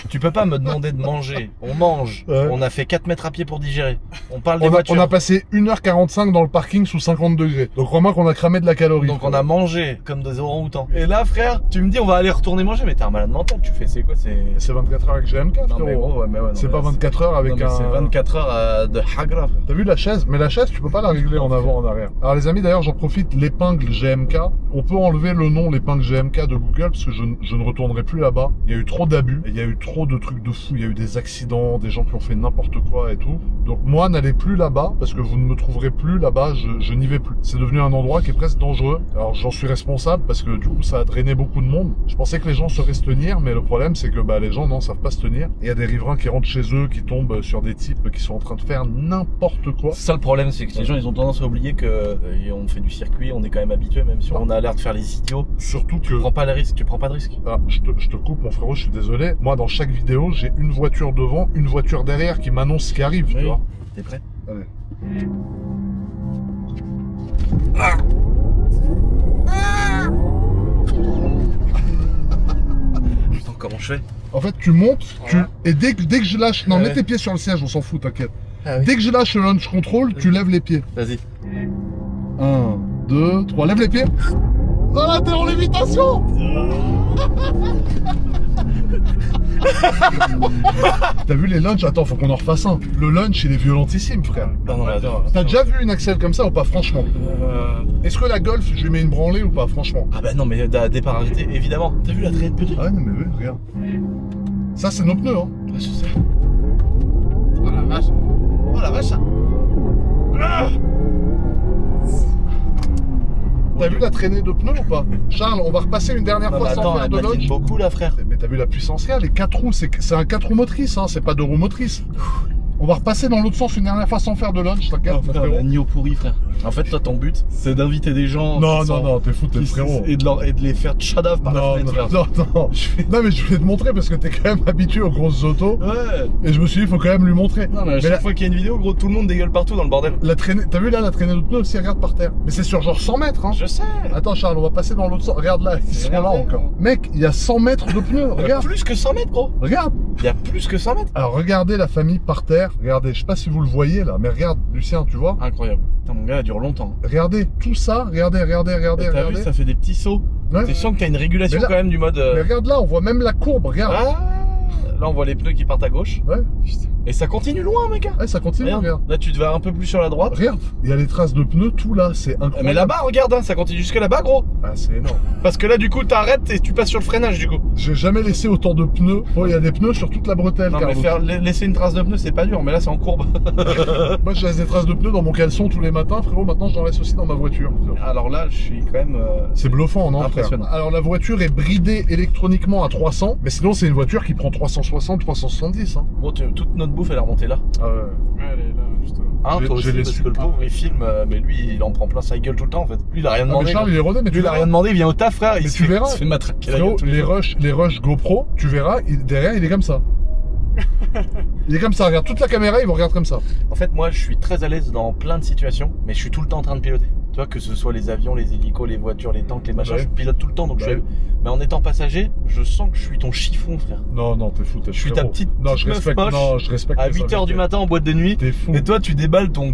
Tu peux pas me demander de manger. On mange. Ouais. On a fait 4 mètres à pied pour digérer. On parle des On voitures. a passé 1h45 dans le parking sous 50 degrés. Donc crois-moi qu'on a cramé de la calorie. Donc on a mangé comme des orang-outans. Et là, frère, tu me dis on va aller retourner manger, mais t'es un malade mental. Tu fais c'est quoi? C'est 24 heures avec GMK, Non mais frérot. gros, ouais, mais ouais, non, C'est mais pas là, 24 heures avec non, mais un... c'est 24 heures de hagra, frère. T'as vu la chaise? Mais la chaise, tu peux pas la régler en avant, en arrière. Alors les amis, d'ailleurs, j'en profite, l'épingle GMK. On peut enlever le nom, l'épingle GMK de Google, parce que je ne retournerai plus là-bas. Il y a eu trop d'abus, il y a eu trop de trucs de fou, il y a eu des accidents, des gens qui ont fait n'importe quoi et tout. Donc moi, n'allez plus là-bas, parce que vous ne me trouverez plus là-bas, je n'y vais plus. C'est devenu un endroit qui est presque dangereux. Alors j'en suis responsable, parce que du coup, ça a drainé beaucoup de monde. Je pensais que les gens sauraient se tenir, mais le problème, c'est que les gens, non, savent pas se tenir. Il y a des riverains qui rentrent chez eux, qui tombent sur des types qui sont en train de faire n'importe quoi. C'est ça le problème, c'est que les gens ils ont tendance à oublier que on fait du circuit, on est quand même habitué, même si on a l'air de faire les idiots. Surtout que... Tu prends pas les risques, tu prends pas de risques. Ah, je te coupe, mon frérot, je suis désolé. Moi, dans chaque vidéo, j'ai une voiture devant, une voiture derrière qui m'annonce ce qui arrive, tu Oui. vois. T'es prêt? Allez. Putain, comment je fais? En fait, tu montes, Voilà. et dès que je lâche... Non, Ouais. mets tes pieds sur le siège, on s'en fout, t'inquiète. Ah oui. Dès que je lâche le launch control, tu lèves les pieds. Vas-y. 1, 2, 3, lève les pieds. Oh là, t'es en lévitation. T'as vu les lunchs? Attends, faut qu'on en refasse un. Le lunch, il est violentissime, frère. Non, non, attends. T'as déjà vu une Axel comme ça ou pas, franchement? Est-ce que la Golf, je lui mets une branlée ou pas, franchement? Ah bah non, mais départ arrêté, évidemment. T'as vu la traînée de petit? Ah ouais, non, mais oui, regarde. Ça, c'est nos pneus, hein. Ouais, je sais. Oh la vache. Oh la vache. Ah. T'as vu la traînée de pneus ou pas? Charles, on va repasser une dernière Non, fois mais sans attends, faire elle de patine lunch. beaucoup là, frère. Mais t'as vu la puissance réelle, les 4 roues, c'est un 4 roues motrices, hein, c'est pas 2 roues motrices. On va repasser dans l'autre sens une dernière fois sans faire de lunch, t'inquiète, mon frérot. L'agneau pourri, frère. En fait, toi, ton but, c'est d'inviter des gens. Non, qui non, sont- non, t'es fou, t'es le qui- frérot. Et de les faire tchadaf par la Non, fenêtre, frère. non, non. Non, mais je voulais te montrer parce que t'es quand même habitué aux grosses autos. Ouais. Et je me suis dit, il faut quand même lui montrer. Non, mais à chaque la, fois qu'il y a une vidéo, gros, tout le monde dégueule partout dans le bordel. la traînée, t'as vu là, la traînée de pneus aussi, regarde par terre. Mais c'est sur genre 100 mètres, hein. Je sais. Attends, Charles, on va passer dans l'autre sens. Regarde là, ils sont là Regardez. encore. Mec, il y a 100 mètres de pneus, Il y a regarde. plus que 100 mètres, gros. Regarde. Il y a plus que 100 mètres. Alors regardez la famille par terre. Regardez, je sais pas si vous le voyez là, mais regarde, Lucien, tu vois. Incroyable. Putain, mon gars, elle dure longtemps. Regardez tout ça, regardez. T'as vu, ça fait des petits sauts. Ouais. T'es sûr que t'as une régulation Mais là- quand même du mode. Mais regarde là, on voit même la courbe, regarde. Ah. Là, on voit les pneus qui partent à gauche. Ouais. Et ça continue loin, mec. Ouais, ça continue, Regarde. regarde. Là, tu te vas un peu plus sur la droite. Regarde, il y a les traces de pneus, tout là, c'est incroyable. Mais là-bas, regarde, hein, ça continue jusque là-bas, gros. Ah, c'est énorme. Parce que là, du coup, t'arrêtes et tu passes sur le freinage, du coup. J'ai jamais laissé autant de pneus. Oh, il y a des pneus sur toute la bretelle, Non, mais Carlos. laisser une trace de pneu, c'est pas dur, mais là, c'est en courbe. Moi, je laisse des traces de pneus dans mon caleçon tous les matins, frérot. Maintenant, j'en laisse aussi dans ma voiture. frérot. Alors là, je suis quand même. C'est bluffant, non, frère? Impressionnant. Alors, la voiture est bridée électroniquement à 300, mais sinon, c'est une voiture qui prend 360, 370, hein. Gros, toute notre bouffe, elle est remontée là. Ah ouais. Ouais, elle est là, justement. Hein, J'ai- toi aussi, j'ai les parce su- que le pauvre, il filme, mais lui, il en prend plein sa gueule tout le temps, en fait. Lui, il a rien Ah, mais demandé. Charles, là. il est rodé, mais Lui, tu il a verras. rien demandé, il vient au taf, frère. Mais il tu se fait- verras. il se fait matraquer la Frérot, gueule tous les jours. les rushs GoPro, tu verras, derrière, il est comme ça. Il est comme ça, regarde, toute la caméra, il vous regarde comme ça. En fait, moi, je suis très à l'aise dans plein de situations, mais je suis tout le temps en train de piloter. Tu vois, que ce soit les avions, les hélicos, les voitures, les tanks, les machins, Ouais. je pilote tout le temps. Donc Ouais. je suis... Mais en étant passager, je sens que je suis ton chiffon, frère. Non, non, t'es fou, t'es Je suis ta frérot. petite Non, je meuf respecte, moche non, je respecte. À les 8h du invités. matin en boîte de nuit. T'es fou. Et toi, tu déballes ton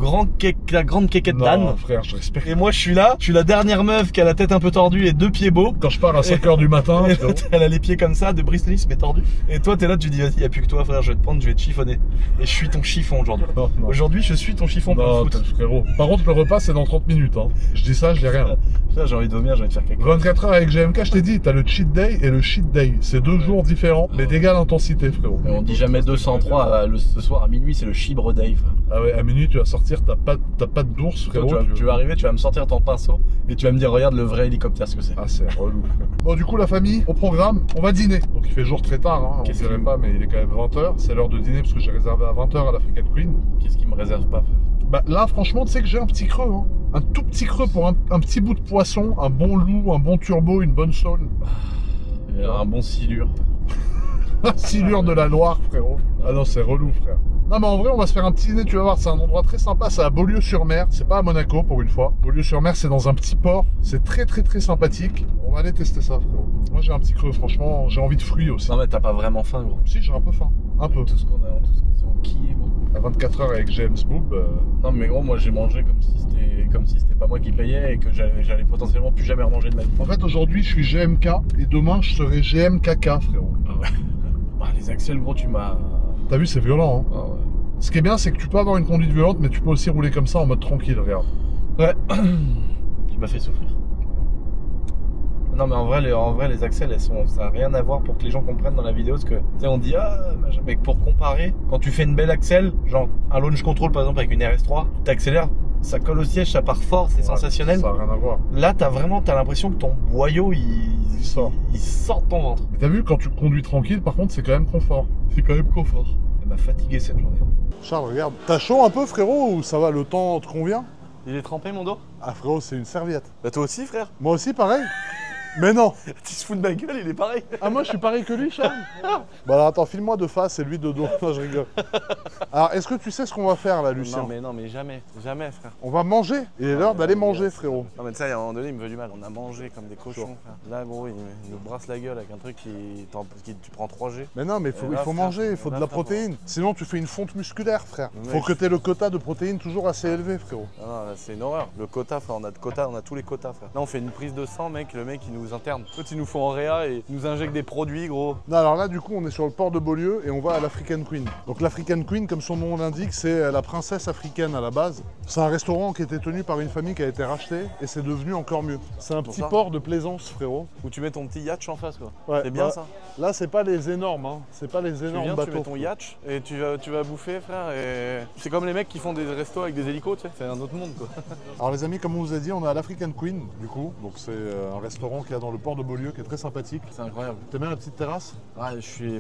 la grande quéquette d'âne. Non, frère, je respecte. Et moi, je suis là, je suis la dernière meuf qui a la tête un peu tordue et deux pieds beaux. Quand je pars à 5h du matin, Et frérot. l'autre, elle a les pieds comme ça, de Bruce Willis, mais tordus. Et toi, t'es là, tu dis, vas-y, y a plus que toi, frère, je vais te prendre, je vais te chiffonner. Et je suis ton chiffon aujourd'hui. Non, non. Aujourd'hui, je suis ton chiffon pour Non, le foot. frérot. Par contre, le repas, c'est dans 30 minutes, hein. frérot. Je dis ça, je dis rien. Putain, j'ai envie de vomir, j'ai envie de faire quelque chose. 24 heures avec GMK, je t'ai dit, t'as le cheat day et le cheat day. C'est 2 jours différents, mais d'égale intensité, frérot. Et on dit jamais 203, ce soir à minuit, c'est le chibre day, frère. Ah ouais, à minuit, tu vas sortir, t'as pas d'ours, Toi, frérot. tu vas arriver, tu vas me sortir ton pinceau et tu vas me dire, regarde le vrai hélicoptère, ce que c'est. Ah, c'est relou. Bon, du coup, la famille, au programme, on va dîner. Donc, il fait jour très tard, hein, on Qu'est-ce dirait qu'il- pas, mais il est quand même 20h. C'est l'heure de dîner parce que j'ai réservé à 20h à l'African Queen. Qu'est-ce qu'il me réserve pas, frère? Bah là, franchement, tu sais que j'ai un petit creux, hein. Un tout petit creux pour un petit bout de poisson, un bon loup, un bon turbo, une bonne saule. Un bon silure. Silure de la Loire, frérot. Ah non, c'est relou, frère. Non, mais en vrai, on va se faire un petit dîner, tu vas voir, c'est un endroit très sympa. C'est à Beaulieu-sur-Mer, c'est pas à Monaco pour une fois. Beaulieu-sur-Mer, c'est dans un petit port. C'est très, très, très sympathique. On va aller tester ça, frérot. Moi, j'ai un petit creux, franchement, j'ai envie de fruits aussi. Non, mais t'as pas vraiment faim, gros. Si, j'ai un peu faim. Un peu. Tout ce qu'on a, tout ce qu'on s'est enquillé, gros. À 24 heures avec James Boob. Non, mais gros, moi j'ai mangé comme si c'était pas moi qui payais et que j'allais potentiellement plus jamais remanger de ma vie. En fait, aujourd'hui, je suis GMK et demain, je serai GMKK, frérot. Ah ouais. Ah, les axels, gros, tu m'as. T'as vu, c'est violent, hein. Ah ouais. Ce qui est bien, c'est que tu peux avoir une conduite violente, mais tu peux aussi rouler comme ça en mode tranquille, regarde. Ouais. Tu m'as fait souffrir. Non, mais en vrai, les axels, ça n'a rien à voir pour que les gens comprennent dans la vidéo. Parce que, tu sais, on dit, machin, mais pour comparer, quand tu fais une belle axel, genre un launch control par exemple avec une RS3, tu t'accélères, ça colle au siège, ça part fort, c'est sensationnel. Ça n'a rien à voir. Là, t'as l'impression que ton boyau, il sort de ton ventre. Mais t'as vu, quand tu conduis tranquille, par contre, c'est quand même confort. C'est quand même confort. Elle m'a fatigué cette journée. Charles, regarde. T'as chaud un peu, frérot, ou ça va, le temps te convient? Il est trempé, mon dos? Ah, frérot, c'est une serviette. Bah, toi aussi, frère. Moi aussi, pareil. Mais non. Tu te fous de ma gueule, il est pareil. Ah, moi, je suis pareil que lui, Charles. Bon, alors, attends, file-moi de face et lui de dos. Non, je rigole. Alors, est-ce que tu sais ce qu'on va faire, là, Lucien? Non, mais jamais, frère. On va manger. Il est l'heure d'aller manger, frérot. Non, mais tu sais, à un moment donné, il me veut du mal. On a mangé comme des cochons, frère. Là, gros, il nous brasse la gueule avec un truc qui tu prends 3G. Mais non, mais Et il là, faut frère, manger, il faut de là, la frère, protéine. Sinon, tu fais une fonte musculaire, frère. Mais Faut que tu aies le quota de protéines toujours assez élevé, frérot. Non, là, c'est une horreur. Le quota, frère, on a tous les quotas, frère. Là, on fait une prise de sang, mec. Le mec, il nous interne. Toi, ils nous font en réa et nous injectent des produits, gros. Non, alors là, du coup, on est sur le port de Beaulieu et on va à l'African Queen. Donc, l'African Queen, comme son nom l'indique, c'est la princesse africaine à la base. C'est un restaurant qui était tenu par une famille qui a été rachetée et c'est devenu encore mieux. C'est un Pour petit ça port de plaisance, frérot. Où tu mets ton petit yacht en face, quoi. Ouais, C'est bien bah, ça. Là, c'est pas les énormes, hein. C'est pas les Tu énormes viens, bateaux. tu mets ton yacht et tu vas bouffer, frère. Et c'est comme les mecs qui font des restos avec des hélicos, tu sais. C'est un autre monde, quoi. Alors, les amis, comme on vous a dit, on est à l'African Queen, du coup. Donc, c'est un restaurant qui est dans le port de Beaulieu qui est très sympathique. C'est incroyable. T'aimes bien la petite terrasse?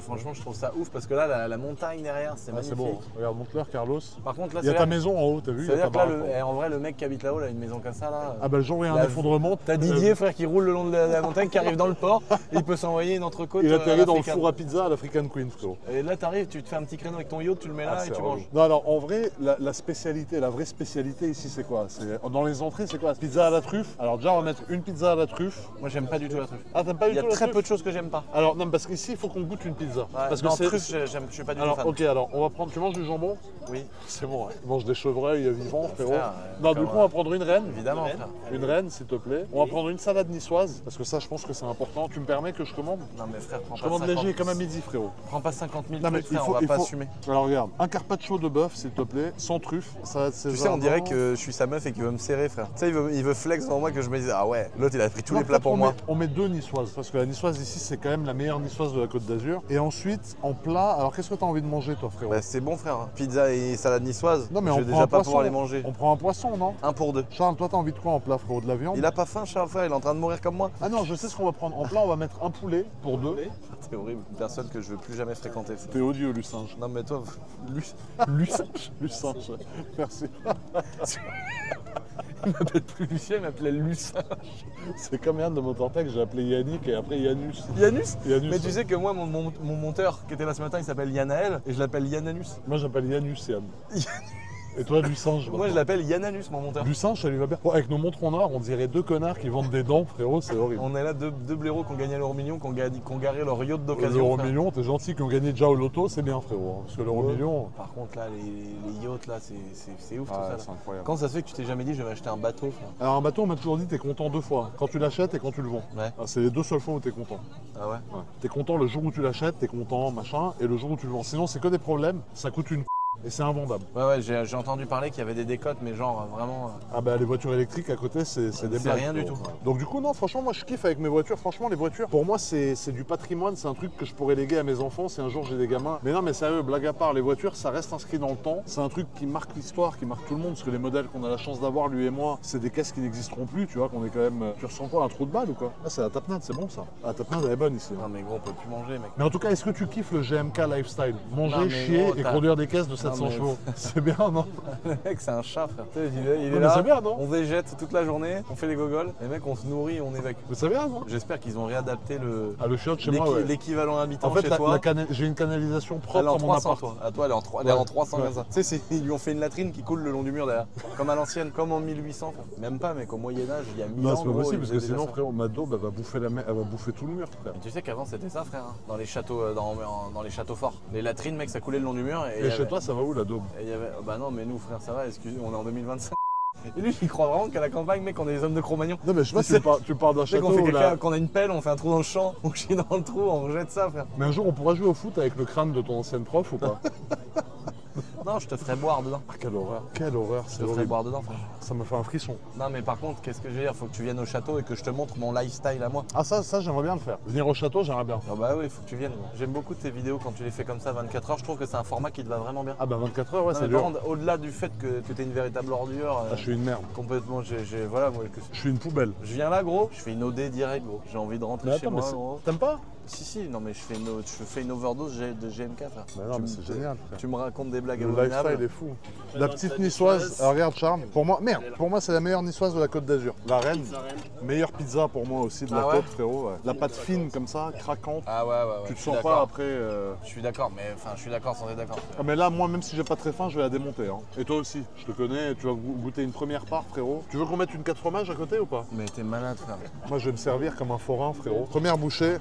Franchement, je trouve ça ouf parce que là, la montagne derrière, c'est Ah, magnifique. c'est beau. Hein. Regarde, montre-leur, Carlos. Par contre, là, Il y a ta maison en haut, t'as vu? Il y a C'est-à-dire ta que là, baraque. en vrai, le mec qui habite là-haut, là, une maison comme ça, là. Ah bah le jour où il y a un La- effondrement, T'as Didier, frère, qui roule le long de la montagne, qui arrive dans le port, et il peut s'envoyer une entrecôte. il atterrit dans le africaine. four à pizza à l'African Queen, frérot. Et là, t'arrives, tu te fais un petit créneau avec ton yacht, tu le mets là Ah, et c'est tu relou. manges. Non, alors en vrai, la spécialité, la vraie spécialité ici, c'est quoi? Dans les entrées, c'est quoi? Pizza à la truffe. Alors déjà, on va mettre une pizza à la truffe. Moi, j'aime pas du tout la truffe. Ah, t'aimes pas Il du y a tout la très truffe? peu de choses que j'aime pas. Alors non, parce qu'ici, il faut qu'on goûte une pizza. Parce non, que c'est truffe, je suis pas du tout Alors, fan. ok, alors on va prendre. Tu manges du jambon? Oui, C'est bon, ouais. Tu manges des chevreuils vivants, frérot. frère, Non, du comme, coup, on va prendre une reine. évidemment, frère. Une reine, s'il te plaît. On va prendre une salade niçoise, parce que ça, je pense que c'est important. Tu me permets que je commande? Non, mais frère, prends Je pas commande 50 léger comme à midi, frérot. Prends pas 50 000 Non, mais trucs, frère, on va pas assumer. Alors regarde, un carpaccio de bœuf, s'il te plaît, sans truffe, salade César. Tu sais, on dirait que je suis sa meuf et qu'il veut me serrer, frère. Tu sais, il veut flex devant moi que je me dise, ah ouais, l'autre il a pris tous Non, les plats peut-être pour moi. On met deux niçoises, parce que la niçoise ici, c'est quand même la meilleure niçoise de la Côte d'Azur. Et ensuite, en plat, alors qu'est-ce que t'as envie de manger, toi, frérot? Bah, c'est bon, frère. Pizza et salade niçoise. Non, mais je on vais prend déjà un pas poisson. pouvoir les manger. On prend un poisson, non? Un pour deux. Charles, toi, t'as envie de quoi en plat, frérot? De la viande? Il a pas faim, Charles, frère, il est en train de mourir comme moi. Ah non, je sais ce qu'on va prendre. En plat, on va mettre un poulet pour deux. C'est horrible, une personne que je veux plus jamais fréquenter. frère. T'es odieux, Lucinge. Non, mais toi, Lucinge. Lucinge, merci. il m'appelle plus Lucien, il m'appelait Lucin. C'est comme Yann de Motortech, j'ai appelé Yannick et après Yannus. Yannus. Yannus. Mais tu sais que moi, mon monteur qui était là ce matin, il s'appelle Yanaël et je l'appelle Yananus. Moi, j'appelle Yannus, Yann. Et toi, Lucinge? Moi, je l'appelle Yananus, mon monteur. Lucinge, ça lui va bien. Bon, avec nos montres en or, on dirait deux connards qui vendent des dents, frérot, c'est horrible. On est là, deux blaireaux qui ont gagné l'euro million, qui ont garé leur yacht d'occasion. L'euro frère. million, t'es gentil, qui ont gagné déjà au loto, c'est bien, frérot. Hein, parce que l'euro million, Par contre, là, les yachts, là, c'est ouf tout ah, ça. Là. c'est incroyable. Quand ça se fait que tu t'es jamais dit, je vais acheter un bateau, frère? Alors, un bateau, on m'a toujours dit, t'es content deux fois. Quand tu l'achètes et quand tu le vends. Ouais. Ah, c'est les deux seules fois où t'es content. Ah ouais? Ouais. T'es content le jour où tu l'achètes, t'es content, machin, et le jour où tu le vends. Sinon, c'est que des problèmes, ça coûte une. Et c'est invendable. Ouais, j'ai entendu parler qu'il y avait des décotes, mais genre vraiment. Ah bah les voitures électriques à côté, c'est des blagues. rien du tout. Donc du coup, non, franchement, moi je kiffe avec mes voitures. Franchement, les voitures, pour moi, c'est du patrimoine. C'est un truc que je pourrais léguer à mes enfants si un jour j'ai des gamins. Mais non, mais sérieux, blague à part, les voitures, ça reste inscrit dans le temps. C'est un truc qui marque l'histoire, qui marque tout le monde. Parce que les modèles qu'on a la chance d'avoir, lui et moi, c'est des caisses qui n'existeront plus. Tu vois, qu'on est quand même. Tu ressens quoi, un trou de balle ou quoi? Ah, c'est la tapenade, c'est bon ça. La tapenade, elle est bonne ici. Hein. Non, mais gros, on peut plus manger, mec. Mais en tout cas, est-ce que tu kiffes le GMK lifestyle? Manger, Non, mais chier gros, et t'as- conduire des caisses de 700 mais- chevaux. C'est bien, non? Le mec, c'est un chat, frère. Tu sais, il est mais là, c'est bien, non? on végète toute la journée, on fait les gogoles, et mec, on se nourrit, on évacue. Mais c'est bien, non? J'espère qu'ils ont réadapté Ah, le chiotte chez moi, ouais. l'équivalent habitant En fait, chez toi. j'ai une canalisation Elle est propre en à mon 300, appart. toi. À toi, elle est en 300, elle est en Ouais. 300 Ouais. comme ça. Tu sais, ils lui ont fait une latrine qui coule le long du mur derrière. Comme à l'ancienne, comme en 1800. frère. Même pas, mec, au Moyen-Âge, il y a 1000 ans. Non, c'est pas gros, possible, ils parce que faisaient déjà sinon, ça. frérot, ma daube, elle va bouffer tout le mur, frère. Mais tu sais qu'avant, c'était ça, frère. Hein. Dans les châteaux, dans les châteaux forts. Les latrines, mec, ça coulait le long du mur. Et il y Et chez avait- toi, ça va où, la daube? et il y avait... Bah non, mais nous, frère, ça va, excusez, on est en 2025. Et lui, il croit vraiment qu'à la campagne, mec, on est des hommes de Cro-Magnon. Non, mais je sais pas, tu parles d'un Tu sais château qu'on fait où quelqu'un, la- qu'on a une pelle, on fait un trou dans le champ, on chie dans le trou, on rejette ça, frère. Mais un jour, on pourra jouer au foot avec le crâne de ton ancienne prof ou pas? Non, je te ferai boire dedans. Ah, quelle horreur. Quelle horreur, Je c'est te ferai horrible. boire dedans, frère. Ça me fait un frisson. Non, mais par contre, qu'est-ce que je veux dire? Faut que tu viennes au château et que je te montre mon lifestyle à moi. Ah, ça, j'aimerais bien le faire. Venir au château, j'aimerais bien. Ah bah oui, faut que tu viennes. J'aime beaucoup tes vidéos quand tu les fais comme ça, 24 heures. Je trouve que c'est un format qui te va vraiment bien. Ah, bah 24 heures, ouais, Non, c'est mais par dur. contre, au-delà du fait que t'es une véritable ordure, Ah, je suis une merde. complètement, voilà, moi, Je suis une poubelle. je viens là, gros, je fais une OD direct, gros. J'ai envie de rentrer Mais chez attends, mais moi, gros. t'aimes pas? Si, non, mais je fais une overdose de GMK, frère. Bah non, Tu mais me- c'est génial, frère. Tu me racontes des blagues Le lifestyle abominables. est fou. La petite niçoise, alors regarde Charles, pour moi, merde, pour moi c'est la meilleure niçoise de la Côte d'Azur. La reine, meilleure pizza pour moi aussi de la Ah ouais côte, frérot. Ouais. La pâte fine comme ça, craquante. Ah ouais, Tu te je suis sens pas d'accord. après. Je suis d'accord, mais enfin, je suis d'accord sans être d'accord. Ah mais là, moi, même si j'ai pas très faim, je vais la démonter. Hein. Et toi aussi, je te connais, tu vas goûter une première part, frérot. Tu veux qu'on mette une 4 fromages à côté ou pas? Mais t'es malade, frère. Moi, je vais me servir comme un forain, frérot. Première bouchée.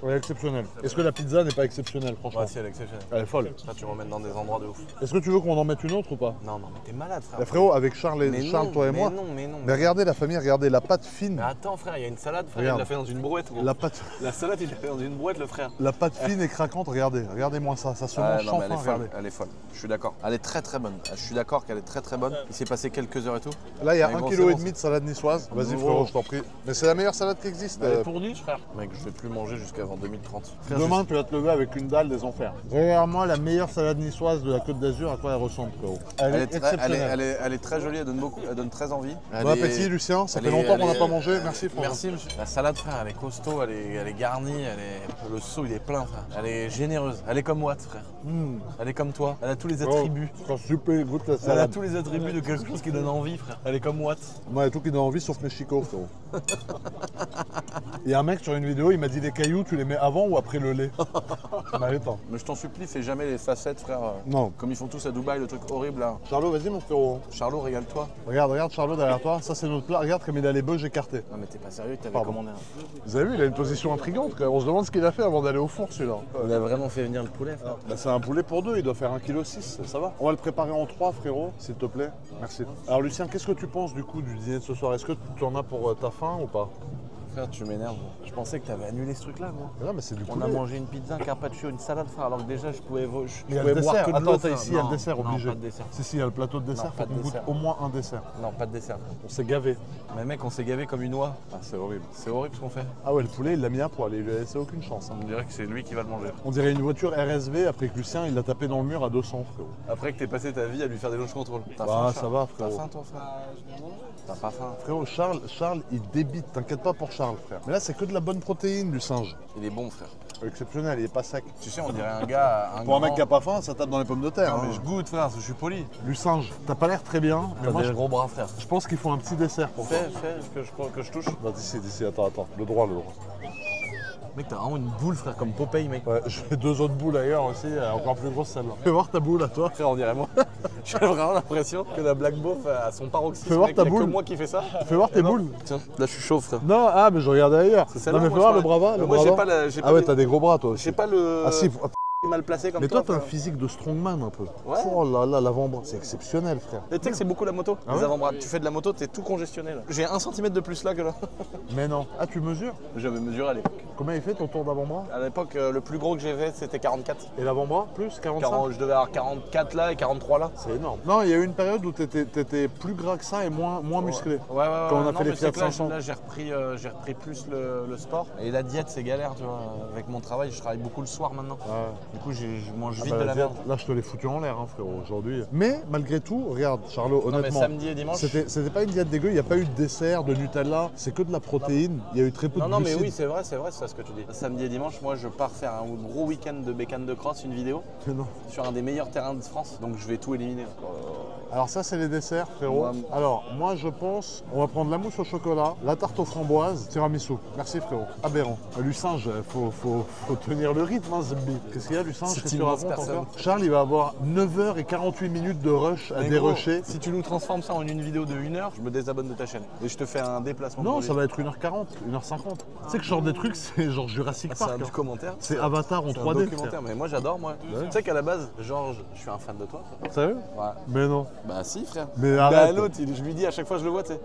Elle est exceptionnelle. Est-ce que la pizza n'est pas exceptionnelle, franchement? Ouais, si, elle est exceptionnelle. Elle est folle. Ça, tu m'emmènes dans des endroits de ouf. Est-ce que tu veux qu'on en mette une autre ou pas? Non, mais t'es malade, frère. Bah, frérot, avec Charles, Mais Charles non, toi et moi. Mais non. Mais regardez la famille, regardez la pâte fine. Mais attends, frère, il y a une salade, frère. Regarde. Il l'a fait dans une brouette, gros. La pâte, La salade, il l'a fait dans une brouette, le frère. la pâte fine et craquante, regardez-moi ça se mange sans non, mais elle fin, est folle, regardez. elle est folle. Je suis d'accord. Elle est très très bonne. Je suis d'accord qu'elle est très très bonne. Il s'est passé quelques heures et tout. Là, il y a Mais 1,5 gros, kg c'est bon, de salade niçoise. Vas-y, Gros. frérot, je t'en prie. Mais c'est la meilleure salade qui existe. Elle est pour 10, frère. Mec, je vais plus manger jusqu'avant 2030. Frère, Demain, tu vas te lever avec une dalle des enfers. Regarde-moi la meilleure salade niçoise de la Côte d'Azur, à quoi elle ressemble, frérot. Elle est exceptionnelle. elle est très jolie, elle donne beaucoup, elle donne très envie. Bon appétit, Lucien. Ça fait longtemps qu'on n'a pas mangé. Merci, frérot. Merci, monsieur. La salade, frère, elle est costaud, elle est garnie, le seau, il est plein, frère. Elle est généreuse. Elle est comme Watt, frère. Elle est comme toi. Elle a tous les attributs. Oh, super, goûte la Elle a salade. tous les attributs de quelque chose qui donne envie, frère. Elle est comme Watt. Moi, il y a tout qui donne envie sauf mes chicots, frérot. Il y a un mec sur une vidéo, il m'a dit les cailloux, tu les mets avant ou après le lait? Attends. Mais je t'en supplie, fais jamais les facettes, frère. Non. Comme ils font tous à Dubaï, le truc horrible là. Charlot, vas-y, mon frérot. Charlot, régale-toi. Regarde Charlot derrière toi. Ça, c'est notre plat. Regarde comme il a les bœufs écartés. Non, mais t'es pas sérieux, t'avais Pardon. commandé un. Vous avez vu, il a une position intrigante, quand même. On se demande ce qu'il a fait avant d'aller au four, celui-là. On a vraiment fait venir le poulet, frère. Bah, c'est un poulet pour deux, il doit faire 1,6 kg, ça va. On va le préparer en 3, frérot, s'il te plaît. Merci. Alors, Lucien, qu'est-ce que tu penses du coup du dîner de ce soir? Est-ce que tu en as pour ta faim ou pas? Frère, tu m'énerves. Je pensais que t'avais annulé ce truc-là, gros. Non, mais c'est du On poulet. a mangé une pizza, un carpaccio, une salade, frère, alors que déjà je pouvais, Mais il y a le boire dessert. que de Attends, l'eau. attends, frère. ici, il y a le Non, dessert, non, obligé. pas de dessert. Si, il y a le plateau de dessert, Non, faut pas de qu'on goûte dessert. au moins un dessert. Non, pas de dessert. On s'est gavé. Mais mec, on s'est gavé comme une oie. Ah, c'est horrible. C'est horrible ce qu'on fait. Ah ouais, le poulet, il l'a mis à poil, il lui a laissé aucune chance. Hein. On dirait que c'est lui qui va le manger. On dirait une voiture RSV après que Lucien, il l'a tapé dans le mur à 200, frérot. Après que t'aies passé ta vie à lui faire des launch control. T'as Bah, faim, ça Charles va, T'as frérot. faim, toi, frère T'as pas faim. Frérot, Charles, il débite. T'inquiète pas pour Charles, frère. Mais là, c'est que de la bonne protéine du singe. Il est bon, frère. Exceptionnel, il est pas sec. Tu sais, on dirait un gars. Pour un mec grand- qui a pas faim, ça tape dans les pommes de terre. Non, hein. mais je goûte, frère, je suis poli. Lucinge, t'as pas l'air très bien, mais T'as moi des je, gros bras, frère. je pense qu'il faut un petit dessert pour toi. Fais que je touche. Bah, d'ici, attends. Le droit. Mec, t'as vraiment une boule, frère, comme Popeye, mec. Ouais, je fais 2 autres boules ailleurs aussi, encore plus grosses celle-là. Fais voir ta boule à toi. Frère, on dirait moi. J'ai vraiment l'impression que la Black Beauf a son paroxysme. Fais voir mec, ta il y a boule. que moi qui fais ça. Fais voir tes Non. boules. Tiens, là, je suis chaud, frère. Non, mais je regardais ailleurs. C'est celle-là, Non, mais moi, fais voir je le parlais. brava. Moi, j'ai pas la- j'ai Ah pas ouais, les- t'as des gros bras toi aussi. J'ai pas le. Ah si, mal placé comme Mais toi, t'as un frère. physique de strongman un peu. Ouais. Oh là là, l'avant-bras, c'est exceptionnel, frère. Et tu sais que c'est beaucoup la moto, Ah les ouais avant-bras. Tu fais de la moto, t'es tout congestionné là. J'ai 1 cm de plus là que là. Mais non. Ah, tu mesures? J'avais mesuré à l'époque. Combien il fait ton tour d'avant-bras? À l'époque, le plus gros que j'ai fait, c'était 44. Et l'avant-bras, plus 45? Je devais avoir 44 là et 43 là. C'est énorme. Non, il y a eu une période où t'étais plus gras que ça et moins musclé. Ouais, Quand on a non, fait les mais c'est Fiat que là, 500. Là, j'ai repris plus le sport. Et la diète, c'est galère, tu vois. Avec mon travail, je travaille beaucoup le soir maintenant. Ouais. Du coup, je mange Ah vite bah, de la merde. là, je te l'ai foutu en l'air, hein, frérot, aujourd'hui. Mais malgré tout, regarde, Charlot, Non, mais honnêtement, samedi et dimanche. c'était pas une diète dégueu, il n'y a pas eu de dessert, de Nutella, c'est que de la protéine, il y a eu très peu Non, de non, mais glucides. oui, c'est vrai, c'est ça ce que tu dis. Samedi et dimanche, moi, je pars faire un gros week-end de bécane de cross, une vidéo, Mais non. sur un des meilleurs terrains de France. Donc, je vais tout éliminer. Alors ça, c'est les desserts, frérot. Ouais. Alors, moi, je pense, on va prendre la mousse au chocolat, la tarte aux framboises, tiramisu. Merci, frérot. Aberrant. Lucinge, faut tenir le rythme, hein, Zebbi. Qu'est-ce qu'il y a, Lucinge? C'est Qu'est-ce que tu immense, racontes personne. encore? Charles, il va avoir 9h48 minutes de rush à Mais dérusher. gros, si tu nous transformes ça en une vidéo de 1 heure, je me désabonne de ta chaîne. Et je te fais un déplacement. Non, pour ça lui. va être 1h40, 1h50. Tu sais que je sors des trucs, c'est genre Jurassic C'est un Park. hein. documentaire. C'est Avatar en C'est un 3D. documentaire, frère. mais moi j'adore, moi. Ouais. Tu sais qu'à la base, Georges, je suis un fan de toi. Frère. Sérieux? Ouais. Mais non. Bah si, frère. Mais Bah arrête. l'autre, je lui dis à chaque fois je le vois, tu sais.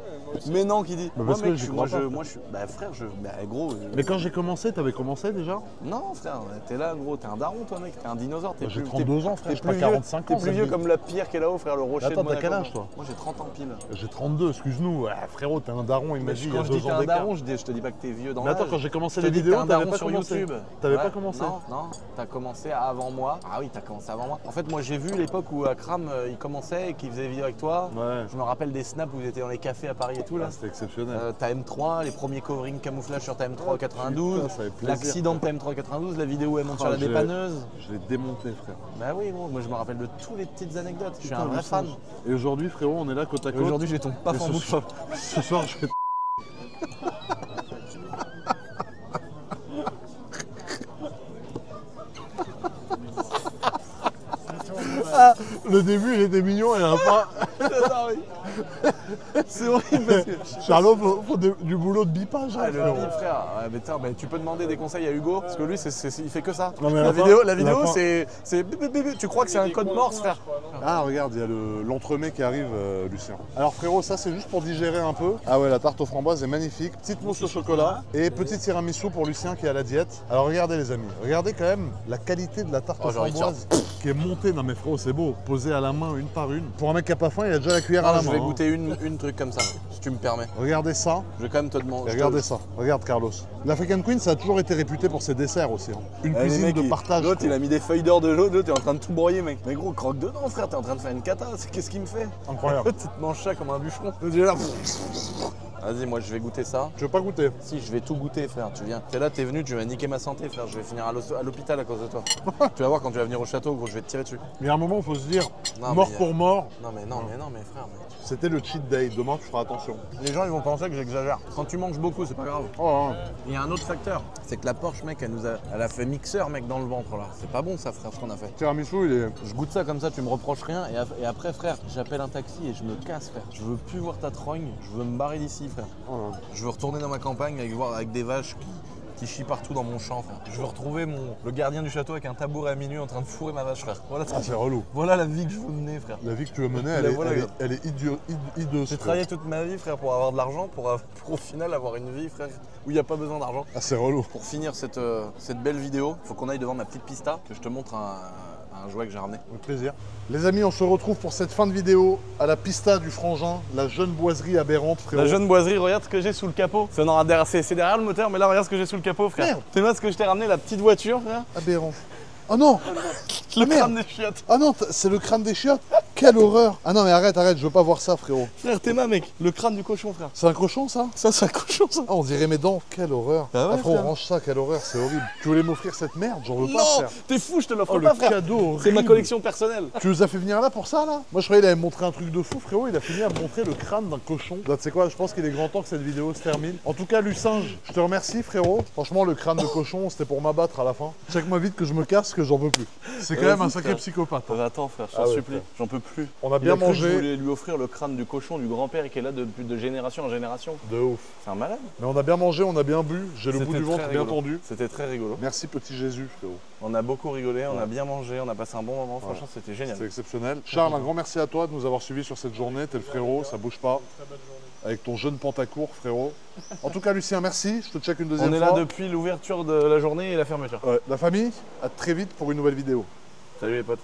Mais non, qui dit. Bah, Moi, parce que mec, j'y moi, crois pas. moi, je suis. Bah frère, bah gros. Mais quand j'ai commencé, t'avais commencé déjà? Non, frère, t'es là, gros. T'es un daron, toi, mec. T'es un dinosaure. T'es Bah, j'ai plus- 32 ans, frère, T'es j'ai plus pas vieux. 45 T'es ans, plus ça vieux me dit. comme la pierre qui est là-haut, frère, le rocher Attends, de t'as Monaco. quel âge, toi? Moi, j'ai 30 ans pile. J'ai 32, excuse-nous. Ouais, frérot, t'es un daron, il m'a dit il y a Quand je dis 2 t'es ans un d'écart. daron, je te dis pas que t'es vieux dans Mais attends, l'âge. quand j'ai commencé Je te les dis que t'es vidéos, un t'avais daron pas sur commencé. YouTube. T'avais Ouais. pas commencé? Non, t'as commencé avant moi. Ah oui, t'as commencé avant moi. En fait, moi, j'ai vu l'époque où Akram, il commençait et qu'il faisait des vidéos avec toi. Ouais. Je me rappelle des snaps où vous étiez dans les cafés à Paris et tout là. Ah, c'était exceptionnel. Ta M3, les premiers coverings camouflage sur ta M3 92, Putain, ça fait plaisir, l'accident de ta M3 92, la vidéo où elle monte Ah, sur la j'ai- dépanneuse. Je l'ai démonté, frère. Bah oui, gros, moi je me rappelle de toutes les petites anecdotes. Je suis Putain, un vrai le fan. singe. Et aujourd'hui, frérot, on est là côte à Et côte. aujourd'hui, j'ai ton paf Et en ce bouche. soir, ce soir, je vais. Ah, le début, il était mignon et à la fin. C'est horrible parce que. Charlot, faut du boulot de bipage, hein, Ah, le frérot. bip, frère. Ouais, mais attends, mais tu peux demander des conseils à Hugo parce que lui, il fait que ça. Non, mais à la la fin- vidéo, à la fin- c'est bip, bip, bip. Tu crois que c'est un code Morse, frère? Ah, regarde, il y a l'entremet qui arrive, Lucien. Alors, frérot, ça, c'est juste pour digérer un peu. Ah ouais, la tarte aux framboises est magnifique. Petite mousse au chocolat et petit tiramisu pour Lucien qui est à la diète. Alors, regardez, les amis. Regardez quand même la qualité de la tarte Oh, aux j'ai envie de framboises qui est montée. Non, mais frérot, c'est beau. Posée à la main, une par une. Pour un mec qui a pas faim, il a déjà la cuillère à la Je main. vais hein. goûter une truc comme ça, si tu me permets. Regardez ça. Je vais quand même te demander. Et regardez ça. Regarde, Carlos. L'African Queen, ça a toujours été réputé pour ses desserts aussi. hein. Une cuisine de partage. L'autre, il frérot. a mis des feuilles d'or de l'autre, l'autre, t'es en train de tout broyer, mec. Mais gros, croque dedans, frère, t'es en train de faire une cata. Qu'est-ce qu'il me fait? Incroyable. Tu te manges ça comme un bûcheron. J'ai là. Vas-y, moi, je vais goûter ça. Tu veux pas goûter? Si, je vais tout goûter, frère. Tu viens. T'es là, t'es venu, tu vas niquer ma santé, frère. Je vais finir à l'hôpital à cause de toi. Tu vas voir quand tu vas venir au château, gros, je vais te tirer dessus. Mais à un moment, il faut se dire, Non, mort mais, pour mort, Non, mais frère. c'était le cheat day. Demain, tu feras attention. Les gens, ils vont penser que j'exagère. Quand tu manges beaucoup, c'est pas grave. Oh, hein. Il y a un autre facteur, c'est que la Porsche, mec, elle a fait mixeur, mec, dans le ventre, là. C'est pas bon, ça, frère, ce qu'on a fait. Tiramisu, il est. Je goûte ça comme ça, tu me reproches rien. Et après, frère, j'appelle un taxi et je me casse, frère. Je veux plus voir ta trogne. Je veux me barrer d'ici, frère. Oh, hein. Je veux retourner dans ma campagne avec des vaches qui chient partout dans mon champ, frère. Je veux retrouver le gardien du château avec un tabouret à minuit en train de fourrer ma vache, frère. Voilà, Ah, c'est relou. voilà la vie que je veux mener, frère. La vie que tu veux mener, Voilà, elle est hideuse. J'ai travaillé toute ma vie, frère, pour avoir de l'argent, pour au final avoir une vie, frère, où il n'y a pas besoin d'argent. Ah, c'est relou. Pour finir cette belle vidéo, il faut qu'on aille devant ma petite pista, que je te montre un jouet que j'ai ramené. Avec plaisir. Les amis, on se retrouve pour cette fin de vidéo à la pista du Frangin, la jeune boiserie aberrante, frérot. La jeune boiserie, regarde ce que j'ai sous le capot. C'est derrière le moteur, mais là, regarde ce que j'ai sous le capot, frère. Merde. Tu vois ce que je t'ai ramené, la petite voiture, frère? Aberrant. Oh non! Le merde. crâne des chiottes. Ah non, c'est le crâne des chiottes? Quelle horreur! Ah non, mais arrête, je veux pas voir ça, frérot. Frère, t'es ma mec, le crâne du cochon, frère. C'est un cochon, ça? Ça, c'est un cochon, ça. Ah, on dirait mes dents. Quelle horreur. Ah ouais, Après, on frère. range ça, quelle horreur, c'est horrible. Tu voulais m'offrir cette merde? J'en veux pas, Non, frère. t'es fou, je te l'offre Oh, pas, le frère. cadeau horrible. C'est ma collection personnelle. Tu nous as fait venir là pour ça, là? Moi, je croyais qu'il allait me montrer un truc de fou, frérot. Il a fini à me montrer le crâne d'un cochon. Là, tu sais quoi? Je pense qu'il est grand temps que cette vidéo se termine. En tout cas, Lucinge, je te remercie, frérot. Franchement, le crâne de cochon, c'était pour m'abattre à la fin. Check-moi vite que je me casse, que j'en veux plus. C'est quand même un sacré frère. psychopathe. hein. Attends, frère, je t'en Ah ouais, supplie. frère. J'en peux plus. plus. On a Il bien a cru que je mangé. voulais lui offrir le crâne du cochon du grand-père qui est là depuis de génération en génération. De ouf. C'est un malade. Mais on a bien mangé, on a bien bu. J'ai le bout C'était du ventre très bien rigolo. tendu. C'était très rigolo. Merci petit Jésus, frérot. On a beaucoup rigolé, on Ouais. a bien mangé, on a passé un bon moment. Franchement, c'était génial. C'est exceptionnel. Charles, un grand merci à toi de nous avoir suivis sur cette journée. T'es le frérot, ça bouge pas. Avec ton jeune pantacourt, frérot. En tout cas, Lucien, merci. Je te check une deuxième On est fois. là depuis l'ouverture de la journée et la fermeture. La famille, à très vite pour une nouvelle vidéo. Salut les potes.